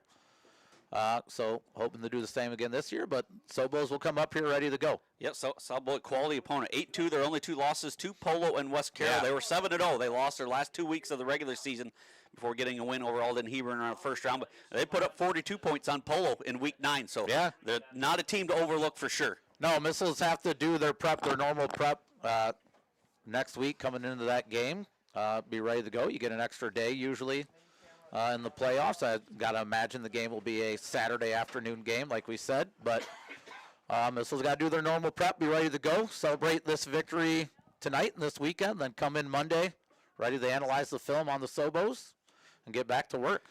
So hoping to do the same again this year, but Sobos will come up here ready to go. Yep, so South Beloit quality opponent. 8-2, their only 2 losses to Polo and West Carroll. They were 7-0. They lost their last 2 weeks of the regular season before getting a win over Alden Hebron in our first round. But they put up 42 points on Polo in week 9, so they're not a team to overlook for sure. No, Missiles have to do their normal prep next week coming into that game. Be ready to go. You get an extra day usually in the playoffs. I got to imagine the game will be a Saturday afternoon game like we said. But Missiles got to do their normal prep, be ready to go, celebrate this victory tonight and this weekend, then come in Monday ready to analyze the film on the Sobos and get back to work.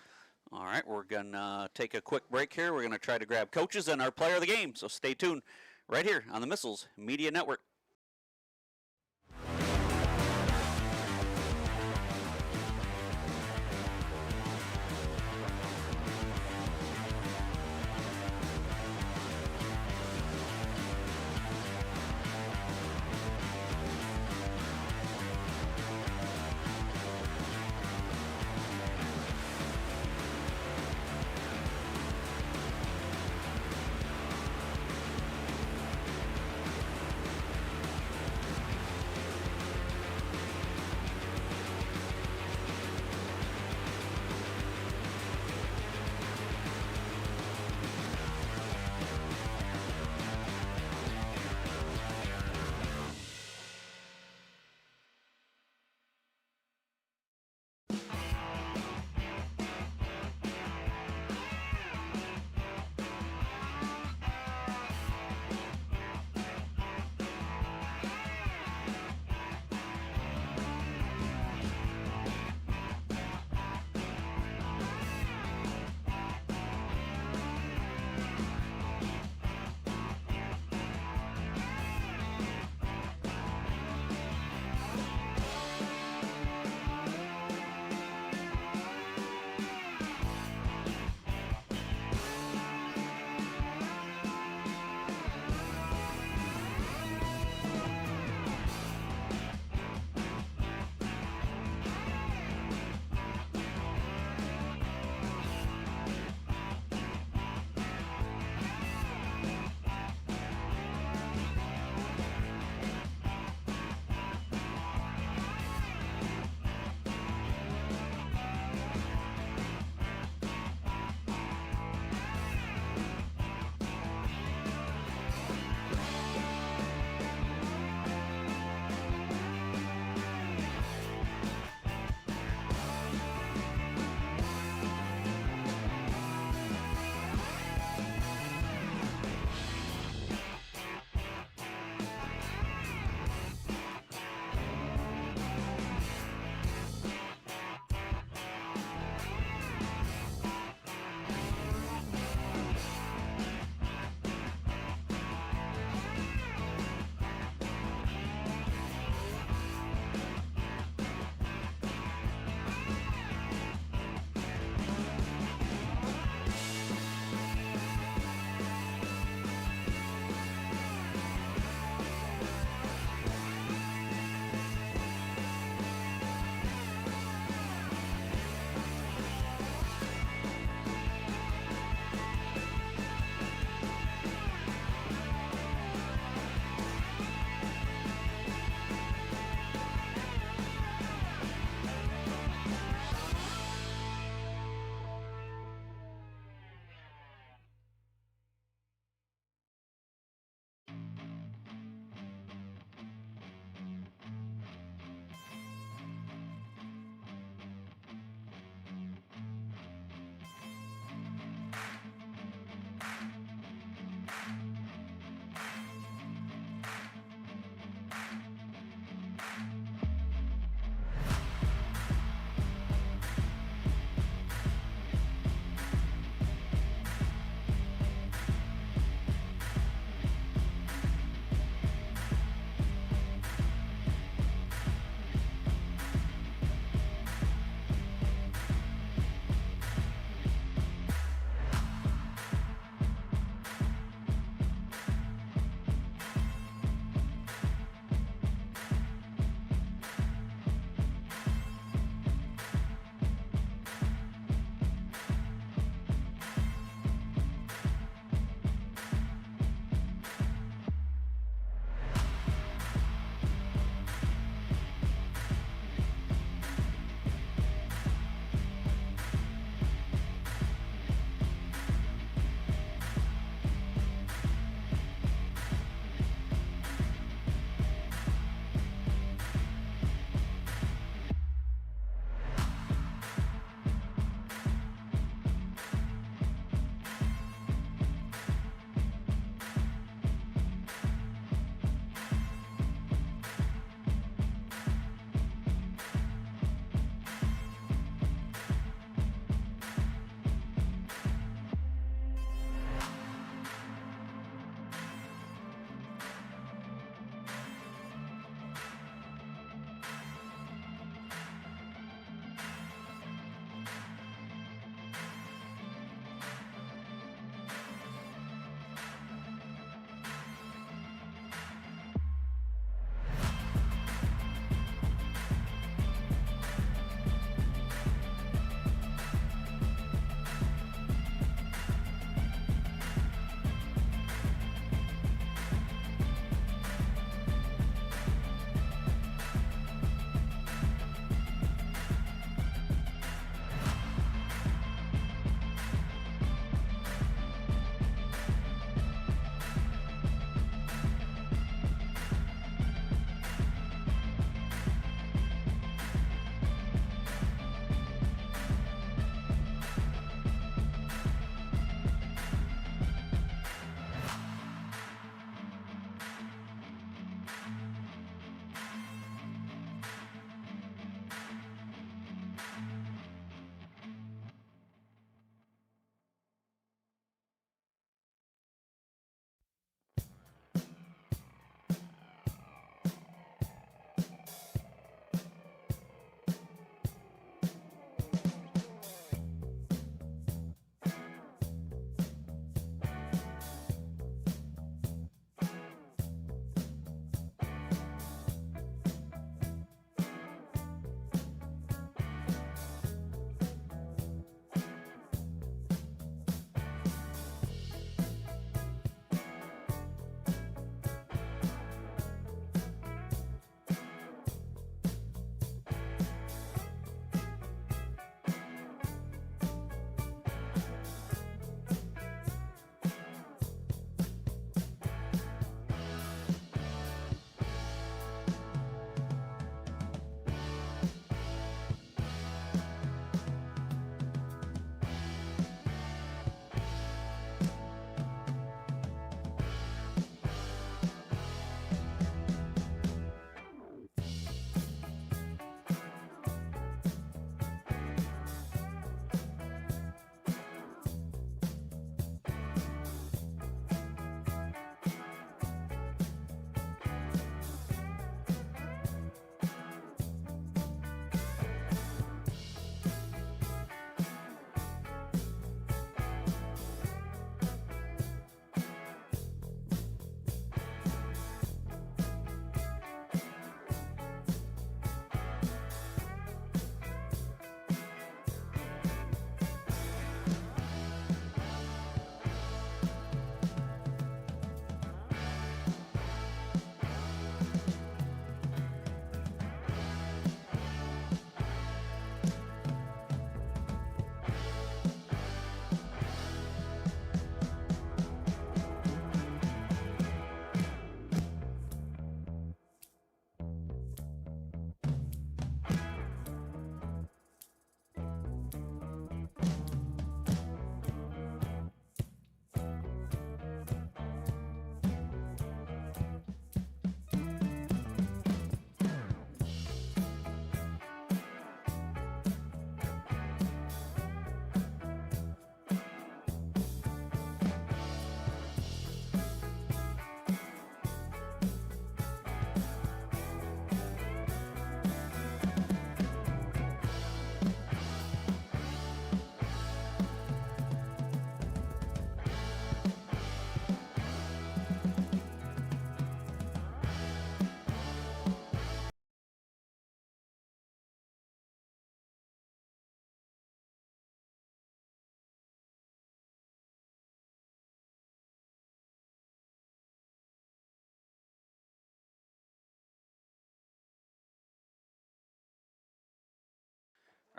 All right, we're going to take a quick break here. We're going to try to grab coaches and our player of the game, so stay tuned right here on the Missiles Media Network.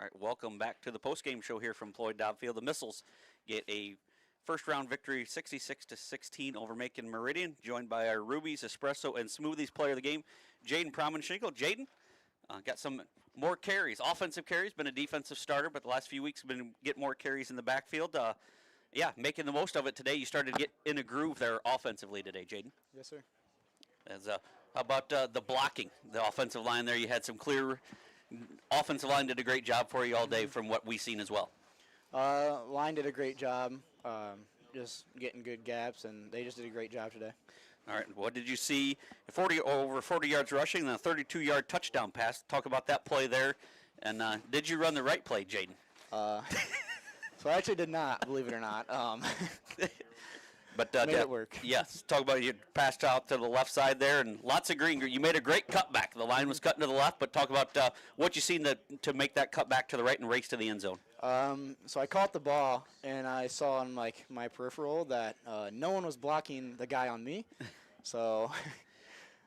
All right, welcome back to the postgame show here from Floyd Dobb Field. The Missiles get a first-round victory, 66-16 over Macon Meridian, joined by our Rubies, Espresso, and Smoothies player of the game, Jaden Promenschinkel. Jaden got some more carries, offensive carries, been a defensive starter, but the last few weeks been getting more carries in the backfield. Yeah, making the most of it today. You started to get in a groove there offensively today, Jaden. Yes, sir. How about the blocking, the offensive line there? You had some clear. Offensive line did a great job for you all day from what we've seen as well. Line did a great job, just getting good gaps, and they just did a great job today. All right, what did you see? Over 40 yards rushing, and a 32-yard touchdown pass. Talk about that play there. And did you run the right play, Jaden? So I actually did not, believe it or not. But made it work. Yes, talk about you passed out to the left side there, and lots of green. You made a great cutback. The line was cutting to the left, but talk about what you seen to make that cut back to the right and race to the end zone. So I caught the ball, and I saw on my peripheral that no one was blocking the guy on me, so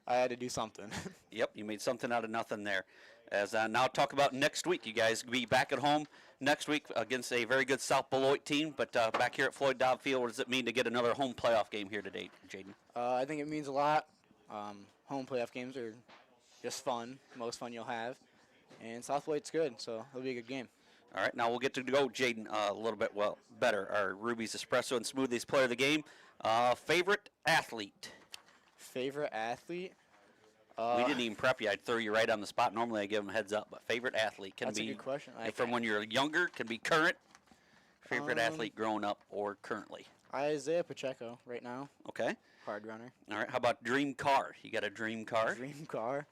I had to do something. Yep, you made something out of nothing there. As now talk about next week. You guys will be back at home next week against a very good South Beloit team, but back here at Floyd Dobb Field, what does it mean to get another home playoff game here today, Jaden? I think it means a lot. Home playoff games are just fun, most fun you'll have, and South Beloit's good, so it'll be a good game. All right, now we'll get to go, Jaden, a little bit better. Our Rubies, Espresso, and Smoothies player of the game. Favorite athlete? Favorite athlete? We didn't even prep you. I'd throw you right on the spot. Normally I give them a heads up, but favorite athlete can That's be a good question. from when you're younger, can be current. Favorite athlete growing up or currently? Isaiah Pacheco right now. Okay. Hard runner. All right. How about dream car? You got a dream car? Dream car.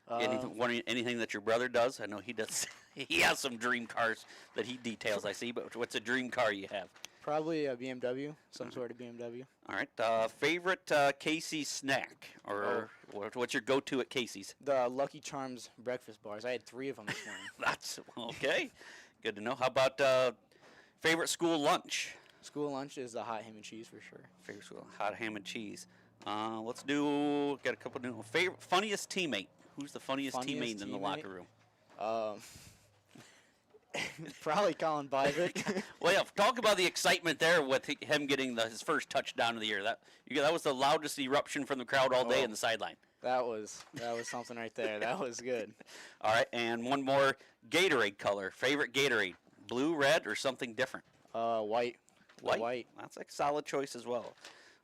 Anything that your brother does? I know he does. He has some dream cars that he details, I see. But what's a dream car you have? Probably a BMW, some sort of BMW. All right. Favorite Casey's snack, or what's your go-to at Casey's? The Lucky Charms breakfast bars. I had 3 of them this morning. That's okay. Good to know. How about favorite school lunch? School lunch is the hot ham and cheese for sure. Favorite school hot ham and cheese. Let's do. Got a couple new. Favorite funniest teammate. Who's the funniest teammate in the locker room? Probably Colin Byvick. Well, yeah, talk about the excitement there with him getting his first touchdown of the year. That was the loudest eruption from the crowd all day in the sideline. That was something right there. That was good. All right, and one more Gatorade color. Favorite Gatorade, blue, red, or something different? White. White. That's a solid choice as well.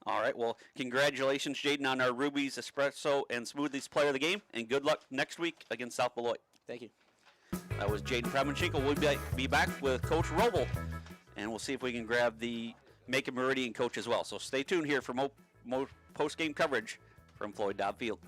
All right, well, congratulations, Jaden, on our Rubies, Espresso, and Smoothies player of the game, and good luck next week against South Beloit. Thank you. That was Jaden Promenschinkel. We'll be back with Coach Roble, and we'll see if we can grab the Macon Meridian coach as well. So stay tuned here for more post-game coverage from Floyd Dobb Field.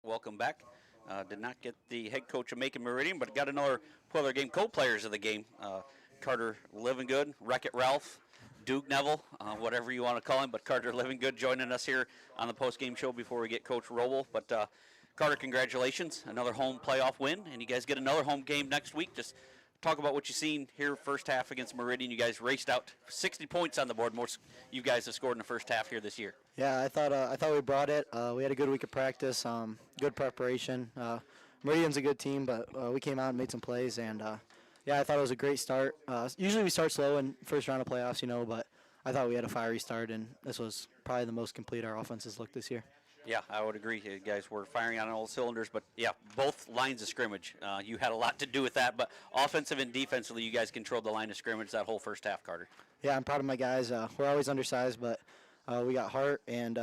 Welcome back. Did not get the head coach of Macon Meridian, but got another Pueblo game co-players of the game. Carter Livingood, Wreck-It Ralph, Duke Neville, whatever you want to call him, but Carter Livingood joining us here on the post-game show before we get Coach Roble. But Carter, congratulations, another home playoff win, and you guys get another home game next week. Just talk about what you've seen here first half against Meridian. You guys raced out 60 points on the board, most you guys have scored in the first half here this year. Yeah, I thought we brought it. We had a good week of practice, good preparation. Meridian's a good team, but we came out and made some plays, and yeah, I thought it was a great start. Usually we start slow in first round of playoffs, but I thought we had a fiery start, and this was probably the most complete our offense has looked this year. Yeah, I would agree. You guys were firing on all cylinders, but yeah, both lines of scrimmage. You had a lot to do with that, but offensive and defensively, you guys controlled the line of scrimmage that whole first half, Carter. Yeah, I'm proud of my guys. We're always undersized, but we got heart, and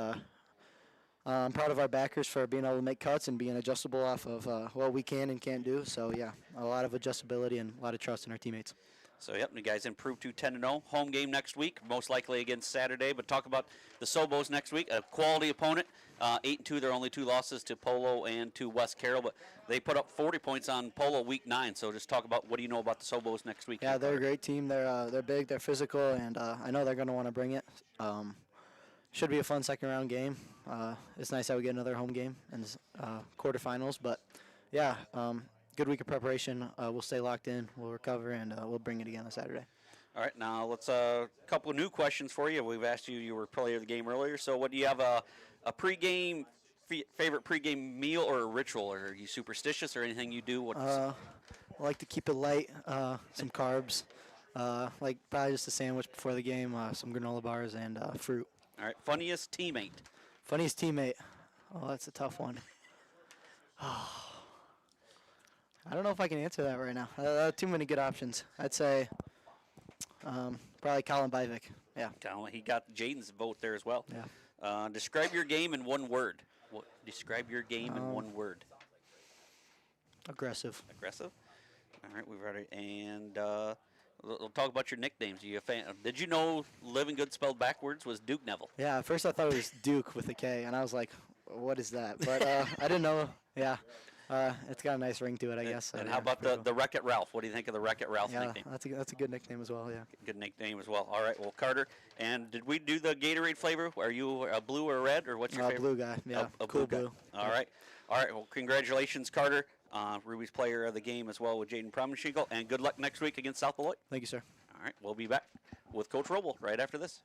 I'm proud of our backers for being able to make cuts and being adjustable off of what we can and can't do. So, yeah, a lot of adjustability and a lot of trust in our teammates. So, yep, you guys improved to 10-0. Home game next week, most likely against Saturday. But talk about the Sobos next week, a quality opponent. 8-2, their only two losses to Polo and to West Carroll. But they put up 40 points on Polo week 9. So just talk about what do you know about the Sobos next week? Yeah, they're a great team. They're big, they're physical, and I know they're going to want to bring it. Should be a fun second-round game. It's nice that we get another home game in the quarterfinals. But, yeah, good week of preparation. We'll stay locked in. We'll recover, and we'll bring it again on Saturday. All right, now let's a couple of new questions for you. We've asked you were player of the game earlier. So what do you have a pregame favorite pregame meal or a ritual? Or are you superstitious or anything you do? I like to keep it light, some carbs, like probably just a sandwich before the game, some granola bars, and fruit. All right, funniest teammate. Funniest teammate. Oh, that's a tough one. I don't know if I can answer that right now. Too many good options. I'd say probably Colin Byvik. Yeah. Colin, he got Jaden's vote there as well. Yeah. Describe your game in one word. Describe your game in one word. Aggressive. Aggressive. All right, we've already. And we'll talk about your nicknames. You a fan? Did you know Living Good spelled backwards was Duke Neville? Yeah, at first I thought it was Duke with a K, and I was like, what is that? But I didn't know. Yeah, it's got a nice ring to it, I guess. And yeah, how about the Wreck-It Ralph? What do you think of the Wreck-It Ralph nickname? That's a good nickname as well, yeah. Good nickname as well. All right, well, Carter, and did we do the Gatorade flavor? Are you a blue or a red, or what's your favorite? Blue guy, yeah. A cool blue. All right. All right, well, congratulations, Carter. Ruby's player of the game as well with Jaden Promenschinkel, and good luck next week against South Beloit. Thank you, sir. All right, we'll be back with Coach Roble right after this.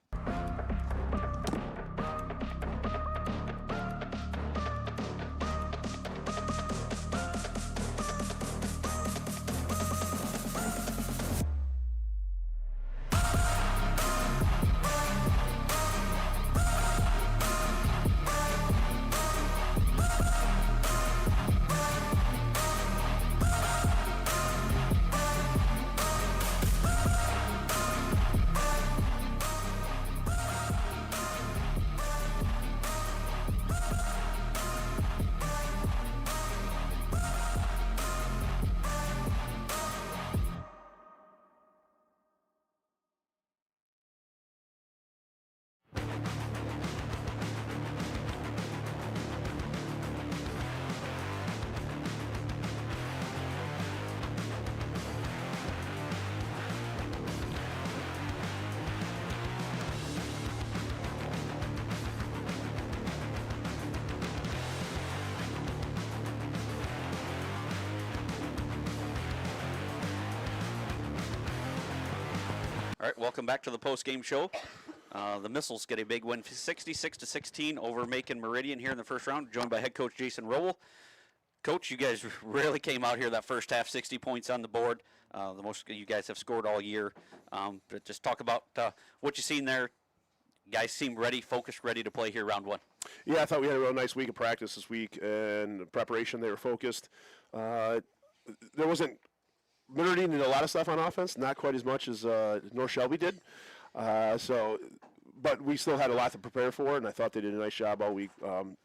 All right, welcome back to the post-game show. The Missiles get a big win, 66-16 over Macon Meridian here in the first round, joined by head coach Jason Roble. Coach, you guys really came out here that first half, 60 points on the board, the most you guys have scored all year. But just talk about what you've seen there. Guys seem ready, focused, ready to play here round one. Yeah, I thought we had a real nice week of practice this week, and preparation, they were focused. There wasn't Meridian did a lot of stuff on offense, not quite as much as North Shelby did. But we still had a lot to prepare for, and I thought they did a nice job all week,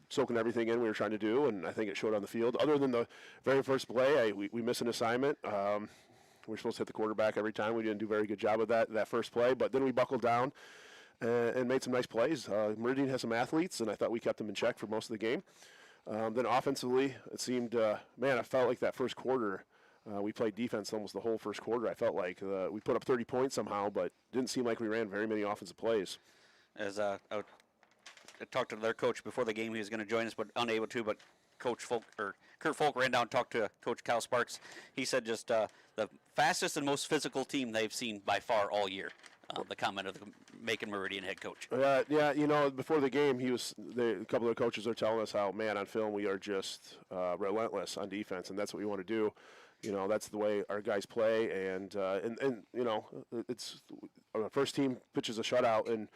soaking everything in we were trying to do, and I think it showed on the field. Other than the very first play, we missed an assignment. We were supposed to hit the quarterback every time. We didn't do a very good job of that first play, but then we buckled down and made some nice plays. Meridian has some athletes, and I thought we kept them in check for most of the game. Then offensively, it seemed, I felt like that first quarter, we played defense almost the whole first quarter. I felt like we put up 30 points somehow, but didn't seem like we ran very many offensive plays. As I talked to their coach before the game, he was going to join us, but unable to. But Kurt Folk ran down and talked to Coach Kyle Sparks. He said just the fastest and most physical team they've seen by far all year. The comment of the Macon Meridian head coach. Yeah, before the game, a couple of the coaches are telling us how, man, on film we are just relentless on defense, and that's what we want to do. That's the way our guys play, and it's our first team pitches a shutout, and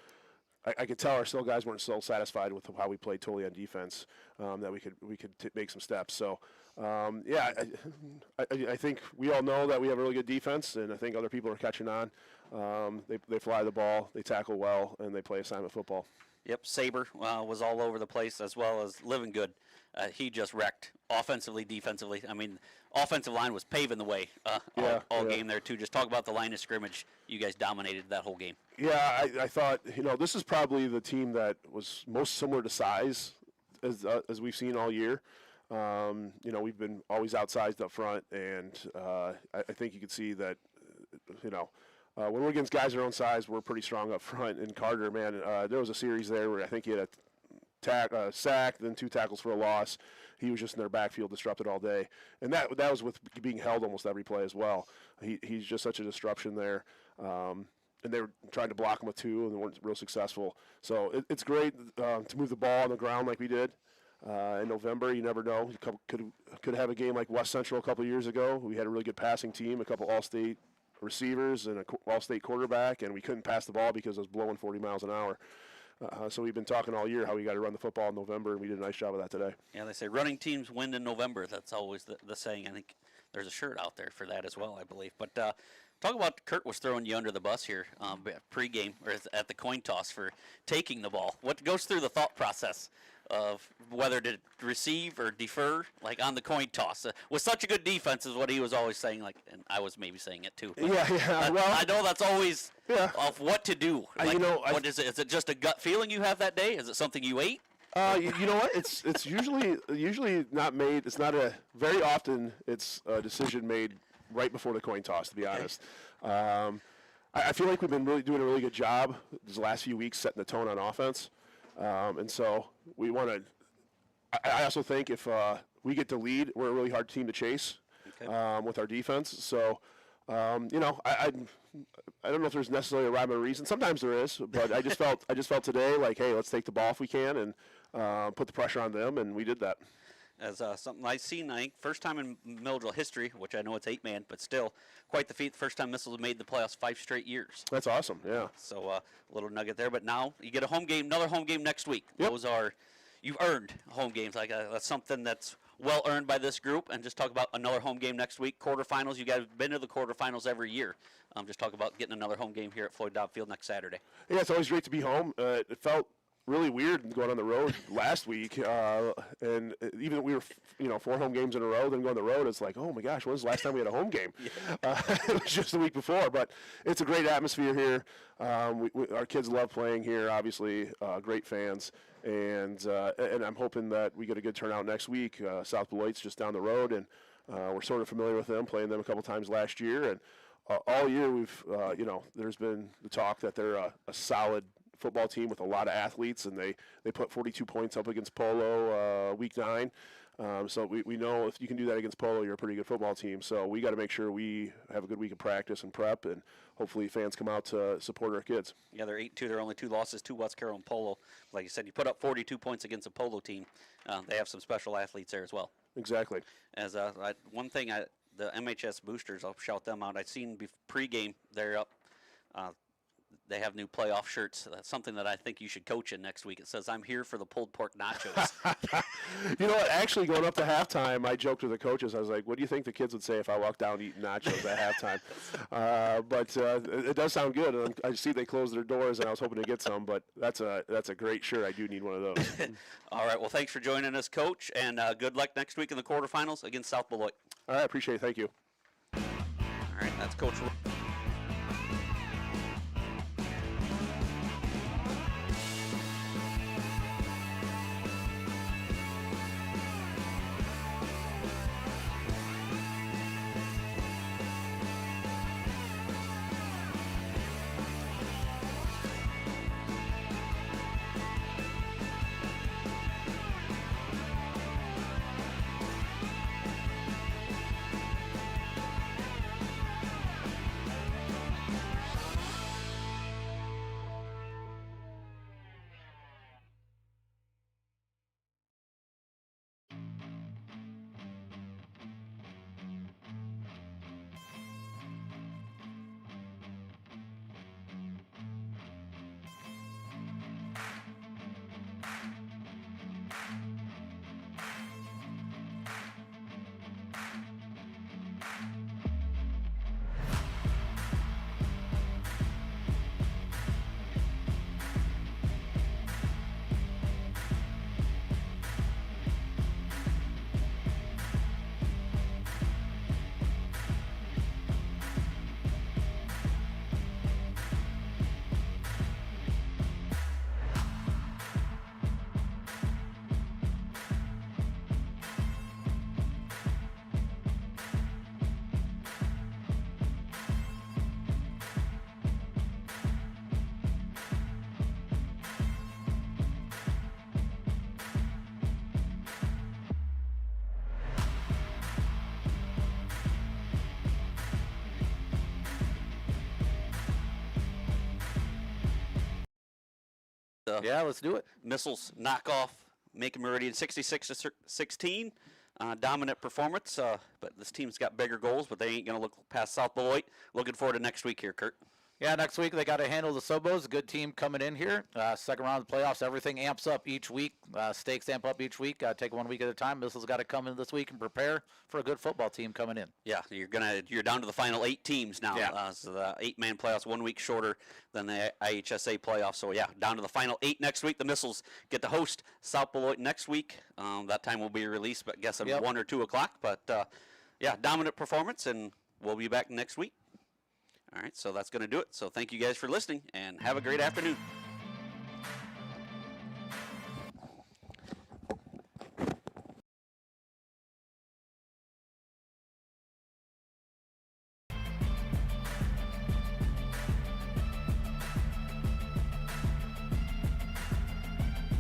I could tell our guys weren't so satisfied with how we played totally on defense that we could make some steps. So, I think we all know that we have a really good defense, and I think other people are catching on. They fly the ball, they tackle well, and they play assignment football. Yep, Saber was all over the place, as well as Living Good. He just wrecked offensively, defensively. I mean, offensive line was paving the way all game there, too. Just talk about the line of scrimmage. You guys dominated that whole game. Yeah, I thought, this is probably the team that was most similar to size as we've seen all year. We've been always outsized up front, and I think you can see that, when we're against guys our own size, we're pretty strong up front. And Carter, man, there was a series there where I think he had a sack, then 2 tackles for a loss. He was just in their backfield, disrupted all day. And that was with being held almost every play as well. He's just such a disruption there. And they were trying to block him with 2, and they weren't real successful. So it's great to move the ball on the ground like we did. In November, you never know. You could have a game like West Central a couple of years ago. We had a really good passing team, a couple all-state receivers and an all-state quarterback, and we couldn't pass the ball because it was blowing 40 miles an hour. So we've been talking all year how we got to run the football in November, and we did a nice job of that today. Yeah, they say running teams win in November. That's always the saying. I think there's a shirt out there for that as well, I believe. But talk about Kurt was throwing you under the bus here pregame or at the coin toss for taking the ball. What goes through the thought process of whether to receive or defer, like on the coin toss. With such a good defense is what he was always saying, like, and I was maybe saying it too. Yeah. Well, I know that's always of what to do. Like, what is it? Is it just a gut feeling you have that day? Is it something you ate? You know what? It's usually not made. It's not a very often. It's a decision made right before the coin toss. To be honest, I feel like we've been really doing a really good job these last few weeks setting the tone on offense, and so we want to. I also think if we get the lead, we're a really hard team to chase with our defense. So, you know, I don't know if there's necessarily a rhyme or reason. Sometimes there is, but I just felt today like, hey, let's take the ball if we can and put the pressure on them, and we did that. As something I've seen, I think, first time in Milledgeville history, which I know it's 8-man, but still quite the feat. The first time Missiles have made the playoffs 5 straight years. That's awesome, yeah. So a little nugget there, but now you get a home game, another home game next week. Yep. Those are, you've earned home games. Like that's something that's well earned by this group. And just talk about another home game next week. Quarterfinals, you guys have been to the quarterfinals every year. Just talk about getting another home game here at Floyd Dobb Field next Saturday. Yeah, it's always great to be home. It felt really weird going on the road last week, and even though we were, 4 home games in a row, then go on the road, it's like, oh my gosh, when was the last time we had a home game? It was just the week before, but it's a great atmosphere here. Our kids love playing here, obviously, great fans, and I'm hoping that we get a good turnout next week. South Beloit's just down the road, and we're sort of familiar with them, playing them a couple times last year, and all year we've, there's been the talk that they're a solid football team with a lot of athletes, and they put 42 points up against Polo week 9. So we know if you can do that against Polo, you're a pretty good football team. So we got to make sure we have a good week of practice and prep, and hopefully fans come out to support our kids. Yeah, they're 8-2. There are only 2 losses to West Carroll and Polo. Like you said, you put up 42 points against a Polo team. They have some special athletes there as well. Exactly. As one thing, the MHS boosters, I'll shout them out. I've seen pregame, they're up. They have new playoff shirts. That's something that I think you should coach in next week. It says, "I'm here for the pulled pork nachos." You know what? Actually, going up to halftime, I joked with the coaches. I was like, what do you think the kids would say if I walked down eating nachos at halftime? But it does sound good. And I see they closed their doors, and I was hoping to get some. But that's a great shirt. I do need one of those. All right. Well, thanks for joining us, Coach, and good luck next week in the quarterfinals against South Beloit. All right. Appreciate it. Thank you. All right. That's Coach. Yeah, let's do it. Missiles knock off Macon Meridian 66-16. Dominant performance, but this team's got bigger goals, but they ain't going to look past South Beloit. Looking forward to next week here, Kurt. Yeah, next week they got to handle the Sobos, a good team coming in here. Second round of the playoffs, everything amps up each week. Stakes amp up each week. Take 1 week at a time. Missiles got to come in this week and prepare for a good football team coming in. Yeah, you're down to the final 8 teams now. Yeah. So the 8-man playoffs 1 week shorter than the IHSA playoffs. So yeah, down to the final 8 next week. The Missiles get to host South Beloit next week. That time will be released, but I guess at 1 or 2 o'clock. But yeah, dominant performance, and we'll be back next week. All right, so that's going to do it. So thank you guys for listening, and have a great afternoon.